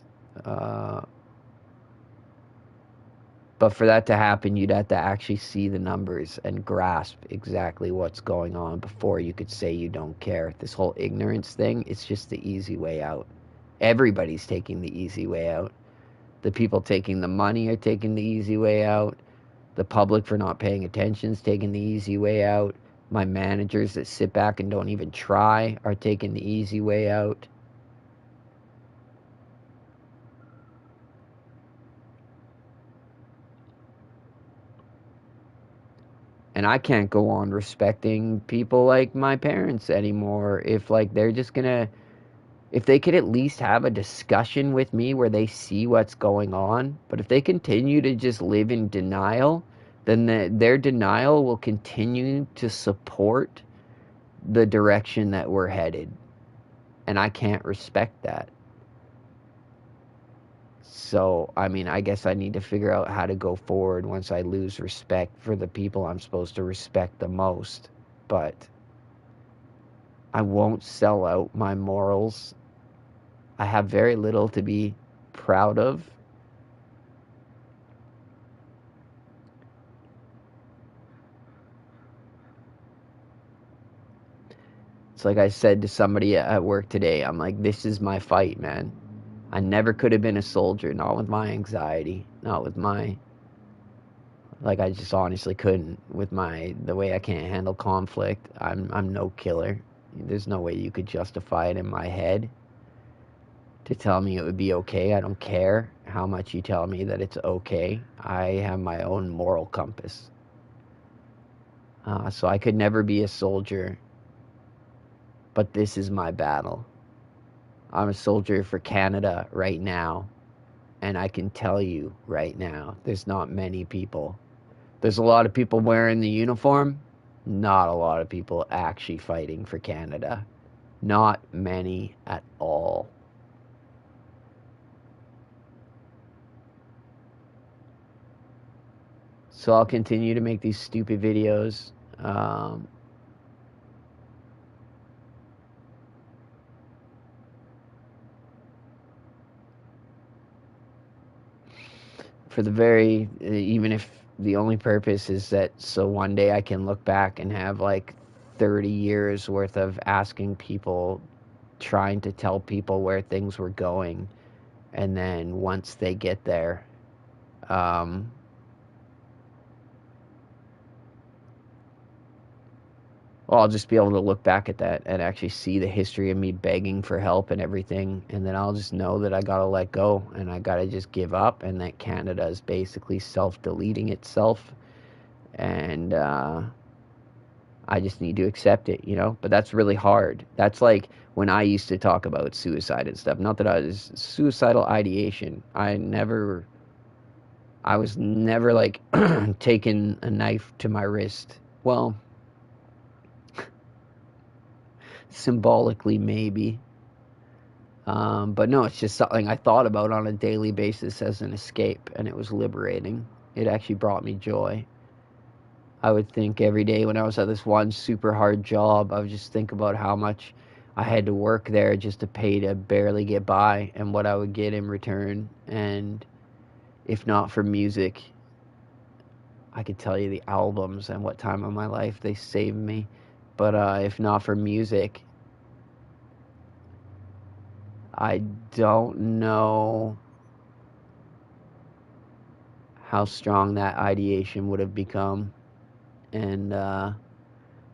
But for that to happen, you'd have to actually see the numbers and grasp exactly what's going on before you could say you don't care. This whole ignorance thing, it's just the easy way out. Everybody's taking the easy way out. The people taking the money are taking the easy way out. The public for not paying attention is taking the easy way out. My managers that sit back and don't even try are taking the easy way out. And I can't go on respecting people like my parents anymore if like they're just gonna, if they could at least have a discussion with me where they see what's going on. But if they continue to just live in denial, then their denial will continue to support the direction that we're headed. And I can't respect that. So, I mean, I guess I need to figure out how to go forward once I lose respect for the people I'm supposed to respect the most. But I won't sell out my morals. I have very little to be proud of. It's like I said to somebody at work today, I'm like, this is my fight, man. I never could have been a soldier, not with my anxiety, not with my, like I just honestly couldn't with the way I can't handle conflict. I'm no killer. There's no way you could justify it in my head to tell me it would be okay. I don't care how much you tell me that it's okay. I have my own moral compass. So I could never be a soldier, but this is my battle. I'm a soldier for Canada right now, and I can tell you right now, there's not many people. There's a lot of people wearing the uniform, not a lot of people actually fighting for Canada. Not many at all. So I'll continue to make these stupid videos. For the very, even if the only purpose is that so one day I can look back and have like 30 years worth of asking people, trying to tell people where things were going, and then once they get there, well, I'll just be able to look back at that and actually see the history of me begging for help and everything, and then I'll just know that I gotta let go and I gotta just give up, and that Canada is basically self-deleting itself, and I just need to accept it, you know? But that's really hard. That's like when I used to talk about suicide and stuff. Not that I was suicidal ideation. I was never like taking a knife to my wrist. Well, symbolically maybe. But no, it's just something I thought about on a daily basis as an escape, and it was liberating. It actually brought me joy. I would think every day when I was at this one super hard job, I would just think about how much I had to work there just to pay to barely get by and what I would get in return. And if not for music, I could tell you the albums and what time of my life they saved me. But if not for music, I don't know how strong that ideation would have become. And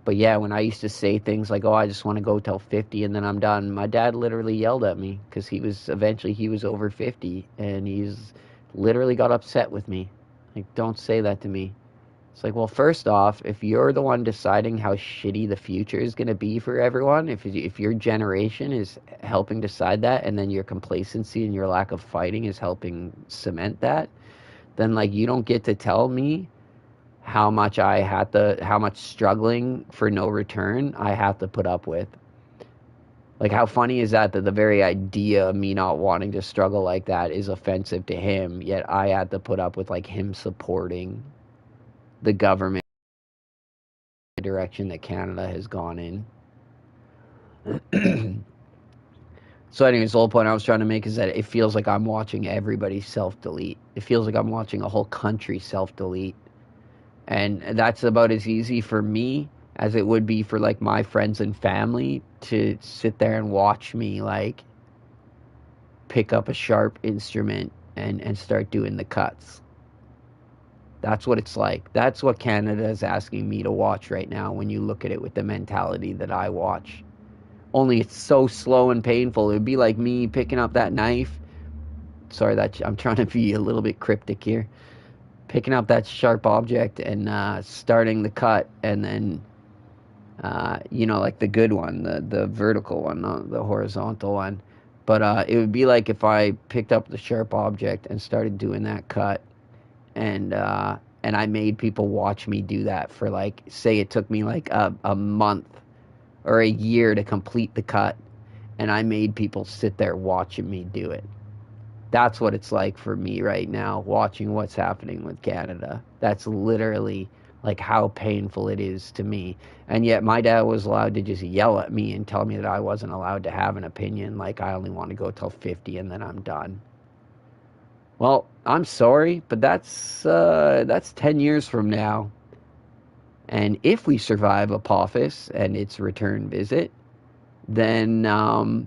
but yeah, when I used to say things like, "Oh, I just want to go till 50 and then I'm done," my dad literally yelled at me because he was over 50 and he's literally got upset with me. Like, don't say that to me. It's like, well, first off, if you're the one deciding how shitty the future is going to be for everyone, if your generation is helping decide that, and then your complacency and your lack of fighting is helping cement that, then like you don't get to tell me how much struggling for no return I have to put up with. Like, how funny is that the very idea of me not wanting to struggle like that is offensive to him, yet I had to put up with like him supporting the government direction that Canada has gone in. So anyways, the whole point I was trying to make is that it feels like I'm watching everybody self-delete. It feels like I'm watching a whole country self-delete. And that's about as easy for me as it would be for like my friends and family to sit there and watch me like pick up a sharp instrument and start doing the cuts. That's what it's like. That's what Canada is asking me to watch right now when you look at it with the mentality that I watch. Only it's so slow and painful. It would be like me picking up that knife. Sorry, that I'm trying to be a little bit cryptic here. Picking up that sharp object and starting the cut, and then like the good one, the vertical one, not the horizontal one. But it would be like if I picked up the sharp object and started doing that cut, and I made people watch me do that for like, say it took me like a month or a year to complete the cut, and I made people sit there watching me do it. That's what it's like for me right now, watching what's happening with Canada. That's literally like how painful it is to me. And yet my dad was allowed to just yell at me and tell me that I wasn't allowed to have an opinion, like I only want to go till 50 and then I'm done. Well, I'm sorry, but that's 10 years from now. And if we survive Apophis and its return visit, then I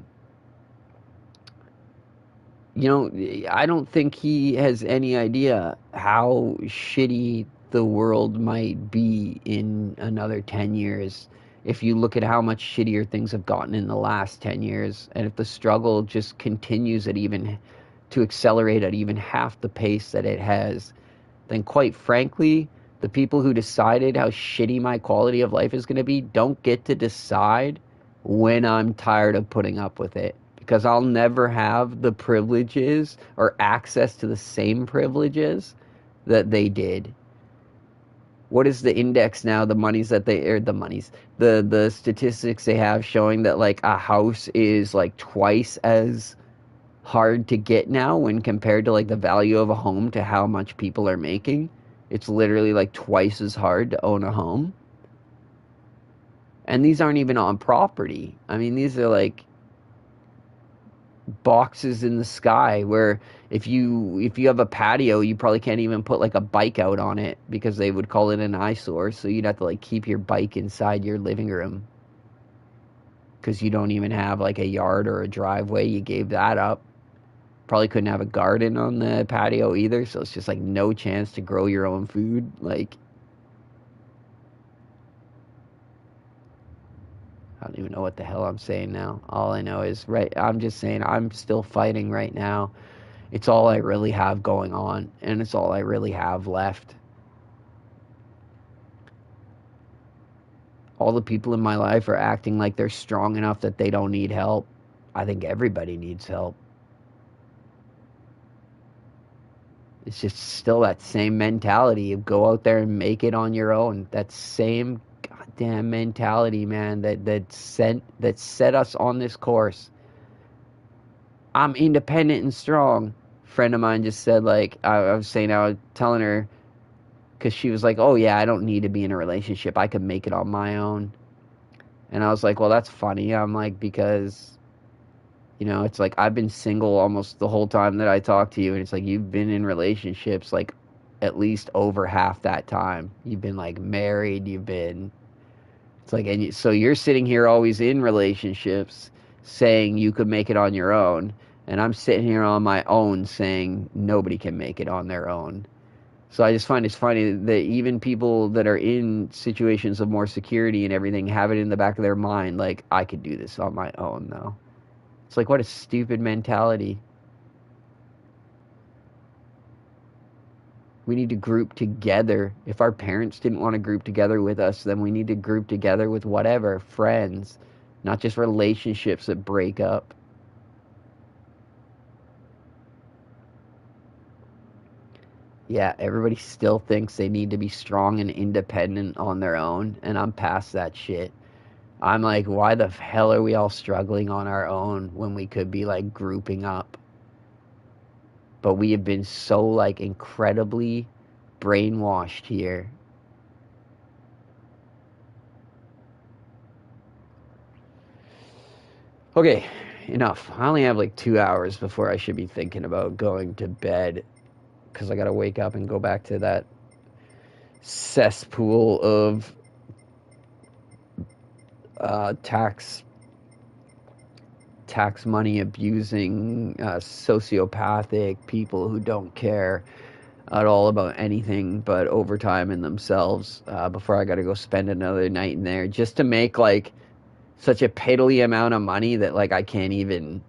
don't think he has any idea how shitty the world might be in another 10 years. If you look at how much shittier things have gotten in the last 10 years, and if the struggle just continues at even to accelerate at even half the pace that it has, then quite frankly, the people who decided how shitty my quality of life is going to be don't get to decide when I'm tired of putting up with it, because I'll never have the privileges or access to the same privileges that they did. What is the index now? The monies that they, or the monies, the statistics they have showing that like a house is like twice as hard to get now when compared to like the value of a home to how much people are making. It's literally like twice as hard to own a home. And these aren't even on property. I mean, these are like boxes in the sky where if you have a patio, you probably can't even put like a bike out on it because they would call it an eyesore. So you'd have to like keep your bike inside your living room because you don't even have like a yard or a driveway. You gave that up. Probably couldn't have a garden on the patio either, so it's just like no chance to grow your own food. Like, I don't even know what the hell I'm saying now. All I know is, right, I'm just saying I'm still fighting right now. It's all I really have going on, and it's all I really have left. all the people in my life are acting like they're strong enough that they don't need help. I think everybody needs help. It's just still that same mentality. You go out there and make it on your own. That same goddamn mentality, man, that set us on this course. I'm independent and strong. A friend of mine just said, like, I was saying, I was telling her, because she was like, oh yeah, I don't need to be in a relationship. I could make it on my own. And I was like, well, that's funny. I'm like, because, it's like I've been single almost the whole time that I talk to you. And it's like you've been in relationships like at least over half that time. You've been like married. It's like, so you're sitting here always in relationships saying you could make it on your own. And I'm sitting here on my own saying nobody can make it on their own. So I just find it's funny that even people that are in situations of more security and everything have it in the back of their mind, like, I could do this on my own, though. It's like, what a stupid mentality. We need to group together. If our parents didn't want to group together with us, then we need to group together with whatever, friends, not just relationships that break up. Yeah, everybody still thinks they need to be strong and independent on their own, and I'm past that shit. I'm like, why the hell are we all struggling on our own when we could be like grouping up? But we have been so like incredibly brainwashed here. Okay, enough. I only have like 2 hours before I should be thinking about going to bed, because I gotta wake up and go back to that cesspool of tax money abusing, sociopathic people who don't care at all about anything but overtime in themselves, before I gotta go spend another night in there just to make like such a piddly amount of money that like I can't even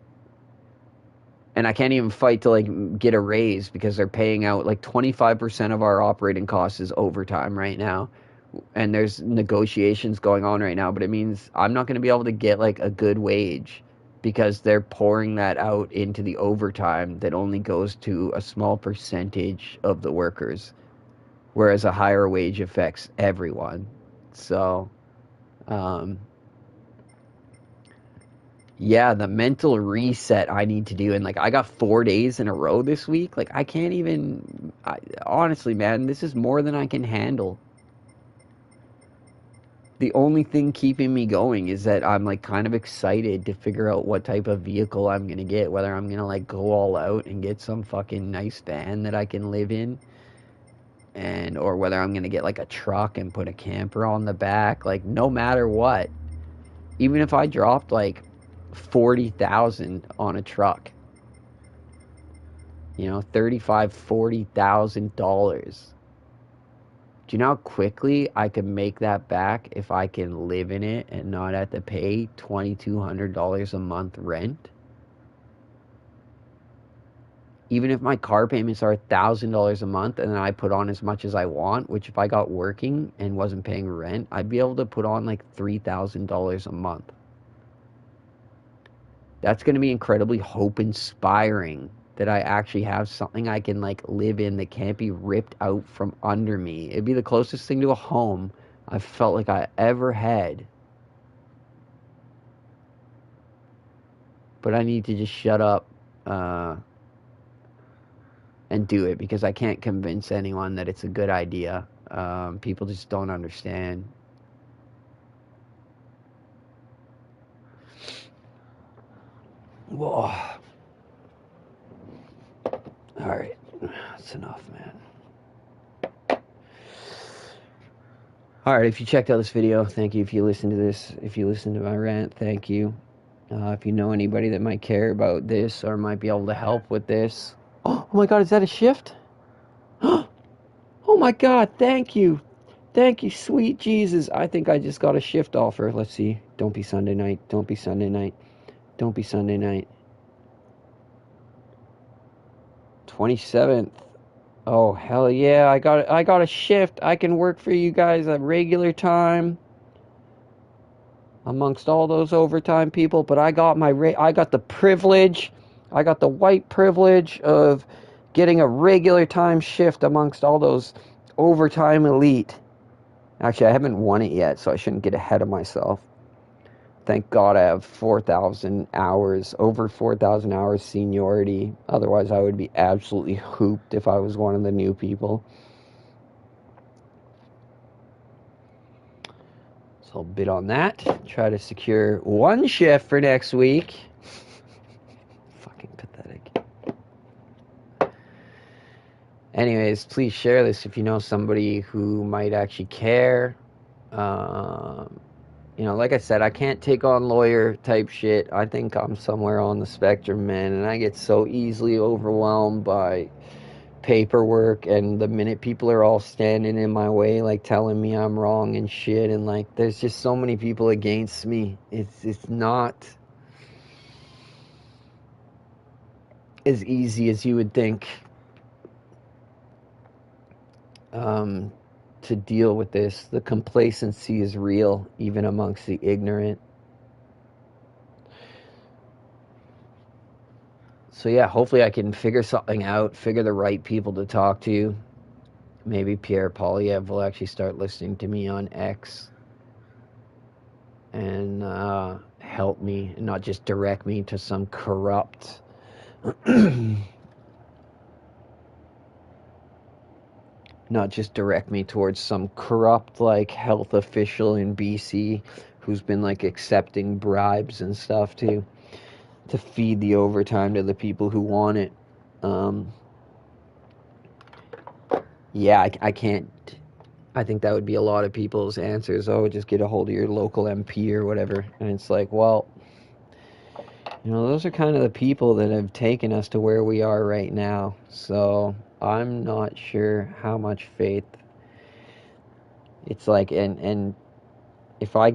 fight to like get a raise, because they're paying out like 25% of our operating costs is overtime right now. And there's negotiations going on right now, but it means I'm not going to be able to get like a good wage, because they're pouring that out into the overtime that only goes to a small percentage of the workers, whereas a higher wage affects everyone. So, yeah, the mental reset I need to do. And like, I got 4 days in a row this week. Like, I can't even, honestly, man, this is more than I can handle. The only thing keeping me going is that I'm like kind of excited to figure out what type of vehicle I'm gonna get, whether I'm gonna like go all out and get some fucking nice van that I can live in, and or whether I'm gonna get like a truck and put a camper on the back. Like, no matter what, even if I dropped like 40,000 on a truck, $35,000-$40,000. Do you know how quickly I can make that back if I can live in it and not have to pay $2,200 a month rent? Even if my car payments are $1,000 a month and then I put on as much as I want, which if I got working and wasn't paying rent, I'd be able to put on like $3,000 a month. That's going to be incredibly hope inspiring, that I actually have something I can like live in that can't be ripped out from under me. It'd be the closest thing to a home I've felt like I ever had. But I need to just shut up and do it, because I can't convince anyone that it's a good idea. People just don't understand. Whoa. All right, that's enough, man. All right, if you checked out this video, thank you. If you listened to this, if you listened to my rant, thank you. If you know anybody that might care about this or might be able to help with this. Oh my God, is that a shift? Oh my God, thank you. Thank you, sweet Jesus. I think I just got a shift offer. Let's see. Don't be Sunday night. Don't be Sunday night. Don't be Sunday night. 27th. Oh, hell yeah. I got a shift. I can work for you guys at regular time. amongst all those overtime people, but I got the privilege, I got the white privilege of getting a regular time shift amongst all those overtime elite. Actually, I haven't won it yet, so I shouldn't get ahead of myself. Thank God I have 4,000 hours, over 4,000 hours seniority. Otherwise, I would be absolutely hooped if I was one of the new people. So I'll bid on that. Try to secure one shift for next week. Fucking pathetic. Anyways, please share this if you know somebody who might actually care. You know, like I said, I can't take on lawyer type shit. I think I'm somewhere on the spectrum, man, and I get so easily overwhelmed by paperwork, and the minute people are all standing in my way, like telling me I'm wrong and shit, and like there's just so many people against me. It's not as easy as you would think to deal with this. The complacency is real, even amongst the ignorant. So yeah, hopefully I can figure something out, figure the right people to talk to. Maybe Pierre Poilievre will actually start listening to me on X and help me, and not just direct me to some corrupt not just direct me towards some corrupt like health official in BC who's been like accepting bribes and stuff to feed the overtime to the people who want it. Yeah, I can't. I think that would be a lot of people's answers. Oh, just get a hold of your local MP or whatever. And it's like, well, you know, those are kind of the people that have taken us to where we are right now. So I'm not sure how much faith. It's like, and if I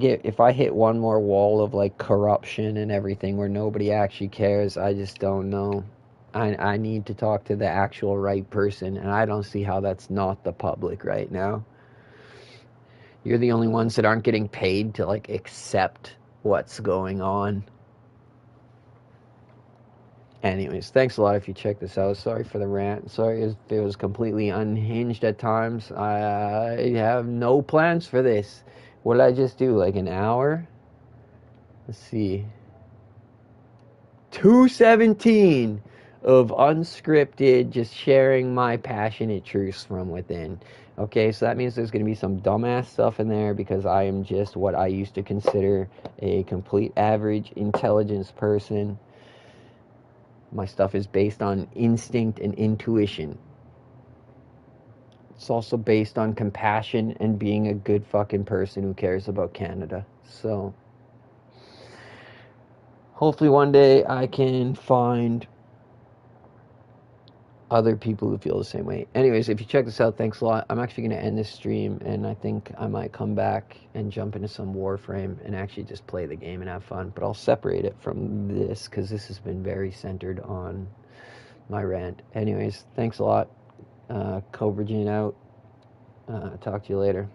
hit one more wall of like corruption and everything where nobody actually cares, I just don't know. I need to talk to the actual right person, and I don't see how that's not the public right now. You're the only ones that aren't getting paid to like accept what's going on. Anyways, thanks a lot if you check this out. Sorry for the rant. Sorry if it was completely unhinged at times. I have no plans for this. What did I just do? Like an hour? Let's see. 217 of unscripted, just sharing my passionate truths from within. Okay, so that means there's going to be some dumbass stuff in there because I am just what I used to consider a complete average intelligence person. My stuff is based on instinct and intuition. It's also based on compassion and being a good fucking person who cares about Canada. So hopefully one day I can find other people who feel the same way. Anyways, if you check this out, thanks a lot. I'm actually going to end this stream, and I think I might come back and jump into some Warframe and actually just play the game and have fun. But I'll separate it from this because this has been very centered on my rant. Anyways, thanks a lot. Cobra Gene out. Talk to you later.